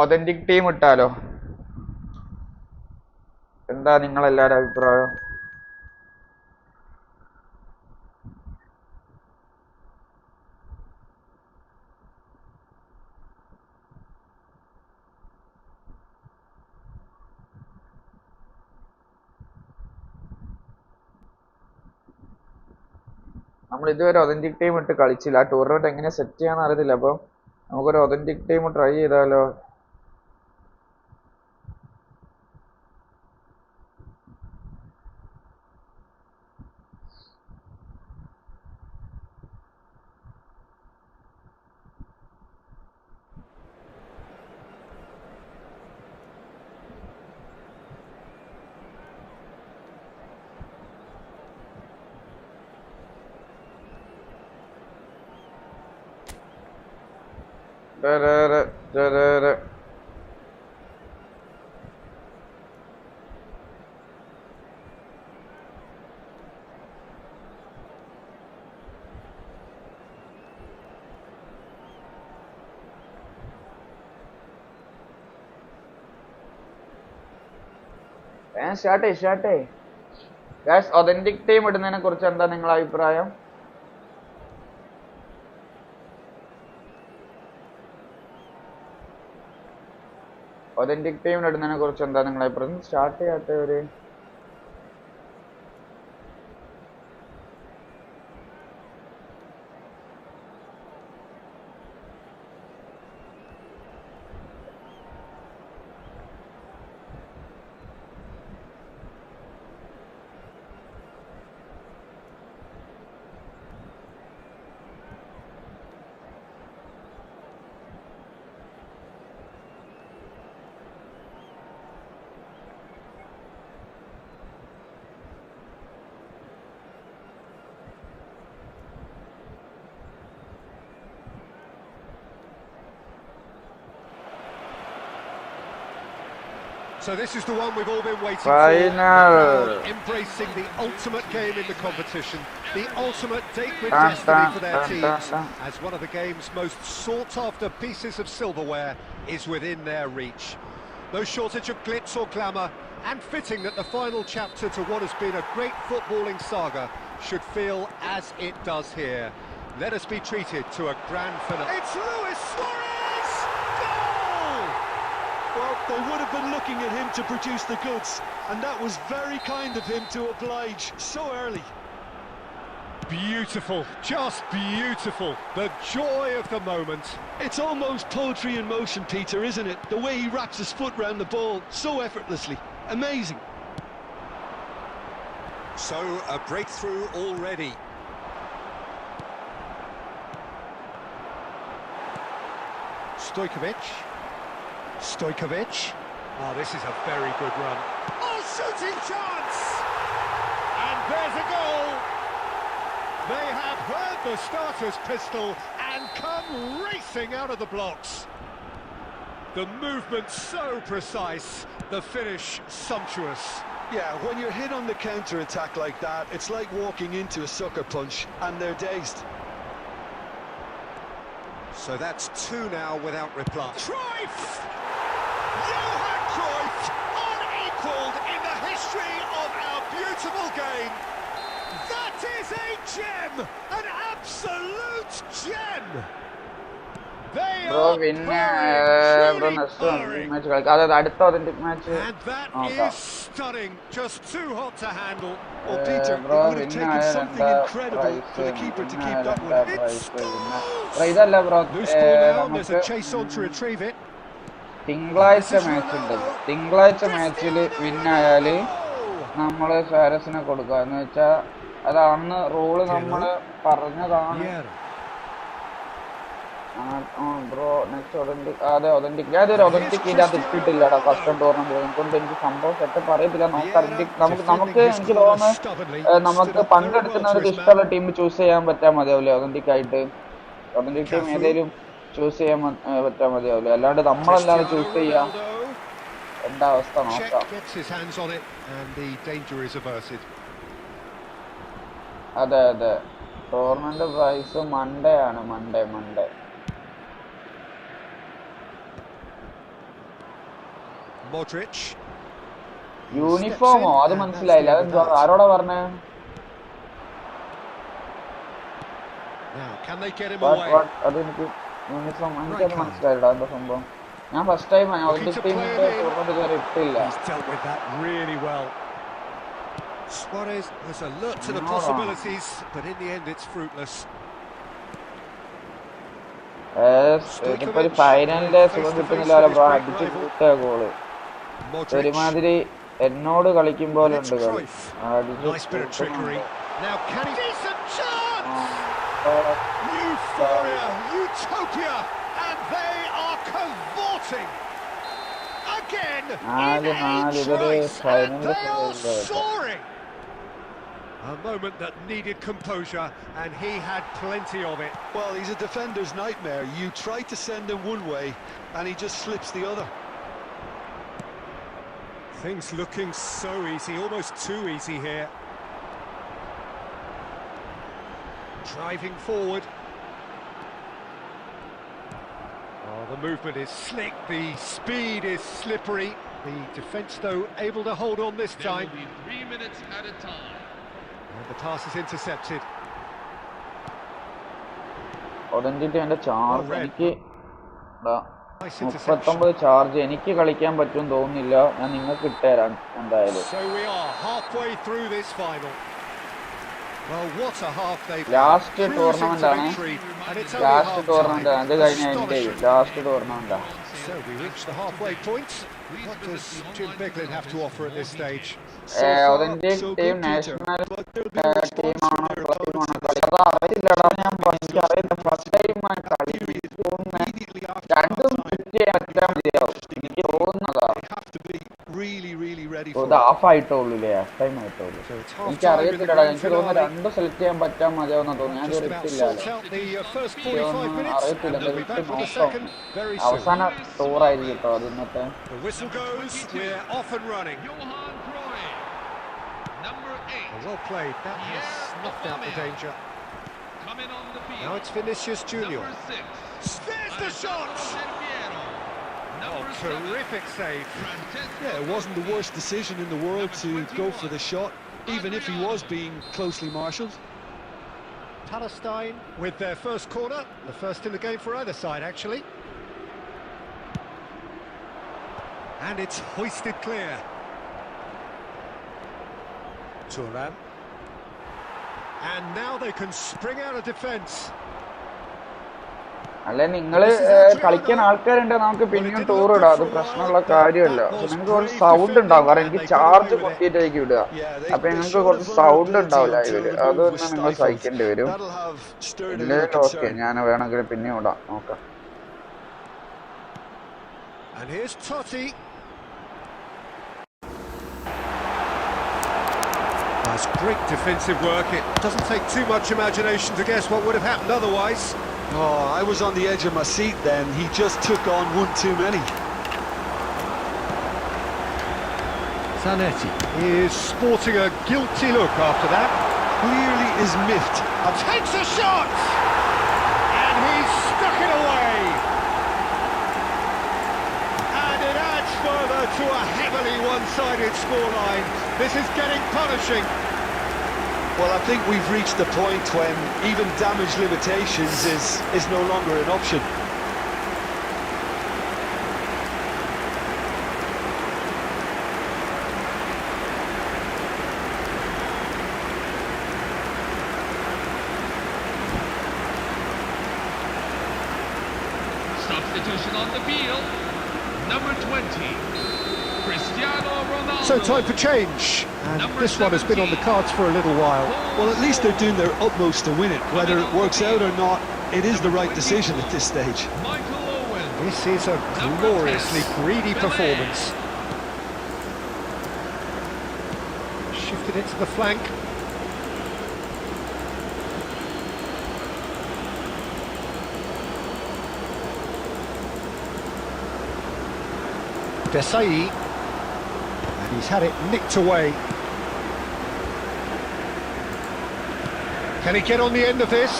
ഒതന്റിക് ടീം ഇട്ടാലോ? എന്താ നിങ്ങളെല്ലാവരും അഭിപ്രായം? നമ്മൾ ഇതുവരെ ഒതന്റിക് ടീം ഇട്ട് കളിച്ചില്ല. ആ ടൂർണമെന്റ് എങ്ങനെ സെറ്റ് ചെയ്യാന്ന് അറിയത്തില്ല. അപ്പം നമുക്കൊരു ഒതന്റിക് ടീം ട്രൈ ചെയ്താലോ? സ്റ്റാർട്ടേ. ഗായ്സ്, ഒതന്റിക് ടീം ഇടുന്നതിനെ കുറിച്ച് എന്താ നിങ്ങളുടെ അഭിപ്രായം? ഒതന്റിക് ടീമിന് ഇടുന്നതിനെ കുറിച്ച് എന്താ നിങ്ങളുടെ അഭിപ്രായം? സ്റ്റാർട്ട് ചെയ്യാത്ത ഒരു So this is the one we've all been waiting Final. for. Embracing the ultimate game in the competition, the ultimate date with destiny for their teams, as one of the game's most sought-after pieces of silverware is within their reach. No shortage of glitz or glamour, and fitting that the final chapter to what has been a great footballing saga should feel as it does here. Let us be treated to a grand finale. It's Luis Suarez! Goal! Well, they would have been looking at him to produce the goods, and that was very kind of him to oblige so early. Beautiful, just beautiful. The joy of the moment. It's almost poetry in motion, Peter, isn't it? The way he wraps his foot round the ball so effortlessly. Amazing. So, a breakthrough already. Stojkovic. Oh, this is a very good run. Oh, shooting chance! And there's a goal! They have heard the starter's pistol and come racing out of the blocks. The movement so precise, the finish sumptuous. Yeah, when you're hit on the counter-attack like that, it's like walking into a sucker punch, and they're dazed. So that's 2 now without reply. Cruyff! Johan Cruyff, unequalled in the history of our beautiful game. That is a gem, an absolute gem. They bro are പിന്നെ purring, bro truly next purring. Match കളിക്കാം. അതായത് അടുത്ത authentic match And that നോക്കാം. is stunning, just too hot to handle. Well, Peter, it bro would have taken വിന്നായ something രണ്ട് incredible prize for the keeper to keep വിന്നായ that രണ്ട് one in. It's prize പിന്നെ scores! Bro ഇതല്ല bro Loose ball now, and there's നമുക്ക് a chase on to retrieve it. തിങ്കളാഴ്ച match ഉണ്ട്. തിങ്കളാഴ്ച മാച്ചിൽ വിന്നായാൽ നമ്മൾ ഫാരസിനെ കൊടുക്കുക എന്ന് വെച്ചാൽ അത് അന്ന് റൂള് നമ്മൾ പറഞ്ഞതാണ്. ബ്രോ നെക്സ്റ്റ് ഒതന്റിക് അതെ ഒതന്റിക് ഞാൻ ഇതൊരു ഒതന്റിക് ഇതിൻ്റെ അകത്ത് ഇട്ടിട്ടില്ലടാ കസ്റ്റം ടൂർണമെന്റ് കൊണ്ട് എനിക്ക് സംഭവം സെറ്റപ്പ് അറിയത്തില്ല. നമുക്ക് എനിക്ക് തോന്നുന്നു നമുക്ക് പങ്കെടുക്കുന്നവർക്ക് ഇഷ്ടമുള്ള ടീം ചൂസ് ചെയ്യാൻ പറ്റാൻ മതിയാവില്ലേ ഒതന്റിക് ആയിട്ട്. ഒതന്റിക് ടീം ഏതെങ്കിലും ചൂസ് ചെയ്യാൻ പറ്റാൻ മതിയാവില്ലേ, അല്ലാണ്ട് നമ്മളല്ലാതെ ചൂസ് ചെയ്യാം. എന്താ അവസ്ഥ നോക്കാം. അതെ അതെ ടൂർണമെന്റ് പ്രൈസ് മൺഡേ ആണ്. മൺഡേ യൂണിഫോമോ അത് മനസ്സിലായില്ല. അതെന്താ ആരോടാ പറഞ്ഞേ? അതെനിക്ക് യൂണിഫോം എനിക്കത് മനസ്സിലായില്ല എന്താ സംഭവം. ഞാൻ ഫസ്റ്റ് ടൈം ഒളിമ്പിക് ടീമിന്റെ ടൂർണമെന്റ് ഇതുവരെ ഇട്ടില്ല. Suarez has a look to the possibilities, but in the end it's fruitless. ഇതിപ്പോ ഒരു ഫൈനലിന്റെ സുഖം കിട്ടുന്നില്ല ബ്രോ. അടിച്ചു കൂട്ടിയ ഗോള് ഒരുമാതിരി എന്നോട് കളിക്കും പോലെ ഉണ്ട് കളി. ഇതൊരു ഫൈനലിന്റെ സുഖം. A moment that needed composure, and he had plenty of it. Well, he's a defender's nightmare. You try to send him one way, and he just slips the other. Things looking so easy, almost too easy here. Driving forward. Oh, the movement is slick, the speed is slippery. The defence, though, able to hold on this time. There will be 3 minutes at a time. And the pass is intercepted. Authentic എന്റെ charge എനിക്ക് 39 charge എനിക്ക് കളിക്കാൻ പറ്റും തോന്നുന്നില്ല. ഞാൻ നിങ്ങൾക്ക് ഇട്ടുതരാം എന്തായാലും. ലാസ്റ്റ് ടൂർണമെന്റ് ആണ്. അത് കഴിഞ്ഞ എന്റെ ലാസ്റ്റ് ടൂർണമെന്റ് ആണ്. ഒതന്റിക് ടീം നാഷണൽ ടീമാണോ കളിക്കുന്നത് അറിയില്ലടാ. എനിക്കറിയില്ല. ഫസ്റ്റ് ടൈമാണ് കളി. രണ്ടും പറ്റാൻ മതിയാവും എനിക്ക് തോന്നുന്നതാ. ഇത് ഹാഫ് ആയിട്ടുള്ളൂല്ലേ? ഹാഫ് ടൈം ആയിട്ടുള്ളൂ. എനിക്ക് അറിയത്തില്ലടാ. എനിക്ക് തോന്നുന്നു രണ്ടും സെലക്ട് ചെയ്യാൻ പറ്റാൻ മതിയാവുന്ന തോന്നുന്നു. ഞാൻ ഇതുവരെ ഇട്ടില്ലല്ലോ. അറിയത്തില്ല. ഇട്ട് നോക്കാം. അവസാന ടൂറായിരിക്കും കേട്ടോ അത് ഇന്നത്തെ. Well played. That has snuffed out the danger. Now it's Vinicius Junior. There's the shot! Oh, terrific save. Yeah, it wasn't the worst decision in the world to go for the shot, even if he was being closely marshalled. Palestine with their first corner, the first in the game for either side, actually. And it's hoisted clear. Turan. And now they can spring out of defence. അല്ലെ നിങ്ങള് കളിക്കാൻ ആൾക്കാരുണ്ട് നമുക്ക് പിന്നെയും tour ഇടാം. അത് പ്രശ്നമുള്ള കാര്യമല്ല. പക്ഷെ നിങ്ങൾക്ക് കുറച്ച് സൗണ്ട് ഉണ്ടാവും. കാരണം എനിക്ക് ചാർജ് പൊട്ടിയിട്ടായിരിക്കും ഇടുക. അപ്പൊ നിങ്ങൾക്ക് കുറച്ച് സൗണ്ട് ഉണ്ടാവില്ല ഇതില്. അത് തന്നെ നിങ്ങൾ സഹിക്കേണ്ടി വരും. ഇല്ലെങ്കിൽ ഓക്കെ ഞാൻ വേണമെങ്കിൽ പിന്നെയും ഇടാം. നോക്കാം. That's great defensive work. It doesn't take too much imagination to guess what would have happened otherwise. Oh, I was on the edge of my seat then. He just took on one too many. Zanetti is sporting a guilty look after that. Clearly is miffed. Takes a shot! And he's stuck it away! And it adds further to a heavily one-sided scoreline. This is getting punishing. Well, I think we've reached the point when even damage limitations is no longer an option. Substitution on the field. Number 20, Cristiano Ronaldo. So time for change. And this one has been on the cards for a little while. Well, at least they're doing their utmost to win it. Whether it works out or not, it is the right decision at this stage. Michael Owen. This is a gloriously greedy performance. Shifted it to the flank. Desai, and he's had it nicked away. Can he get on the end of this?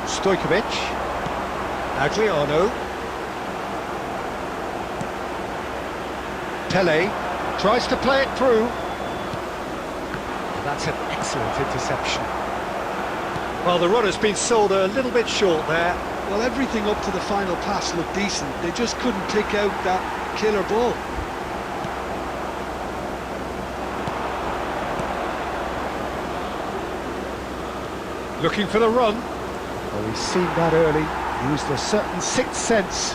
Stojkovic, Agliano, Pele tries to play it through. That's an excellent interception. Well, the run has been sold a little bit short there. Well, everything up to the final pass looked decent. They just couldn't pick out that killer ball. Looking for the run. Oh, he's seen that early. Used a certain sixth sense.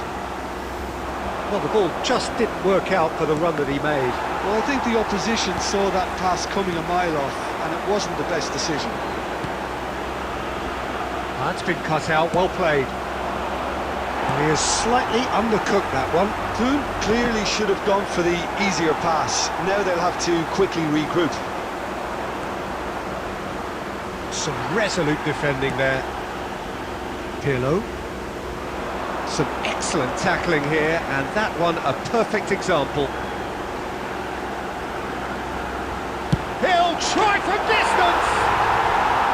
Well, the ball just didn't work out for the run that he made. Well, I think the opposition saw that pass coming a mile off, and it wasn't the best decision. That's been cut out, well played. He has slightly undercooked that one. Poon clearly should have gone for the easier pass. Now they'll have to quickly regroup. Some resolute defending there. Pirlo. Some excellent tackling here, and that one a perfect example. He'll try from distance!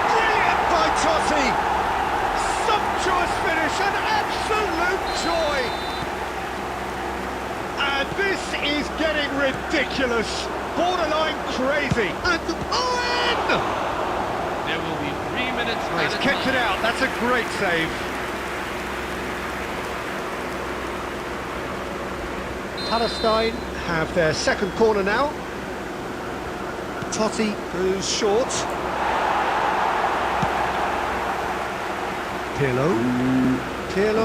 Brilliant by Totti! Sumptuous finish, an absolute joy! And this is getting ridiculous, borderline crazy. And Owen! There will be 3 minutes. He's kept it out, that's a great save. Palestine have their second corner now. Totti goes short. Pirlo.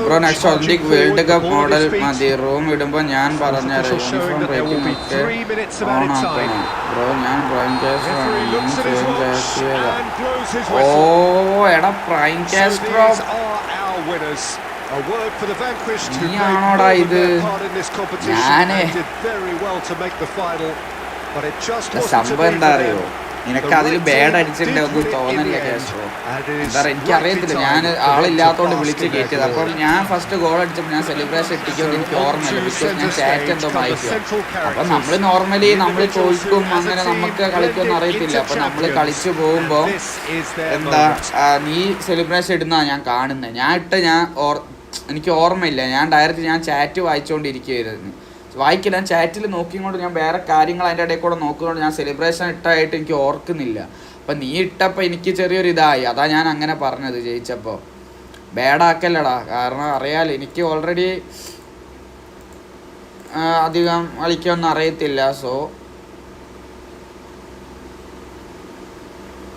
Bro, next Olympic World Cup model മതി room ഇടുമ്പോൾ ഞാൻ പറഞ്ഞ uniform rating ഒക്കെ on ആക്കണം bro. ഞാൻ prime castor ഓ എടാ prime castor നീയാണോടാ ഇത്? ഞാനേ സംഭവം എന്താ അറിയോ, നിനക്ക് അതിൽ ബാഡ് അടിച്ചിട്ടുണ്ട് ഒന്നും തോന്നലില്ല കാസ്റ്ററോ. എന്താ പറയുക, എനിക്കറിയത്തില്ല, ഞാൻ ആളില്ലാത്തോണ്ട് വിളിച്ച് കയറ്റിയത്. അപ്പം ഞാൻ ഫസ്റ്റ് ഗോൾ അടിച്ചപ്പോൾ ഞാൻ സെലിബ്രേഷൻ ഇട്ടിക്കുമെന്ന് എനിക്ക് ഓർമ്മയില്ല, ബിക്കോസ് ഞാൻ ചാറ്റ് എന്തോ വായിക്കും. അപ്പം നമ്മൾ നോർമലി നമ്മൾ ചോദിക്കും, അങ്ങനെ നമുക്ക് കളിക്കുമെന്ന് അറിയത്തില്ല. അപ്പം നമ്മൾ കളിച്ചു പോകുമ്പോൾ എന്താ നീ സെലിബ്രേഷൻ ഇടുന്നതാണ് ഞാൻ കാണുന്നത്. എനിക്ക് ഓർമ്മയില്ല, ഞാൻ ഡയറക്റ്റ് ഞാൻ ചാറ്റ് വായിച്ചുകൊണ്ടിരിക്കുകയായിരുന്നു. വായിക്കില്ല, ഞാൻ ചാറ്റിൽ നോക്കിക്കൊണ്ട് ഞാൻ വേറെ കാര്യങ്ങൾ അതിൻ്റെ ഇടയിൽ കൂടെ നോക്കിക്കൊണ്ട് ഞാൻ സെലിബ്രേഷൻ ഇട്ടായിട്ട് എനിക്ക് ഓർക്കുന്നില്ല. അപ്പം നീ ഇട്ടപ്പോൾ എനിക്ക് ചെറിയൊരു ഇതായി, അതാ ഞാൻ അങ്ങനെ പറഞ്ഞത് ജയിച്ചപ്പോൾ. ബാഡാക്കല്ലടാ, കാരണം അറിയാലോ എനിക്ക് ഓൾറെഡി അധികം കളിക്കൊന്നും അറിയത്തില്ല. സോ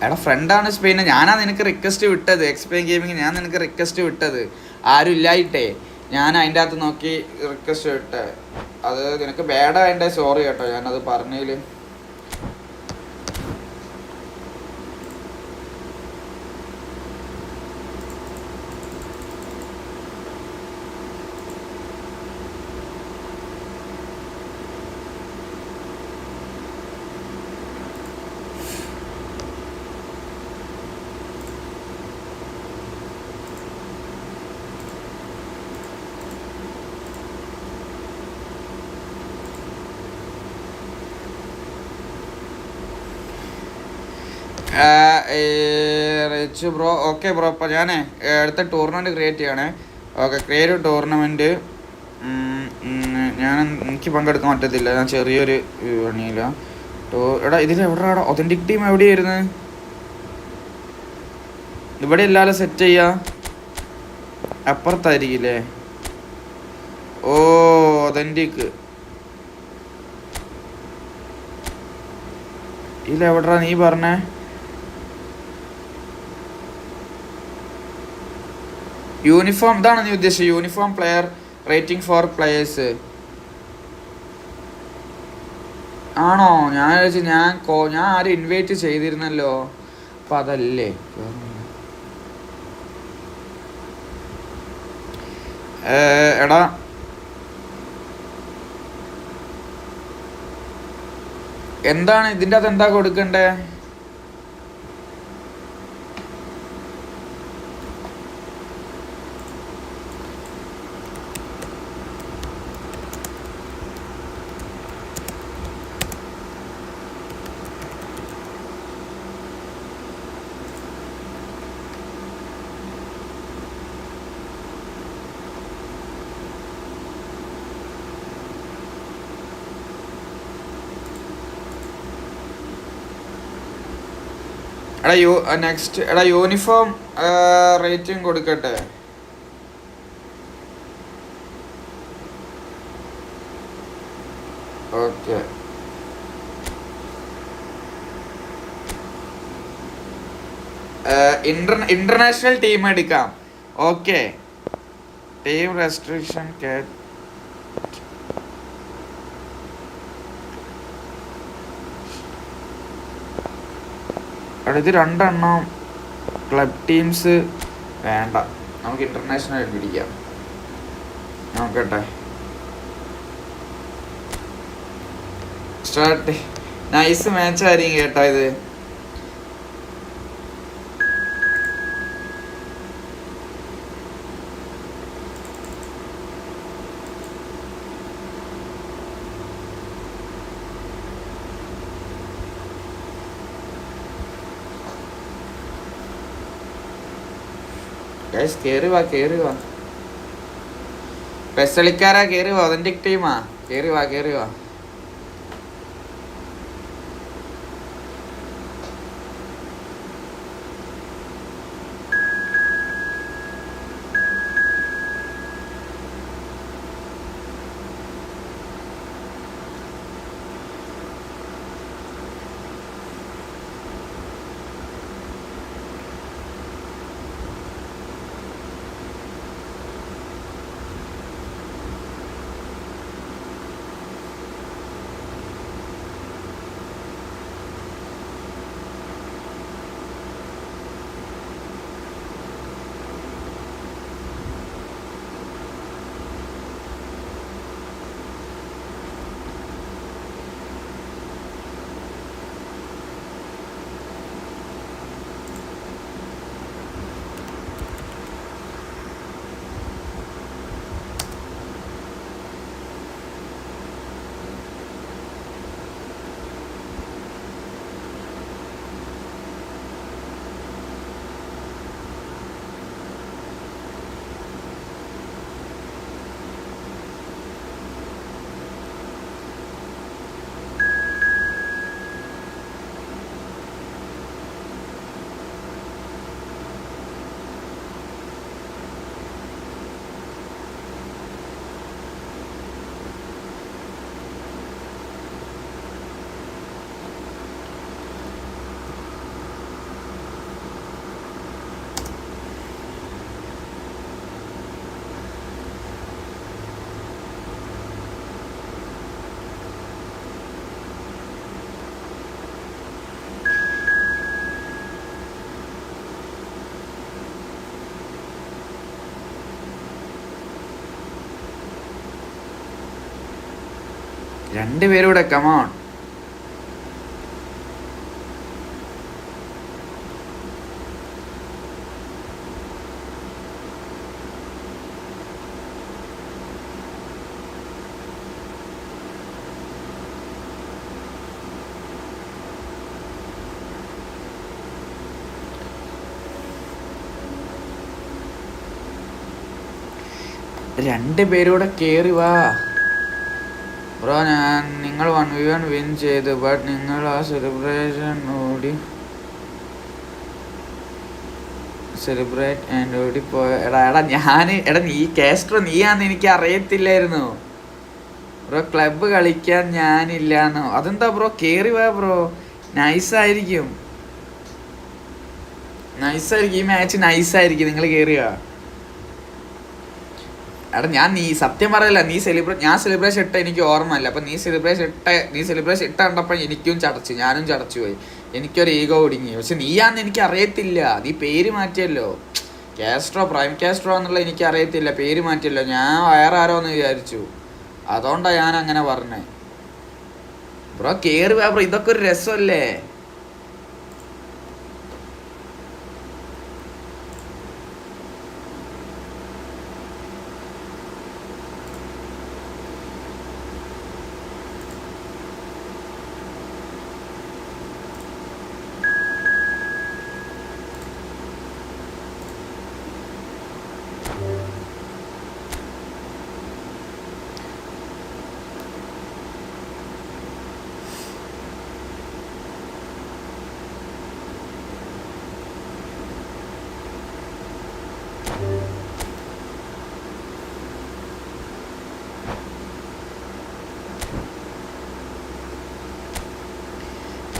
എടാ ഫ്രണ്ടാണ് സ്പെയിന്, ഞാനാ നിനക്ക് റിക്വസ്റ്റ് വിട്ടത്. എക്സ്പെയിൻ ഗെയിമിങ് ഞാൻ നിനക്ക് റിക്വസ്റ്റ് വിട്ടത്, ആരും ഇല്ലായിട്ടേ ഞാൻ അതിൻ്റെ അകത്ത് നോക്കി റിക്വസ്റ്റ് വിട്ടേ. അത് നിനക്ക് ബാഡായതിൻ്റെ സോറി കേട്ടോ ഞാനത് പറഞ്ഞതിൽ. Rich bro. ഓക്കെ ബ്രോ, അപ്പോൾ ഞാൻ അടുത്ത ടൂർണമെൻറ്റ് ക്രിയേറ്റ് ചെയ്യണേ. Okay, create tournament. എനിക്ക് പങ്കെടുക്കാൻ പറ്റത്തില്ല, ഞാൻ ചെറിയൊരു പണിയില്ല. എടാ ഇതിൽ എവിടെയാടാ ഒതൻറ്റിക് ടീം? എവിടെയായിരുന്നു? ഇവിടെ എല്ലാവരും സെറ്റ് ചെയ്യാ, അപ്പുറത്തായിരിക്കില്ലേ? ഓ, ഒതൻറ്റിക് ഇതിലെവിടാ നീ പറഞ്ഞേ? യൂണിഫോം ഇതാണ് നീ ഉദ്ദേശിച്ചത്? Uniform player rating for players ആണോ? ഞാൻ വിചാരിച്ചു ഞാൻ ആരും ഇൻവൈറ്റ് ചെയ്തിരുന്നല്ലോ, അപ്പം അതല്ലേ. എടാ എന്താണ് ഇതിൻ്റെ അകത്ത് എന്താ കൊടുക്കണ്ടേ? എടാ നെക്സ്റ്റ് യൂണിഫോം റേറ്റിംഗ് കൊടുക്കട്ടെ. ഓക്കെ, ഇന്റർനാഷണൽ ടീം എടുക്കാം. ഓക്കെ, ടീം റെസ്ട്രിക്ഷൻ ഇത് 2 എണ്ണം ക്ലബ് ടീംസ് വേണ്ട, നമുക്ക് ഇന്റർനാഷണൽ പിടിക്കാം. നോക്കട്ടെ. സ്റ്റാർട്ട്. നൈസ് മാച്ച് ആയിരിക്കും കേട്ടോ ഇത്. കേറി വാ. പെസളിക്കാരാ, കേറി വാ. ഒതന്റിക് ടീമാ, കേറി വാ. രണ്ടുപേരൂടെ കമോൺ. 2 പേരൂടെ കയറി വാ ബ്രോ. നിങ്ങൾ 1v1 വിൻ ചെയ്തു, ബട്ട് നിങ്ങൾ ആ സെലിബ്രേറ്റ് ആൻഡ് ഓടിപ്പോയ. നീ കാസ്ട്രോ നീയാന്ന് എനിക്ക് അറിയത്തില്ലായിരുന്നു ബ്രോ. ക്ലബ്ബ് കളിക്കാൻ ഞാനില്ലാന്നോ? അതെന്താ ബ്രോ? കേറി വാ ബ്രോ, നൈസായിരിക്കും. ഈ മാച്ച് നൈസായിരിക്കും, നിങ്ങൾ കേറി വാ. നീ സത്യം പറയല്ല, ഞാൻ സെലിബ്രേഷൻ ഇട്ട എനിക്ക് ഓർമ്മയില്ല. അപ്പം നീ സെലിബ്രേഷൻ ഇട്ട കണ്ടപ്പോൾ ഞാനും ചടച്ചു പോയി. എനിക്കൊരു ഈഗോ ഒടുങ്ങി. പക്ഷെ നീയാന്ന് എനിക്ക് അറിയത്തില്ല, നീ പേര് മാറ്റിയല്ലോ. പ്രൈം കാസ്ട്രോ എന്നുള്ള എനിക്ക് അറിയത്തില്ല, പേര് മാറ്റിയല്ലോ. ഞാൻ വേറെ ആരോന്ന് വിചാരിച്ചു, അതുകൊണ്ടാണ് ഞാൻ അങ്ങനെ പറഞ്ഞേ. ബ്രോ കേറി വാ ബ്രോ, ഇതൊക്കെ ഒരു രസമല്ലേ?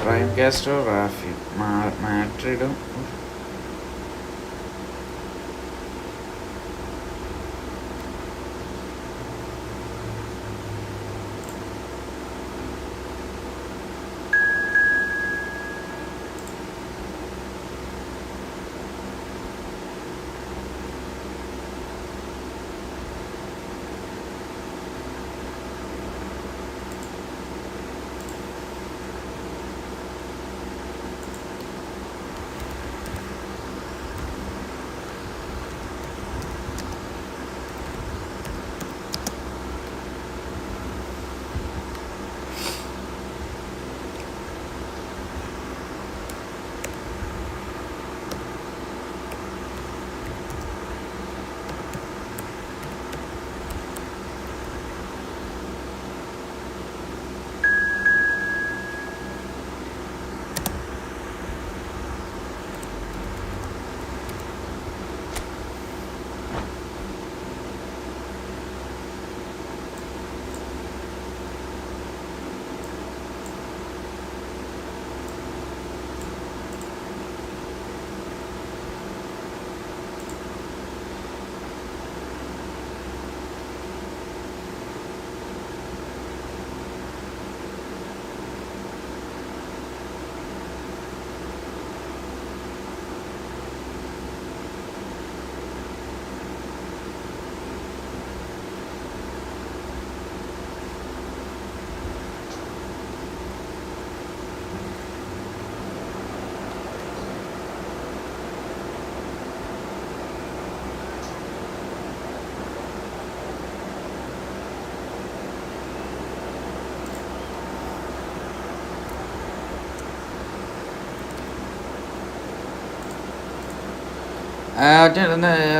പ്രൈം കാസ്ട്രോ റാഫി മാഡ്രിഡും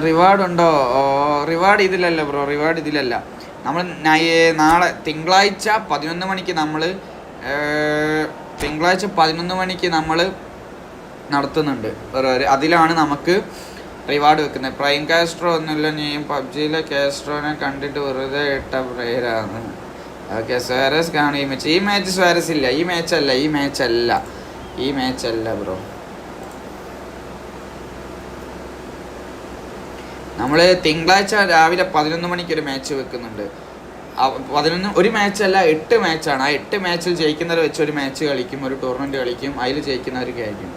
റിവാർഡ് ഉണ്ടോ? റിവാർഡ് ഇതിലല്ല ബ്രോ, റിവാർഡ് ഇതിലല്ല. നമ്മൾ നാളെ തിങ്കളാഴ്ച 11 മണിക്ക് നമ്മൾ നടത്തുന്നുണ്ട്. അതിലാണ് നമുക്ക് റിവാർഡ് വെക്കുന്നത്. പ്രൈം കാസ്ട്രോ ഒന്നുമില്ല, ഞാൻ പബ്ജിയിലെ കാസ്ട്രോനെ കണ്ടിട്ട് വെറുതെ ഇട്ട പ്ലെയറാണ്. ഓക്കെ, സ്വാരസ് കാണും ഈ മാച്ച്. ഈ മാച്ച് സ്വാരസ് ഇല്ല, ഈ മാച്ചല്ല ബ്രോ. നമ്മൾ തിങ്കളാഴ്ച രാവിലെ 11 മണിക്ക് ഒരു മാച്ച് വെക്കുന്നുണ്ട്. 11 ഒരു മാച്ചല്ല, 8 മാച്ചാണ്. ആ 8 മാച്ചിൽ ജയിക്കുന്നവർ വെച്ച് ഒരു മാച്ച് കളിക്കും, ഒരു ടൂർണമെൻറ്റ് കളിക്കും. അതിൽ ജയിക്കുന്നവർക്ക് ആയിരിക്കും.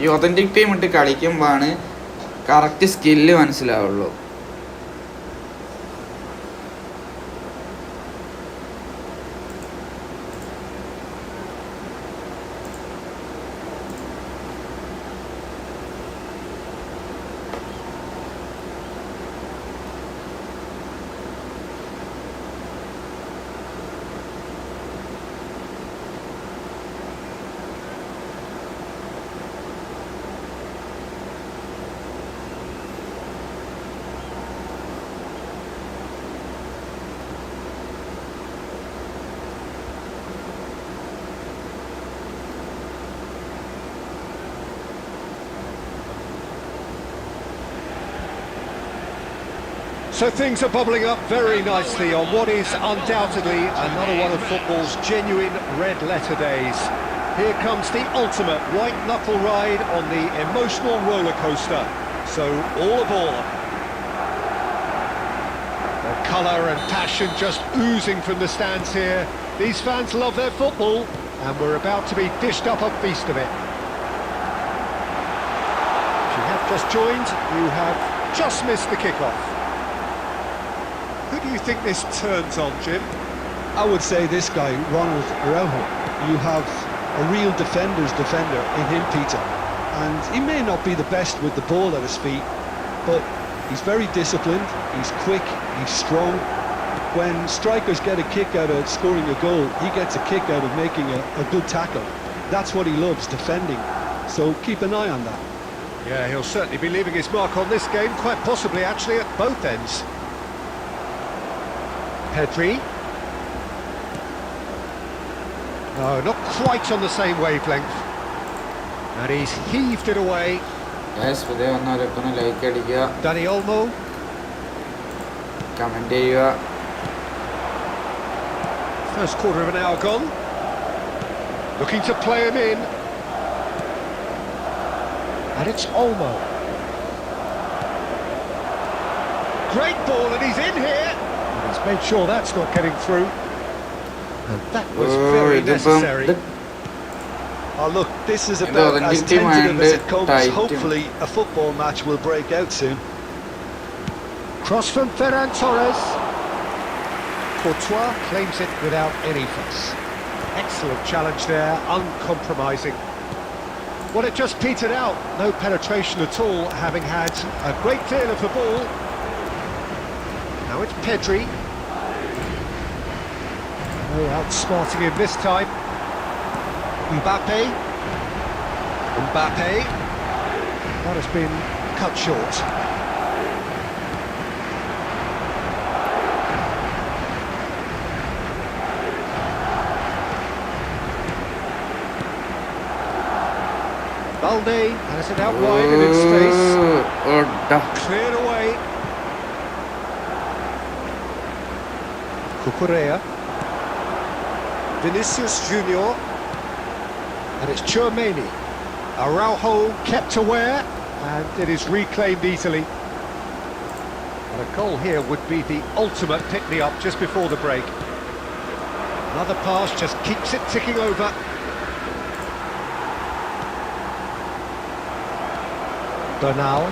ഈ ഒതൻറ്റിക് ടീം ഇട്ട് കളിക്കുമ്പോഴാണ് കറക്റ്റ് സ്കില്ല് മനസ്സിലാവുള്ളൂ. So things are bubbling up very nicely on what is undoubtedly another one of football's genuine red-letter days. Here comes the ultimate white-knuckle ride on the emotional roller coaster. So all aboard. The colour and passion just oozing from the stands here. These fans love their football, and we're about to be dished up a feast of it. If you have just joined, you have just missed the kickoff. Who do you think this turns on, Jim? I would say this guy, Ronald Araujo. You have a real defender's defender in him, Peter. And he may not be the best with the ball at his feet, but he's very disciplined, he's quick, he's strong. When strikers get a kick out of scoring a goal, he gets a kick out of making a good tackle. That's what he loves, defending. So keep an eye on that. Yeah, he'll certainly be leaving his mark on this game, quite possibly actually at both ends. Pedri. No, not quite on the same wavelength. And he's heaved it away. Yes, like Dani Olmo. comment ചെയ്യുക. First quarter of an hour gone. Looking to play him in. And it's Olmo. Great ball, and he's in here. And he's made sure that's not getting through. And that was very necessary. Oh look, this is about as tentative as it comes. Hopefully a football match will break out soon. Cross from Ferran Torres. Courtois claims it without any fuss. Excellent challenge there, uncompromising. Well, it just petered out. No penetration at all, having had a great deal of the ball. Now it's Pedri. No outsmarting him this time. Mbappe. That has been cut short. Balde has it out wide and in space. Cleared away. Cucurella. Vinicius Junior. And it's Tchouaméni. Araujo kept aware, and it is reclaimed easily. And a goal here would be the ultimate pick-me-up just before the break. Another pass just keeps it ticking over. Bernal.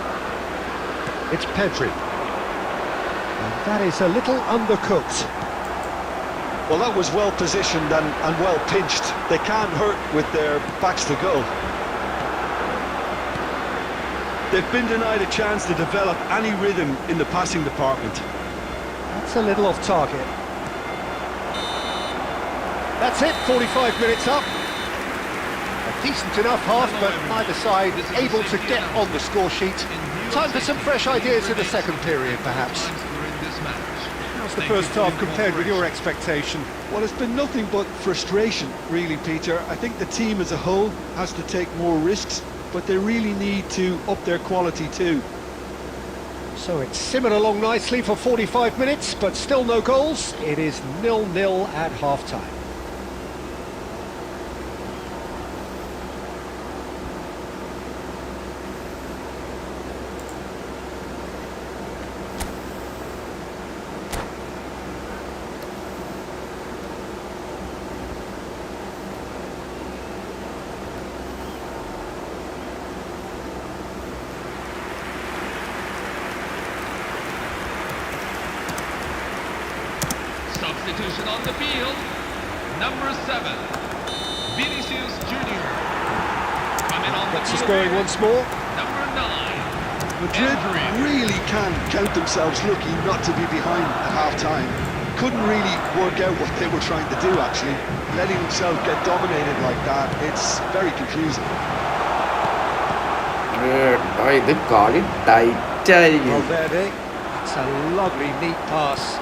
It's Pedri. And that is a little undercooked. Well, that was well positioned and well pinched. They can't hurt with their backs to goal. They've been denied a chance to develop any rhythm in the passing department. That's a little off target. That's it, 45 minutes up. A decent enough half, but neither side able to get on the score sheet. Time for some fresh ideas in the second period, perhaps. How's the first half compared with your expectation? Well, it's been nothing but frustration, really, Peter. I think the team as a whole has to take more risks, but they really need to up their quality too. So it's simmered along nicely for 45 minutes, but still no goals. It is 0-0 at half-time. Substitution on the field. Number 7, Vinicius Junior. Coming on the Gets us field. going once more. Number 9, Madrid Pedri. really can count themselves lucky not to be behind at half-time. Couldn't really work out what they were trying to do, actually. Letting themselves get dominated like that, it's very confusing. Valverde. It's a lovely, neat pass.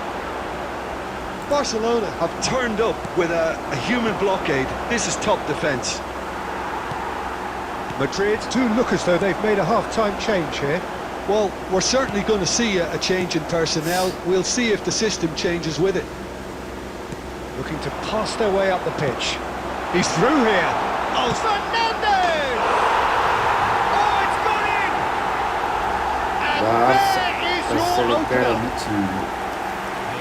Barcelona have turned up with a human blockade. This is top defence. Madrid do look as though they've made a half-time change here. Well, we're certainly going to see a change in personnel. We'll see if the system changes with it. Looking to pass their way up the pitch. He's through here. Oh, Fernandez! Oh, it's gone in! And there is your opener.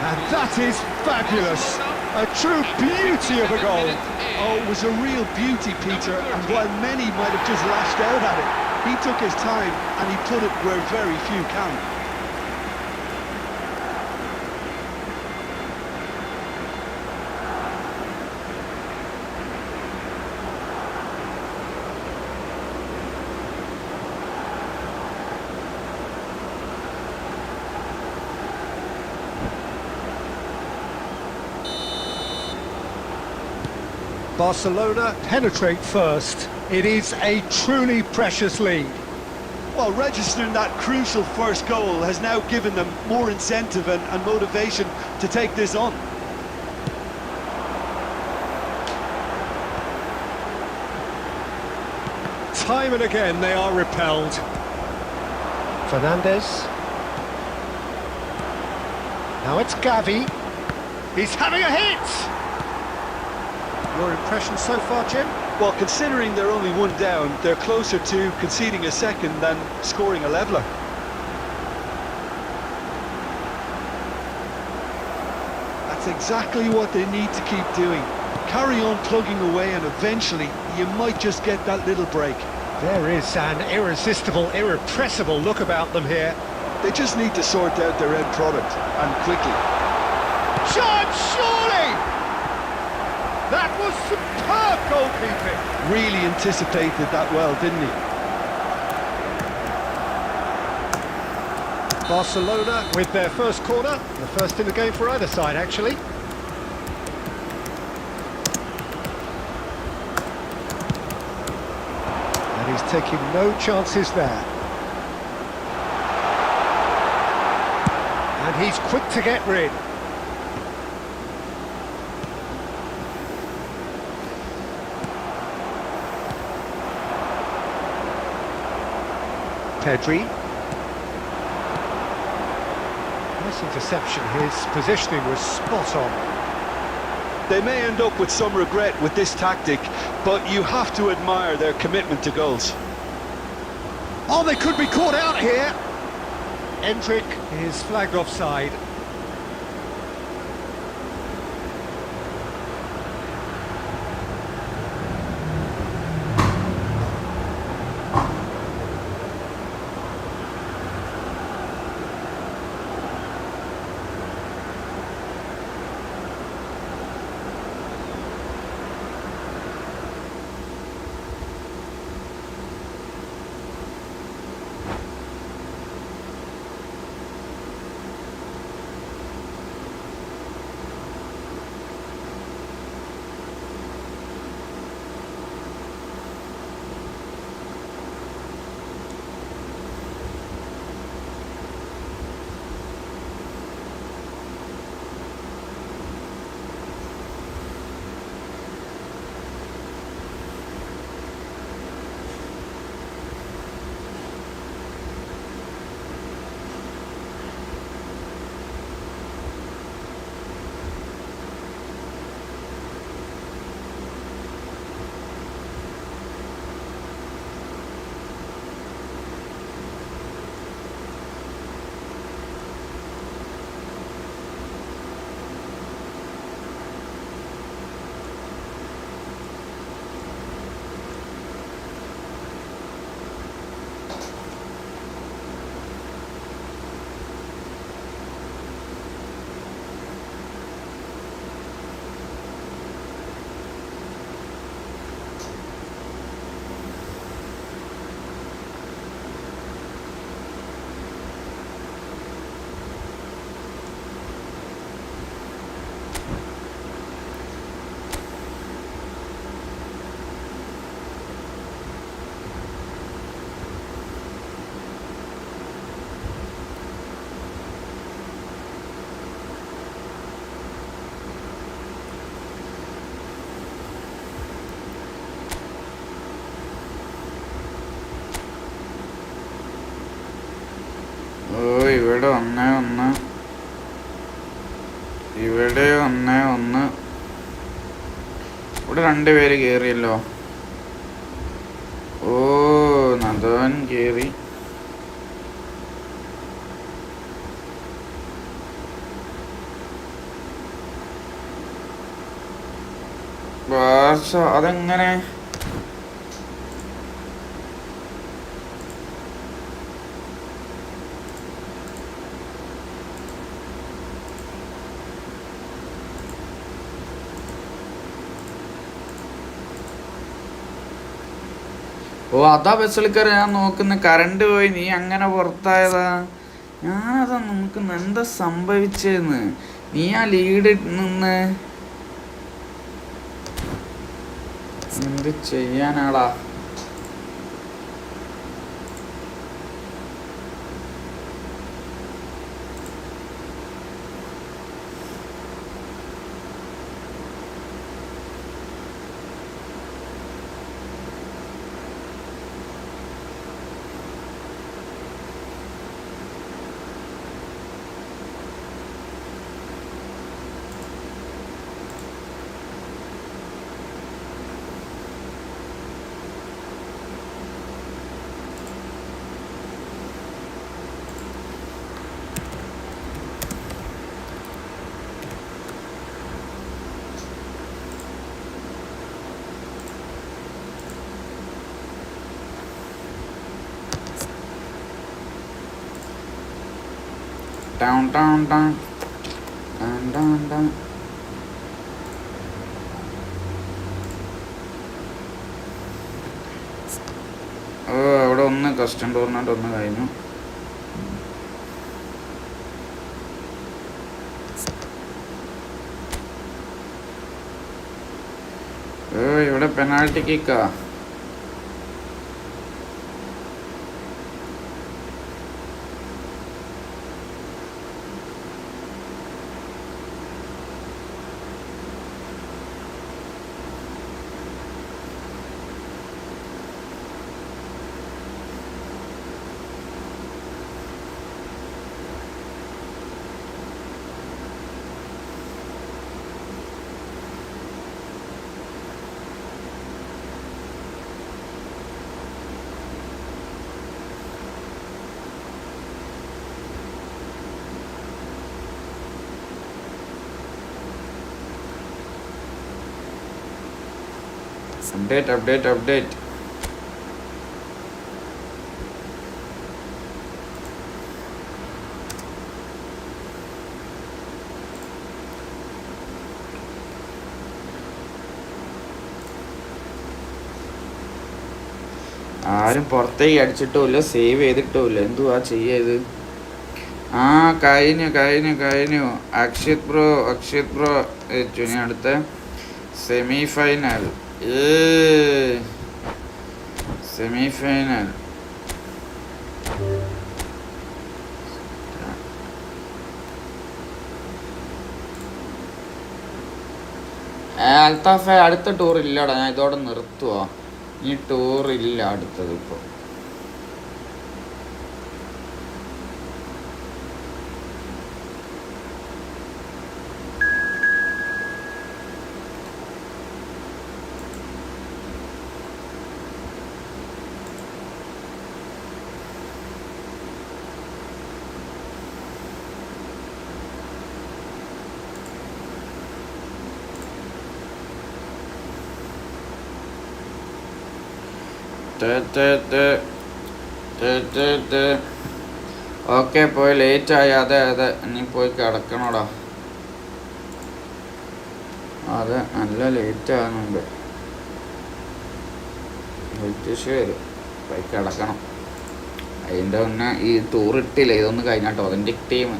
And that is fabulous. A true beauty of a goal. Oh, it was a real beauty, Peter, and while many might have just lashed out at it, he took his time and he put it where very few can. Barcelona penetrate first. It is a truly precious lead. Well, registering that crucial first goal has now given them more incentive and motivation to take this on. Time and again they are repelled. Fernandez. Now it's Gavi. He's having a hit! Your impression so far, Jim? Well, considering they're only one down, they're closer to conceding a second than scoring a leveller. That's exactly what they need to keep doing. Carry on plugging away and eventually you might just get that little break. There is an irresistible, irrepressible look about them here. They just need to sort out their end product, and quickly. Chance, surely! That was superb goalkeeping. Really anticipated that well, didn't he? Barcelona with their first corner, the first in the game for either side, actually. And he's taking no chances there. And he's quick to get rid. Pedri. Nice interception. His positioning was spot on. They may end up with some regret with this tactic, but you have to admire their commitment to goals. Oh, they could be caught out here. Endrick is flagged offside. ഇവിടെ 1-1. ഇവിടെ 1-1. ഇവിടെ 2 പേര് കയറിയല്ലോ. ഓ നദോൻ കയറി. അതെങ്ങനെ? ഓ അതാ ബസ്സിൽക്കറി ഞാൻ നോക്കുന്ന. Current പോയി, നീ അങ്ങനെ പുറത്തായതാ. ഞാനതാ നോക്കുന്ന എന്താ സംഭവിച്ചെന്ന്. നീ ആ ലീഡ് നിന്ന് എന്ത് ചെയ്യാനാടാ? Down, down, down, down, down, down. ഓ അവിടെ 1 കസ്റ്റം ടൂർണമെന്റ് 1 കഴിഞ്ഞു. ഇവിടെ പെനാൽറ്റി കിക്കാ. Update. ആരും പുറത്തേക്ക് അടിച്ചിട്ടുമില്ല, സേവ് ചെയ്തിട്ടുമില്ല. എന്തുവാ ചെയ്യത്? ആ കഴിഞ്ഞു. അക്ഷിത് ബ്രോ ഇനി അടുത്ത സെമി ഫൈനൽ. അൽത്താഫെ അടുത്ത ടൂർ ഇല്ലടാ, ഞാൻ ഇതോടെ നിർത്തുവാ. ഈ ടൂർ ഇല്ല അടുത്തത് ഇപ്പോൾ. ഓക്കെ പോയി ലേറ്റായി. അതെ നീ പോയി കിടക്കണോടാ. അതെ നല്ല ലേറ്റ് ആകുന്നുണ്ട്. വരും പോയി കിടക്കണം. അതിൻ്റെ മുന്നേ ഈ ടൂർ ഇട്ടില്ല, ഇതൊന്ന് കഴിഞ്ഞാട്ടോ അതിൻ്റെ ടീം.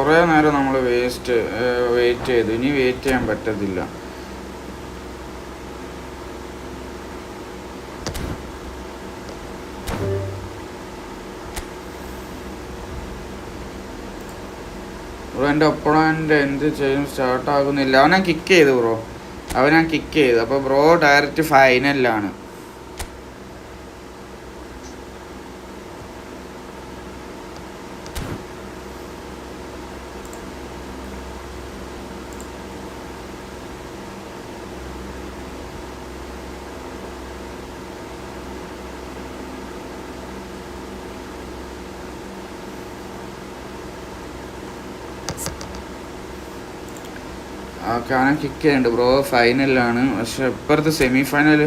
കുറേ നേരം നമ്മൾ വെയിറ്റ് ചെയ്തു. ഇനി വെയിറ്റ് ചെയ്യാൻ പറ്റത്തില്ല. ബ്രോ എൻ്റെ ഒപ്പണൻ്റ് എന്ത് ചെയ്യും സ്റ്റാർട്ടാകുന്നില്ല. അവൻ ഞാൻ കിക്ക് ചെയ്തു ബ്രോ. അപ്പോൾ ബ്രോ ഡയറക്റ്റ് ഫൈനലിലാണ്. ഓക്കെ, അവനെ കിക്ക് ചെയ്യുന്നുണ്ട് ബ്രോ. ഫൈനലിലാണ്. പക്ഷെ ഇപ്പുറത്ത് സെമി ഫൈനൽ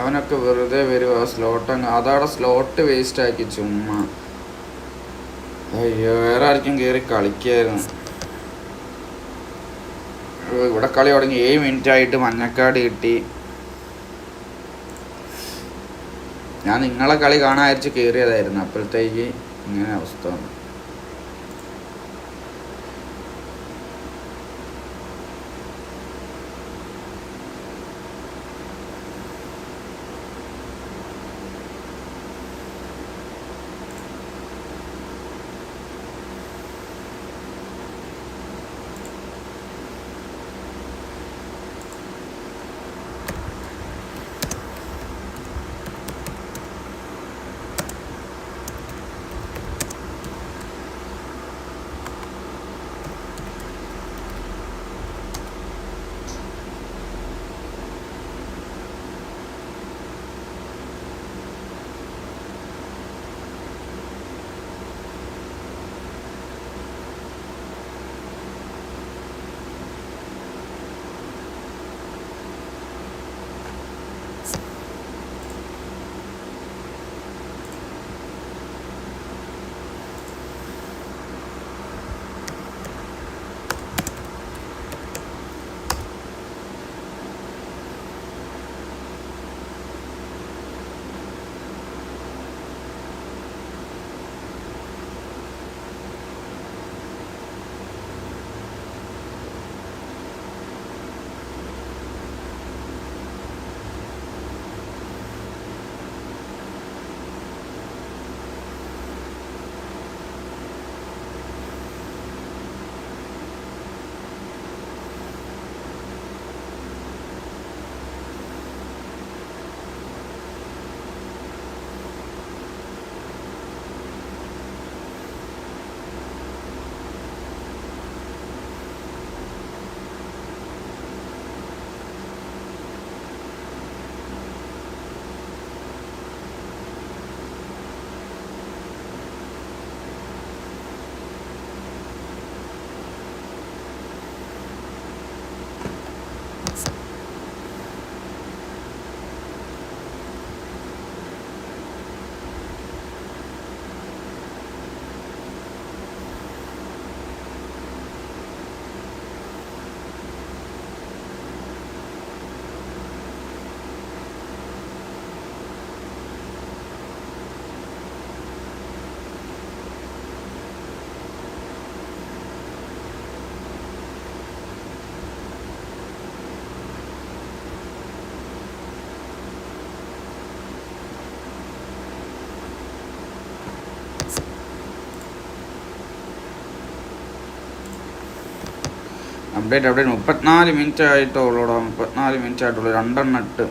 അവനൊക്കെ വെറുതെ വരും. ആ അതവിടെ സ്ലോട്ട് വേസ്റ്റ് ആക്കി ചുമ്മാ. അയ്യോ, വേറെ ആർക്കും കയറി കളിക്കായിരുന്നു. ഇവിടെ കളി തുടങ്ങി 7 മിനിറ്റ് ആയിട്ട് മഞ്ഞക്കാട് കിട്ടി. ഞാൻ നിങ്ങളെ കളി കാണാതിരിച്ച് കയറിയതായിരുന്നു. അപ്പോഴത്തേക്ക് ഇങ്ങനെ അവസ്ഥ വന്നു. Update 34 minute ആയിട്ടുള്ളൂടാ. 34 മിനിറ്റ് ആയിട്ടുള്ളൂ. 2 എണ്ണം ഇട്ട്.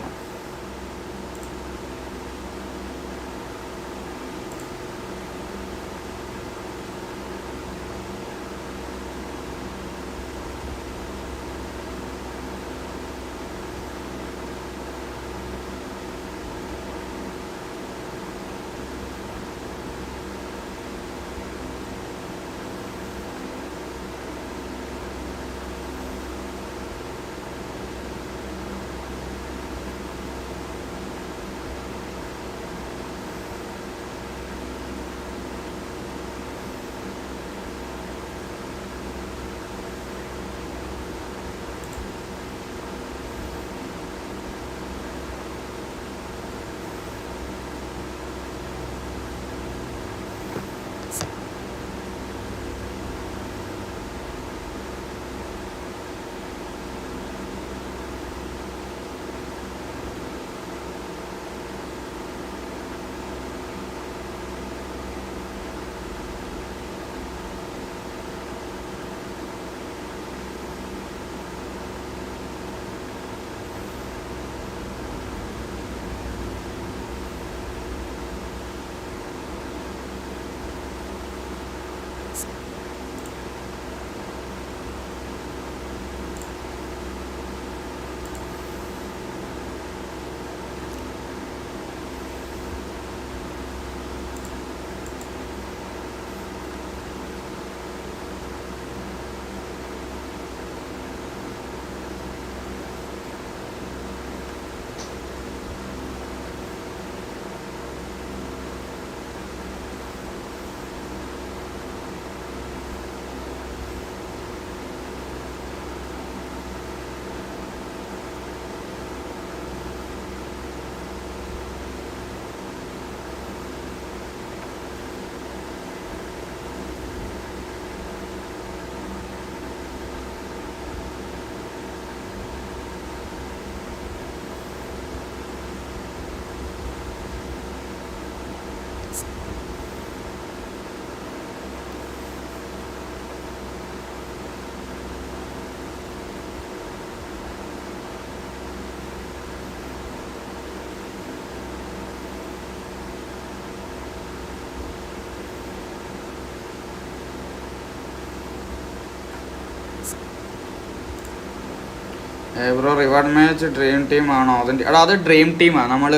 Bro reward match dream team ആണോ? എടാ അത് ഡ്രീം ടീമാണ്. നമ്മൾ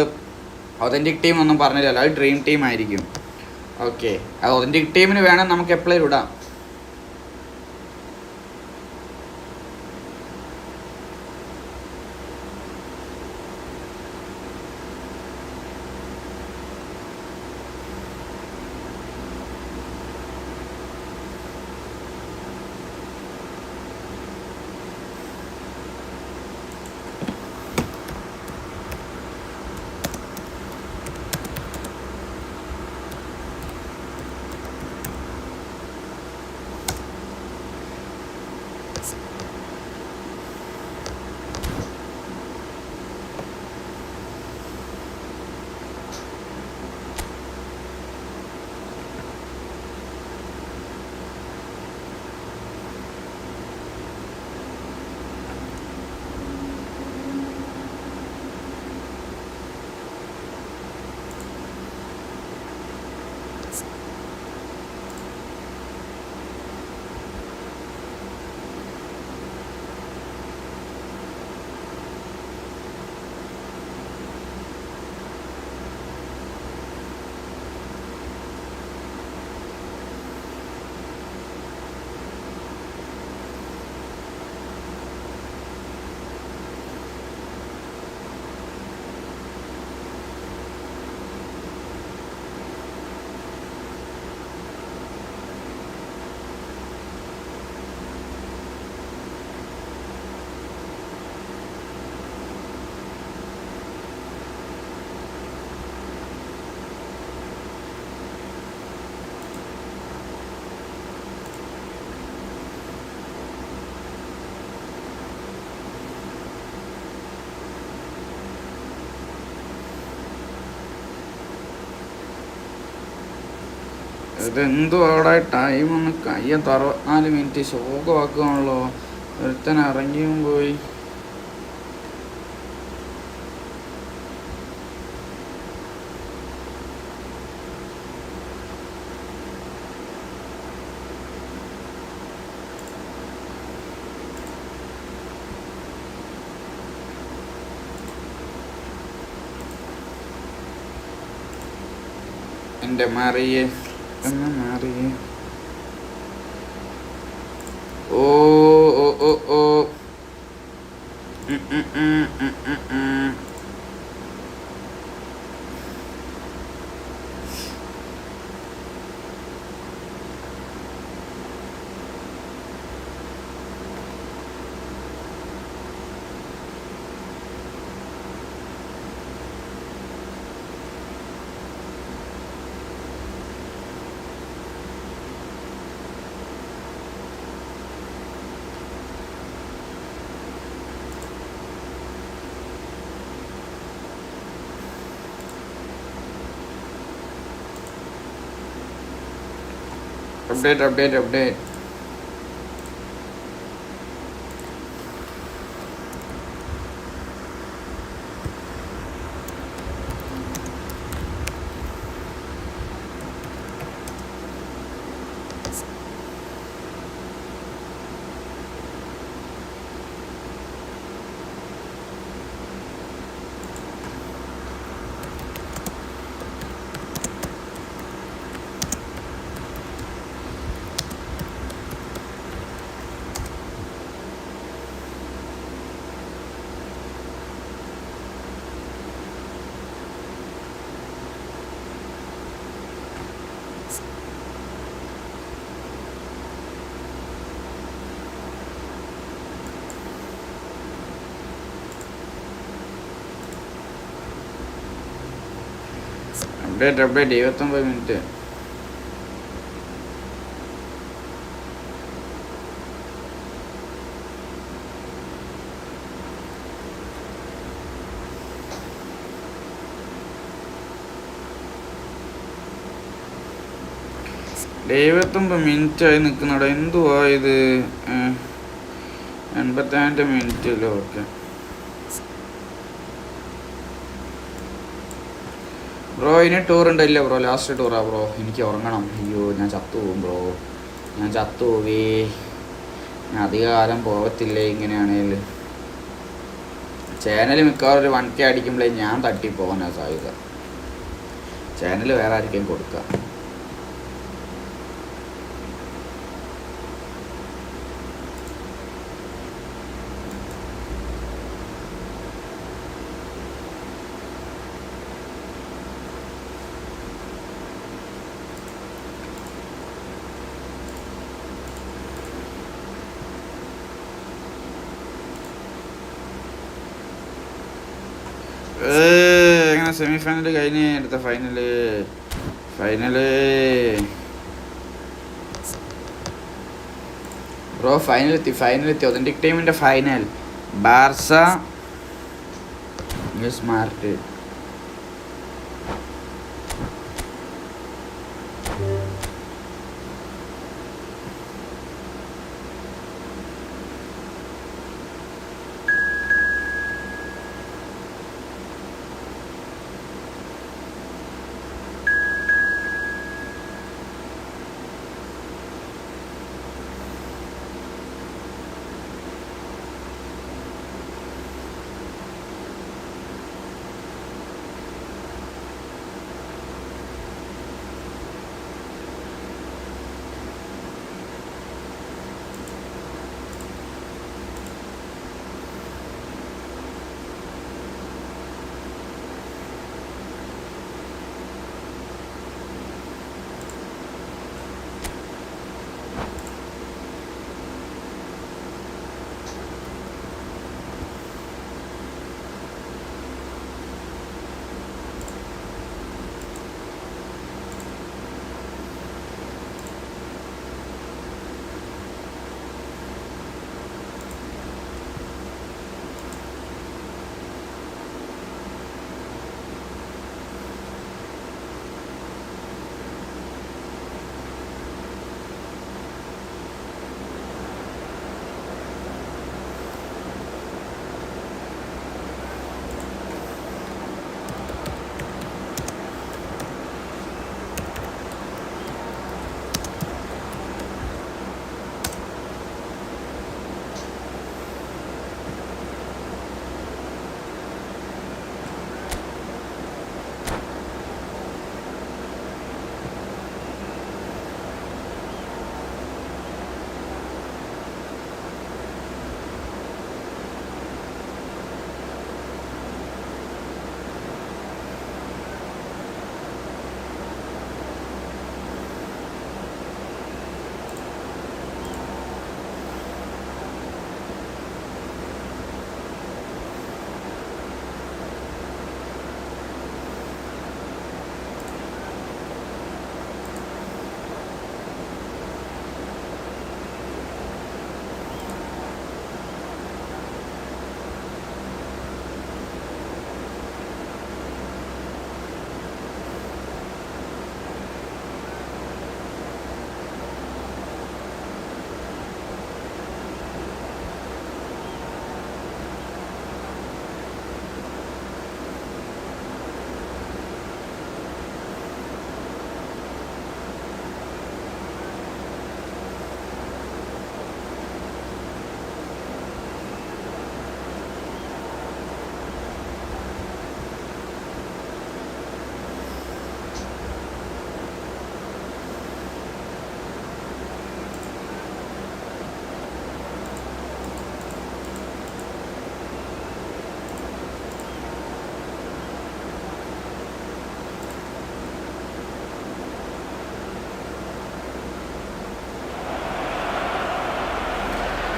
ഒതൻറ്റിക് ടീം ഒന്നും പറഞ്ഞില്ലല്ലോ, അത് ഡ്രീം ടീം ആയിരിക്കും. ഓക്കെ, അത് ഒതൻറ്റിക് ടീമിന് വേണം നമുക്ക് എപ്പോഴും ഇടാം. ഇതെന്തുവാടെ ടൈം ഒന്ന് കയ്യത്ത് 64 മിനിറ്റ് ശോകമാക്കുകയാണല്ലോ. ഒരുത്തൻ ഇറങ്ങിയും പോയി. എൻ്റെ മാറിയേ എന്ന് മാറിയേ. ഓ ഓ ഓ ഓ update. update 29 minute. മിനിറ്റായി നിൽക്കുന്നവിടെ. എന്തുവാ ഇത്? 85 മിനിറ്റല്ലോ. ഓക്കെ ബ്രോ, ഇനി ടൂർ ഉണ്ടല്ലേ ബ്രോ? ലാസ്റ്റ് ടൂറാ ബ്രോ. എനിക്ക് ഉറങ്ങണം. അയ്യോ, ഞാൻ ചത്തുപോകും ബ്രോ. ഞാൻ ചത്തുപോവേ. ഞാൻ അധിക കാലം പോകത്തില്ലേ ഇങ്ങനെയാണേൽ. ചാനൽ മിക്കവാറും ഒരു 1K അടിക്കുമ്പോഴേ ഞാൻ തട്ടിപ്പോകാനാണ് സാധ്യത. ചാനൽ വേറെ ആർക്കും കൊടുക്കുക. എങ്ങനെ സെമി ഫൈനൽ കഴിഞ്ഞ് അടുത്ത ഫൈനല് ബ്രോ ഫൈനലെത്തി ഒതന്റിക് ടീമിൻ്റെ final Barca smart.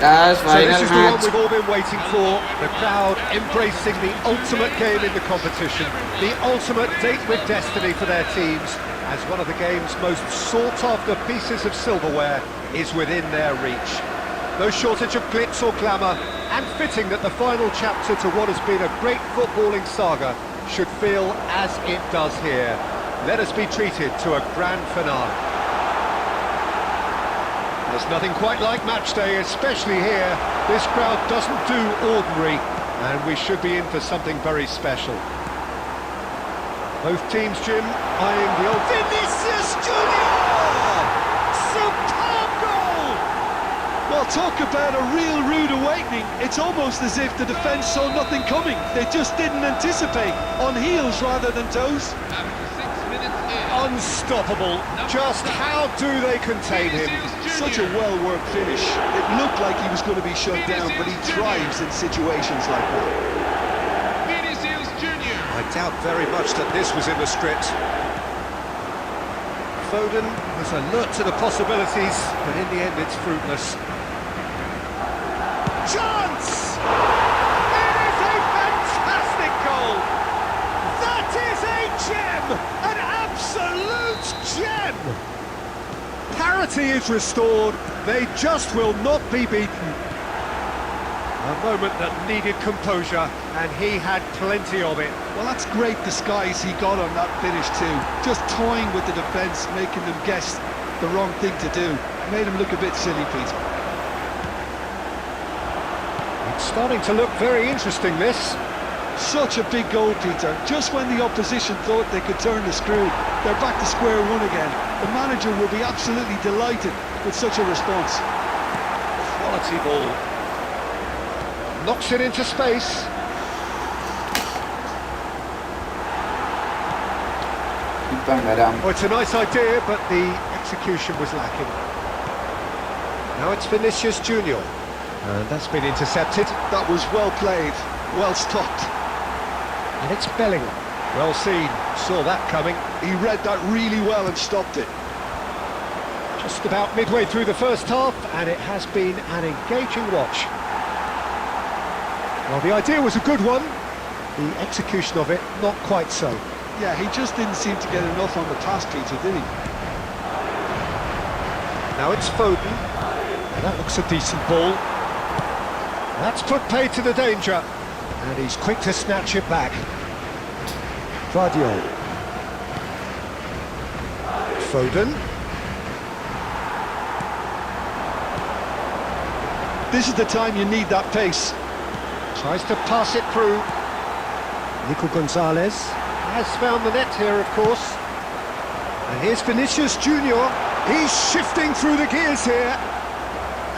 So this is the one we've all been waiting for. The crowd embracing the ultimate game in the competition, the ultimate date with destiny for their teams, as one of the game's most sought-after pieces of silverware is within their reach. No shortage of glitz or glamour, and fitting that the final chapter to what has been a great footballing saga should feel as it does here. Let us be treated to a grand finale. There's nothing quite like match day, especially here. This crowd doesn't do ordinary, and we should be in for something very special. Both teams, Jim, eyeing the old... Vinicius Junior! Superb goal! Well, Well, talk about a real rude awakening. It's almost as if the defence saw nothing coming. They just didn't anticipate. On heels rather than toes. After 6 minutes in. Unstoppable. Just how do they contain him? Such a well-worked finish. It looked like he was going to be shut down, but he thrives in situations like that. Vinicius Junior. I doubt very much that this was in the script. Foden was alert to the possibilities, but in the end it's fruitless. Chance! It is a fantastic goal! That is a gem! An absolute gem! Parity is restored, they just will not be beaten. A moment that needed composure, and he had plenty of it. Well, that's great disguise he got on that finish too. Just toying with the defence, making them guess the wrong thing to do. Made him look a bit silly, Pete. It's starting to look very interesting, this. Such a big goal, Peter. Just when the opposition thought they could turn the screw, they're back to square one again. The manager will be absolutely delighted with such a response. Quality ball. Knocks it into space. Oh, it's a nice idea, but the execution was lacking. Now it's Vinicius Junior. And that's been intercepted. That was well played, well stopped. And it's Bellingham. Well seen, saw that coming. He read that really well and stopped it. Just about midway through the first half, and it has been an engaging watch. Well, the idea was a good one. The execution of it, not quite so. Yeah, he just didn't seem to get enough on the pass, Peter, did he? Now it's Foden. And that looks a decent ball. That's put paid to the danger. And he's quick to snatch it back. Vardiol. Foden. This is the time you need that pace. Tries to pass it through. Nico Gonzalez has found the net here, of course. And here's Vinicius Junior. He's shifting through the gears here.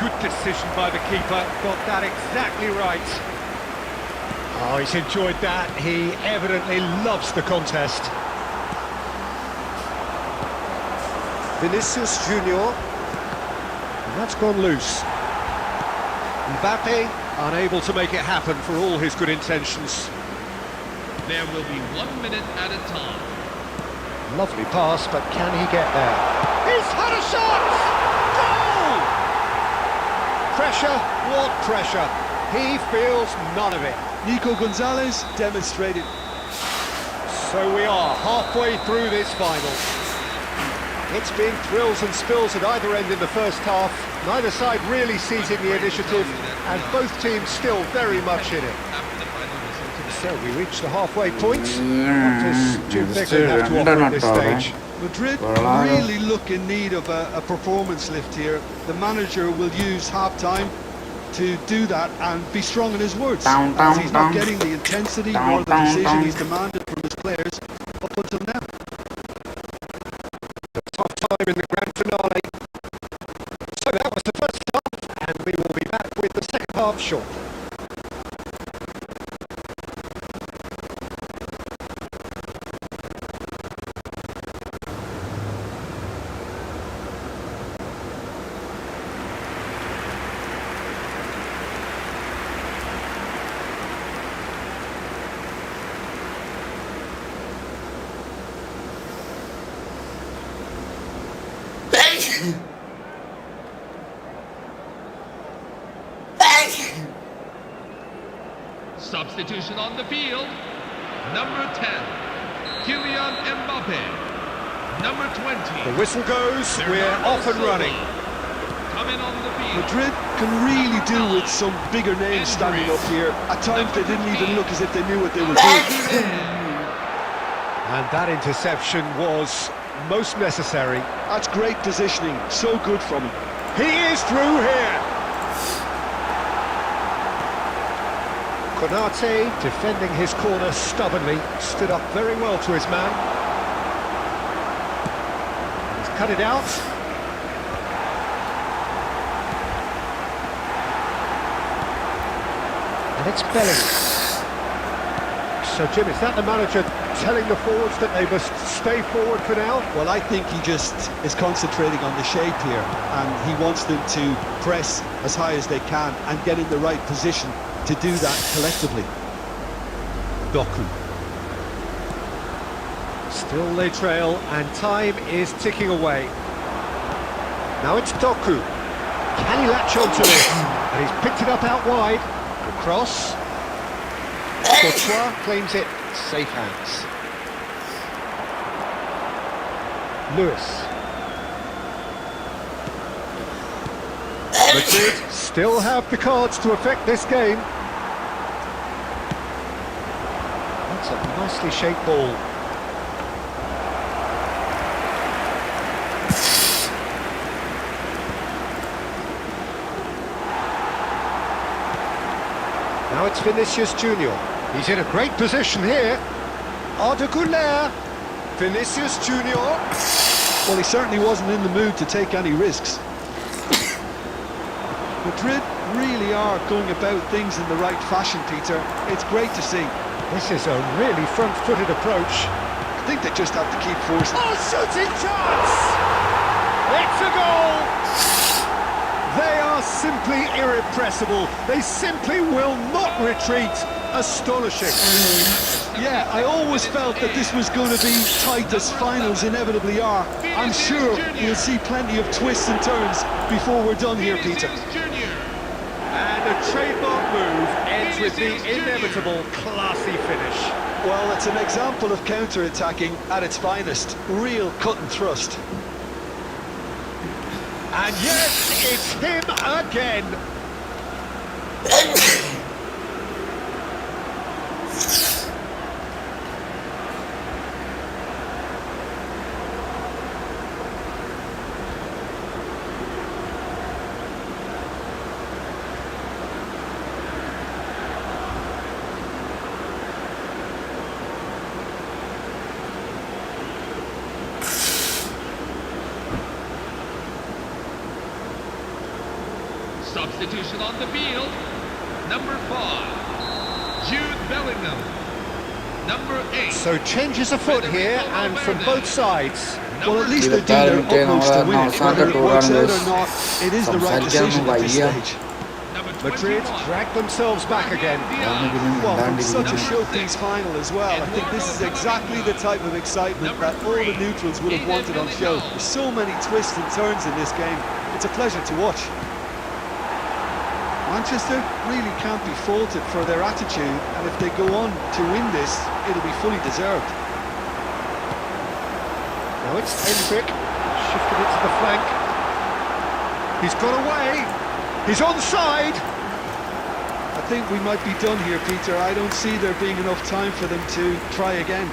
Good decision by the keeper. Got that exactly right. Oh, he's enjoyed that. He evidently loves the contest. Vinicius Junior. And that's gone loose. Mbappe unable to make it happen for all his good intentions. There will be 1 minute at a time. Lovely pass, but can he get there? He's had a shot! Goal! Pressure, what pressure? He feels none of it. Nico Gonzalez demonstrated. So we are halfway through this final. It's been thrills and spills at either end in the first half. Neither side really seizing the initiative, and both teams still very much in it. So we reach the halfway point. What does Juventus have to offer at this stage? Madrid really look in need of a performance lift here. The manager will use half-time to do that and be strong in his words, as he's not getting the intensity nor the precision he's demanded from his players up until now. Half-time in the grand finale. So that was the first half, and we will be back with the second half shortly. Substitution on the field. Number 10, Kylian Mbappe. Number 20. The whistle goes, we're off and running. Coming on the field. Madrid can really do with some bigger names standing up here. At times they didn't even look as if they knew what they were doing. And that interception was most necessary. That's great positioning, so good from him. He is through here. Konate, defending his corner stubbornly, stood up very well to his man. He's cut it out. And it's Bellingham. So, Jim, is that the manager telling the forwards that they must stay forward for now? Well, I think he just is concentrating on the shape here, and he wants them to press as high as they can and get in the right position to do that collectively. Doku. Still they trail, and time is ticking away. Now it's Doku. Can he latch onto it? And he's picked it up out wide. The cross. Courtois claims it. Safe hands. Lewis. Madrid still have the cards to affect this game. That's a nicely shaped ball. Now it's Vinicius Junior. He's in a great position here. Arda Güler. Vinicius Junior. Well, he certainly wasn't in the mood to take any risks. Madrid really are going about things in the right fashion, Peter. It's great to see. This is a really front-footed approach. I think they just have to keep forcing. Oh, shooting chance! It's a goal! They are simply irrepressible. They simply will not retreat. Astonishing. Yeah, I always felt that this was going to be tight, as finals inevitably are. I'm sure we'll see plenty of twists and turns before we're done here, Peter. And a trademark move ends with the inevitable classy finish. Well, it's an example of counter-attacking at its finest. Real cut and thrust. And yes, it's him again. Substitution on the field. Number 5, Jude Bellingham. Number 8. So changes afoot here, and from both sides. Well, at least they're doing their utmost to win it. Whether it works out or not, it is the right decision at this stage. Madrid drag themselves back again. Well, from such a showpiece final as well, I think this is exactly the type of excitement that all the neutrals would have wanted on show. There's so many twists and turns in this game. It's a pleasure to watch. Manchester really can't be faulted for their attitude, and if they go on to win this, it'll be fully deserved. Now it's Hendrick, shifted it to the flank. He's got away, he's onside. I think we might be done here, Peter. I don't see there being enough time for them to try again.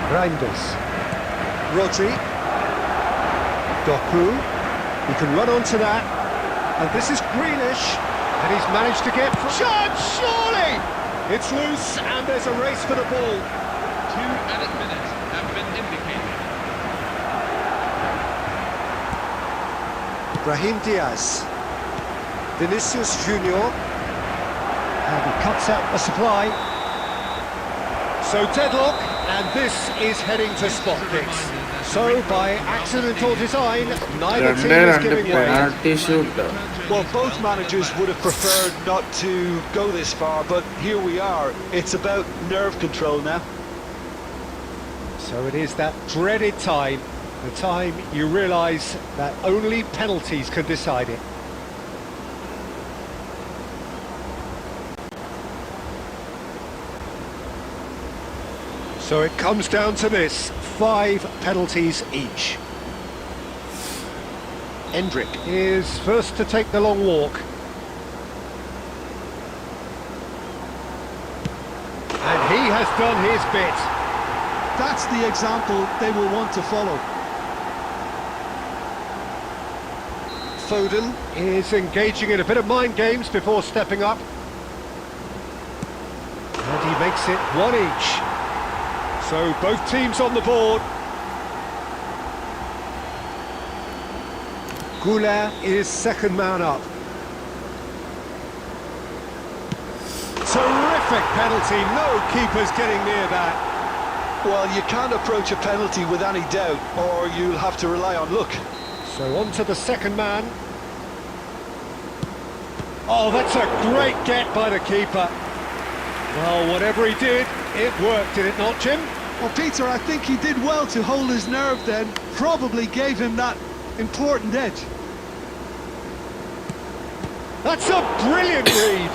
Reinders. Rodri. Doku. He can run onto that. And this is Grealish. And he's managed to get... Chance, surely! It's loose, and there's a race for the ball. 2 added minutes have been indicated. Brahim Diaz. Vinicius Junior. And he cuts out the supply. So deadlock, and this is heading to spot kicks. So by accident or design, neither team is giving way. Well, both managers would have preferred not to go this far, but here we are. It's about nerve control now. So it is that dreaded time, the time you realise that only penalties can decide it. So it comes down to this, 5 penalties each. Hendrick is first to take the long walk. And he has done his bit. That's the example they will want to follow. Foden is engaging in a bit of mind games before stepping up. And he makes it one each. So both teams on the board. Goulart is second man up. Terrific penalty, no keeper's getting near that. Well, you can't approach a penalty with any doubt, or you'll have to rely on luck. So on to the second man. Oh, that's a great get by the keeper. Well, whatever he did, it worked, did it not, Jim? Well, Peter, I think he did well to hold his nerve then. Probably gave him that important edge. That's a brilliant read.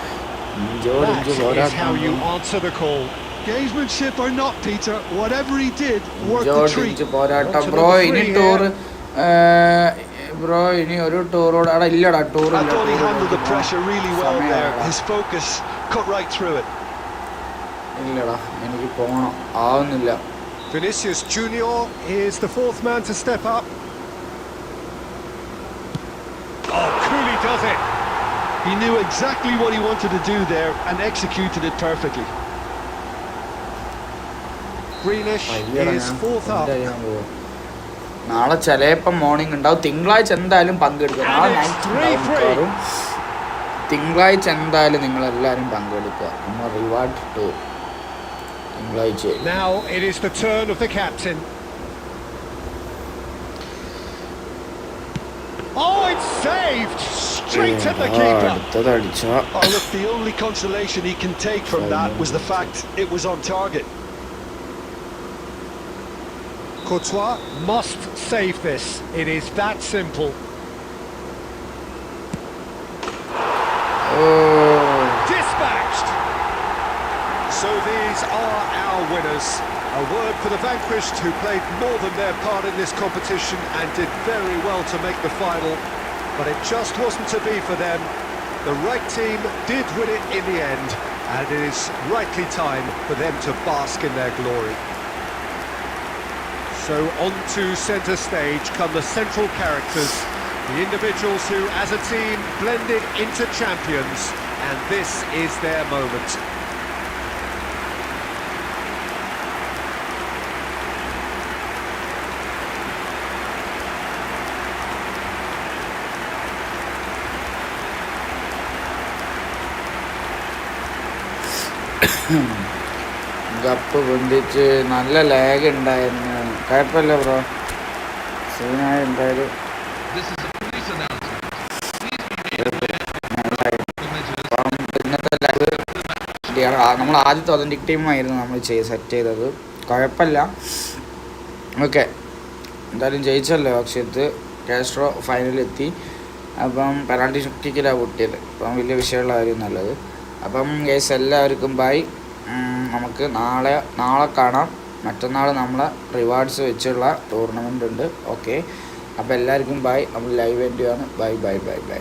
That is how you answer the call. Gamesmanship or not, Peter, whatever he did, worked the treat. Bro, ini tour, bro, ini oru tour oda ada illada tour. I thought he handled the pressure really well there. His focus cut right through it. Illada, eniki pogano avunilla. Vinicius Junior is the fourth man to step up. Oh, Cooley does it. He knew exactly what he wanted to do there and executed it perfectly. Greenish is fourth up. നാളെ ചിലപ്പം morning ഉണ്ടാവും. തിങ്കളാഴ്ച എന്തായാലും പങ്കെടുക്കുക. നാളെ night ഉണ്ടാവും. തിങ്കളാഴ്ച എന്തായാലും നിങ്ങളെല്ലാവരും പങ്കെടുക്കുക. നമ്മൾ റിവാർഡ് ടു തിങ്കളാഴ്ച. Now it is the turn of the captain. Oh, it's saved straight at the keeper. Oh, look, the only consolation he can take from that was the fact it was on target. Courtois must save this. It is that simple. Oh. Dispatched. So these are our winners. A word for the vanquished who played more than their part in this competition and did very well to make the final. But it just wasn't to be for them. The right team did win it in the end, and it is rightly time for them to bask in their glory. So on to centre stage come the central characters, the individuals who as a team blended into champions, and this is their moment. ഗപ്പ് പൊന്തിച്ച് നല്ല lag ഉണ്ടായിരുന്നു. കുഴപ്പമില്ല bro, സീനായി എന്തായാലും. ഇന്നത്തെ lag നമ്മൾ ആദ്യത്തെ authentic ടീമായിരുന്നു നമ്മൾ set ചെയ്തത്. കുഴപ്പമില്ല, ഓക്കെ. എന്തായാലും ജയിച്ചല്ലോ അക്ഷയത്ത്. കാസ്ട്രോ ഫൈനലെത്തി. അപ്പം പെനാൾട്ടി കിക്കിലാണ് പൊട്ടിയത്. അപ്പം വലിയ വിഷയമുള്ള കാര്യം നല്ലത്. അപ്പം ഗൈസ് എല്ലാവർക്കും ബൈ. നമുക്ക് നാളെ കാണാം. മറ്റന്നാൾ നമ്മളെ റിവാർഡ്സ് വെച്ചുള്ള ടൂർണമെൻ്റ് ഉണ്ട്. ഓക്കെ, അപ്പോൾ എല്ലാവർക്കും ബൈ. നമ്മൾ ലൈവ് എൻഡ് ആണ്. Bye bye bye bye.